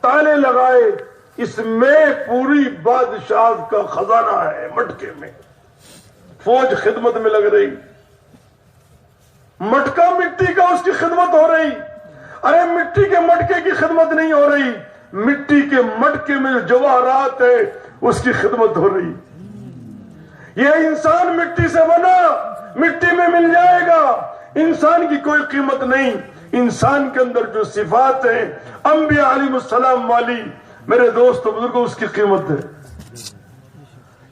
تالے لگائے. اس میں پوری بادشاہ کا خزانہ ہے مٹکے میں. فوج خدمت میں لگ رہی, مٹکا مٹی کا اس کی خدمت ہو رہی. ارے مٹی کے مٹکے کی خدمت نہیں ہو رہی, مٹی کے مٹکے میں جو جواہرات ہے اس کی خدمت ہو رہی. یہ انسان مٹی سے بنا, مٹی میں مل جائے گا. انسان کی کوئی قیمت نہیں. انسان کے اندر جو صفات ہیں انبیاء علیہ السلام والی, میرے دوست بزرگوں, اس کی قیمت ہے.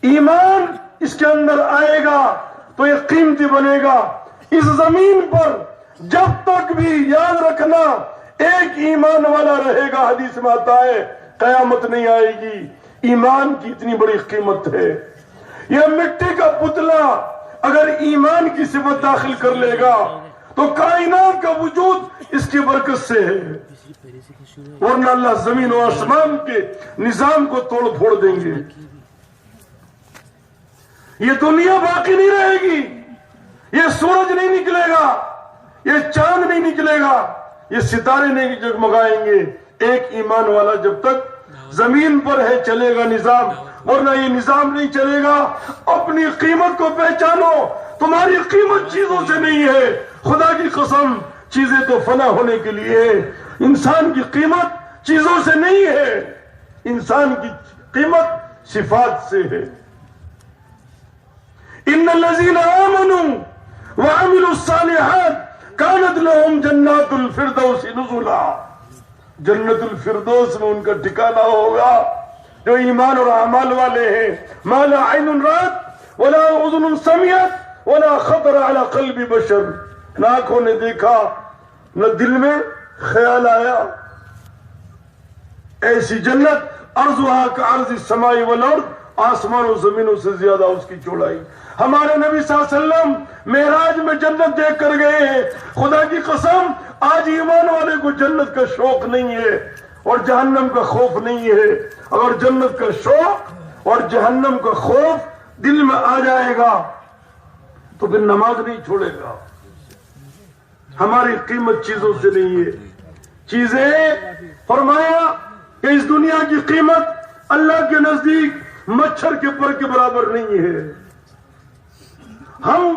ایمان اس کے اندر آئے گا تو یہ قیمتی بنے گا. اس زمین پر جب تک بھی یاد رکھنا ایک ایمان والا رہے گا, حدیث میں آتا ہے قیامت نہیں آئے گی. ایمان کی اتنی بڑی قیمت ہے. یہ مٹی کا پتلا اگر ایمان کی صفت داخل کر لے گا تو کائنات کا وجود اس کی برکت سے ہے، ورنہ اللہ زمین و آسمان کے نظام کو توڑ پھوڑ دیں گے۔ یہ دنیا باقی نہیں رہے گی، یہ سورج نہیں نکلے گا، یہ چاند نہیں نکلے گا، یہ ستارے نہیں جگمگائیں گے۔ ایک ایمان والا جب تک زمین پر ہے چلے گا نظام، ورنہ یہ نظام نہیں چلے گا۔ اپنی قیمت کو پہچانو، تمہاری قیمت چیزوں سے نہیں ہے، خدا کی قسم چیزیں تو فنا ہونے کے لیے ہے، انسان کی قیمت چیزوں سے نہیں ہے، انسان کی قیمت صفات سے ہے۔ ان الذين آمنوا وعملوا الصالحات كانت لهم جنات الفردوس نزلا، جنت الفردوس میں ان کا ٹھکانہ ہوگا جو ایمان اور اعمال والے ہیں۔ ما لا عین رأت ولا اذن سمعت ولا خطر على قلب بشر، نہ آنکھوں نے دیکھا نہ دل میں خیال آیا۔ ایسی جنت عرضها كعرض السماء والارض، آسمان و زمینوں سے زیادہ اس کی چوڑائی۔ ہمارے نبی صلی اللہ علیہ وسلم معراج میں جنت دیکھ کر گئے ہیں۔ خدا کی قسم آج ایمان والے کو جنت کا شوق نہیں ہے اور جہنم کا خوف نہیں ہے۔ اگر جنت کا شوق اور جہنم کا خوف دل میں آ جائے گا تو پھر نماز نہیں چھوڑے گا۔ ہماری قیمت چیزوں سے نہیں ہے، چیزیں فرمایا کہ اس دنیا کی قیمت اللہ کے نزدیک مچھر کے پر کے برابر نہیں ہے۔ ہم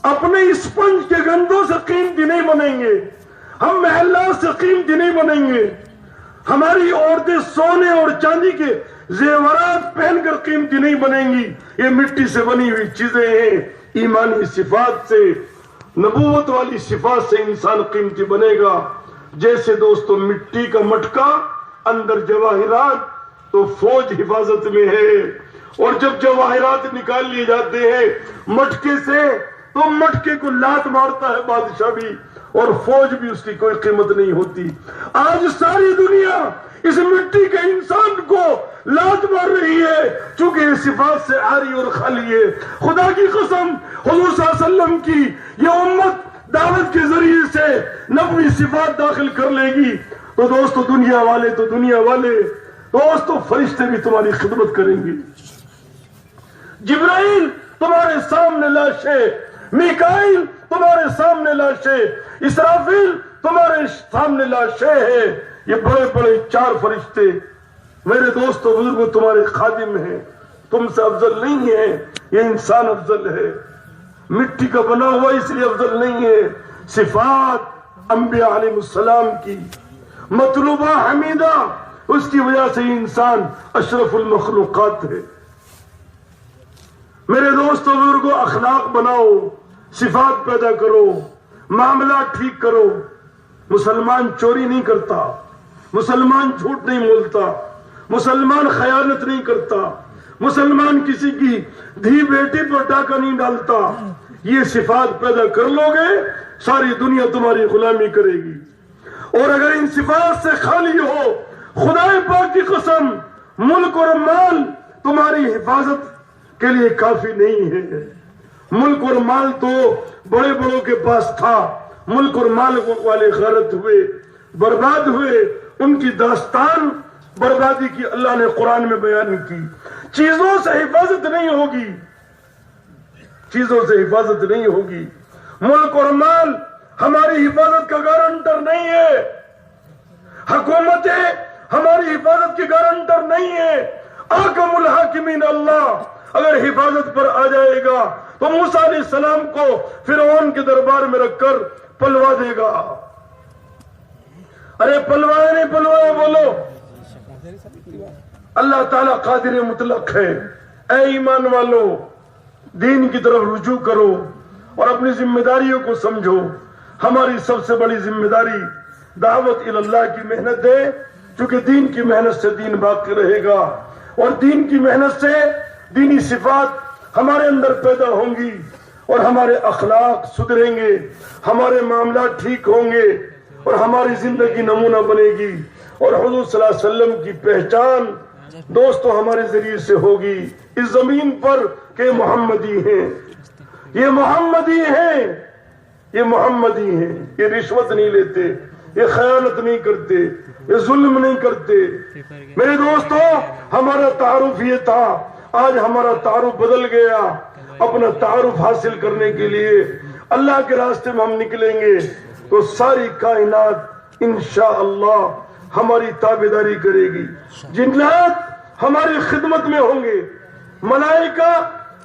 اپنے اسپنج کے گندوں سے قیمتی نہیں بنیں گے، ہم محلات سے قیمتی نہیں بنیں گے، ہماری عورتیں سونے اور چاندی کے زیورات پہن کر قیمتی نہیں بنیں گی۔ یہ مٹی سے بنی ہوئی چیزیں ہیں۔ ایمانی صفات سے، نبوت والی صفات سے انسان قیمتی بنے گا۔ جیسے دوستو مٹی کا مٹکا اندر جواہرات تو فوج حفاظت میں ہے، اور جب جواہرات نکال لیے جاتے ہیں مٹکے سے تو مٹکے کو لات مارتا ہے بادشاہ بھی اور فوج بھی، اس کی کوئی قیمت نہیں ہوتی۔ آج ساری دنیا اس مٹی کے انسان کو لات مار رہی ہے چونکہ یہ صفات سے عاری اور خالی ہے۔ خدا کی قسم حضور صلی اللہ علیہ وسلم کی یہ امت دعوت کے ذریعے سے نبوی صفات داخل کر لے گی تو دوستو دنیا والے تو دنیا والے، دوستو فرشتے بھی تمہاری خدمت کریں گے۔ جبرائیل تمہارے سامنے لاشے، میکائیل تمہارے سامنے لاشے، اسرافیل تمہارے سامنے لاشے ہیں۔ یہ بڑے بڑے چار فرشتے میرے دوستو بزرگوں تمہارے خادم ہیں، تم سے افضل نہیں ہیں، یہ انسان افضل ہے، مٹی کا بنا ہوا اس لیے افضل نہیں ہے۔ صفات انبیاء علیہ السلام کی مطلوبہ حمیدہ، اس کی وجہ سے انسان اشرف المخلوقات ہے۔ میرے دوستو بزرگوں اخلاق بناؤ، صفات پیدا کرو، معاملات ٹھیک کرو۔ مسلمان چوری نہیں کرتا، مسلمان جھوٹ نہیں بولتا، مسلمان خیانت نہیں کرتا، مسلمان کسی کی دھی بیٹی پر ڈاکہ نہیں ڈالتا۔ یہ صفات پیدا کر لو گے ساری دنیا تمہاری غلامی کرے گی۔ اور اگر ان صفات سے خالی ہو، خدا پاک کی قسم ملک اور مال تمہاری حفاظت کے لیے کافی نہیں ہے۔ ملک اور مال تو بڑے بڑوں کے پاس تھا، ملک اور مال والے غارت ہوئے، برباد ہوئے، ان کی داستان بربادی کی اللہ نے قرآن میں بیان کی۔ چیزوں سے حفاظت نہیں ہوگی، چیزوں سے حفاظت نہیں ہوگی۔ ملک اور مال ہماری حفاظت کا گارنٹر نہیں ہے، حکومتیں ہماری حفاظت کی گارنٹر نہیں ہے۔ احکم الحاکمین اللہ اگر حفاظت پر آ جائے گا تو موسیٰ علیہ السلام کو فرعون کے دربار میں رکھ کر پلوا دے گا۔ ارے پلوایا نہیں پلوایا بولو، اللہ تعالیٰ قادر مطلق ہے۔ اے ایمان والو دین کی طرف رجوع کرو اور اپنی ذمہ داریوں کو سمجھو۔ ہماری سب سے بڑی ذمہ داری دعوت اللہ کی محنت ہے، کیونکہ دین کی محنت سے دین باقی رہے گا، اور دین کی محنت سے دینی صفات ہمارے اندر پیدا ہوں گی اور ہمارے اخلاق سدھریں گے، ہمارے معاملات ٹھیک ہوں گے اور ہماری زندگی نمونہ بنے گی، اور حضور صلی اللہ علیہ وسلم کی پہچان دوستو ہمارے ذریعے سے ہوگی اس زمین پر کہ محمدی ہیں۔ یہ محمدی ہیں، یہ محمدی ہیں، یہ رشوت نہیں لیتے، یہ خیانت نہیں کرتے، یہ ظلم نہیں کرتے۔ میرے دوستو، ہمارا تعارف یہ تھا، آج ہمارا تعارف بدل گیا۔ اپنا تعارف حاصل کرنے کے لیے اللہ کے راستے میں ہم نکلیں گے تو ساری کائنات انشاءاللہ ہماری تابعداری کرے گی۔ جنات ہماری خدمت میں ہوں گے، ملائکہ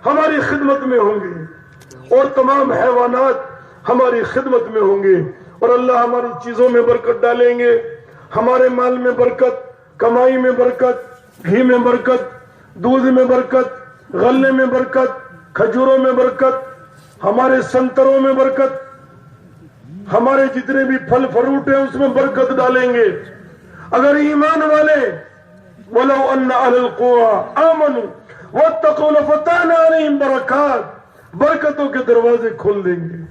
ہماری خدمت میں ہوں گے، اور تمام حیوانات ہماری خدمت میں ہوں گے، اور اللہ ہماری چیزوں میں برکت ڈالیں گے، ہمارے مال میں برکت، کمائی میں برکت، گھی میں برکت، دودھ میں برکت، غلے میں برکت، کھجوروں میں برکت، ہمارے سنتروں میں برکت، ہمارے جتنے بھی پھل فروٹ ہیں اس میں برکت ڈالیں گے۔ اگر ایمان والے وَلَوْ أَنَّ أَهْلَ الْقُرَىٰ آمَنُوا وَاتَّقُوا لَفَتَحْنَا عَلَيْهِمْ بَرَكَاتٍ، برکتوں کے دروازے کھول دیں گے۔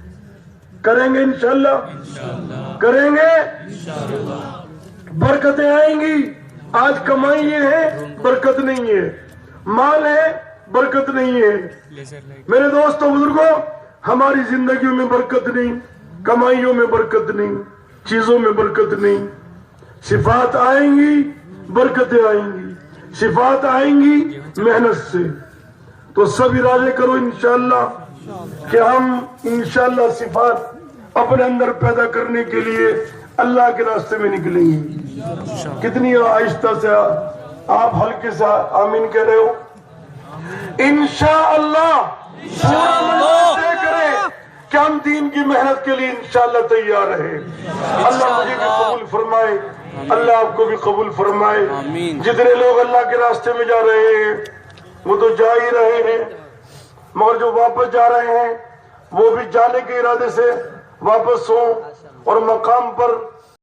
کریں گے انشاءاللہ، کریں گے، برکتیں آئیں گی۔ آج کمائی یہ ہے، برکت نہیں ہے، مال ہے، برکت نہیں ہے۔ میرے دوستوں بزرگوں، ہماری زندگیوں میں برکت نہیں، کمائیوں میں برکت نہیں، چیزوں میں برکت نہیں۔ صفات آئیں گی، برکتیں آئیں گی، صفات آئیں گی محنت سے۔ تو سب ارادے کرو انشاءاللہ کہ ہم انشاءاللہ صفات اپنے اندر پیدا کرنے کے لیے اللہ کے راستے میں نکلیں گے۔ کتنی آہستہ سے آپ ہلکے سے آمین کہہ رہے ہو؟ انشاءاللہ طے کریں کہ ہم دین کی محنت کے لیے انشاءاللہ تیار رہے۔ اللہ مجھے بھی قبول فرمائے، اللہ آپ کو بھی قبول فرمائے۔ جتنے لوگ اللہ کے راستے میں جا رہے ہیں وہ تو جا ہی رہے ہیں، مگر جو واپس جا رہے ہیں وہ بھی جانے کے ارادے سے واپس ہوں اور مقام پر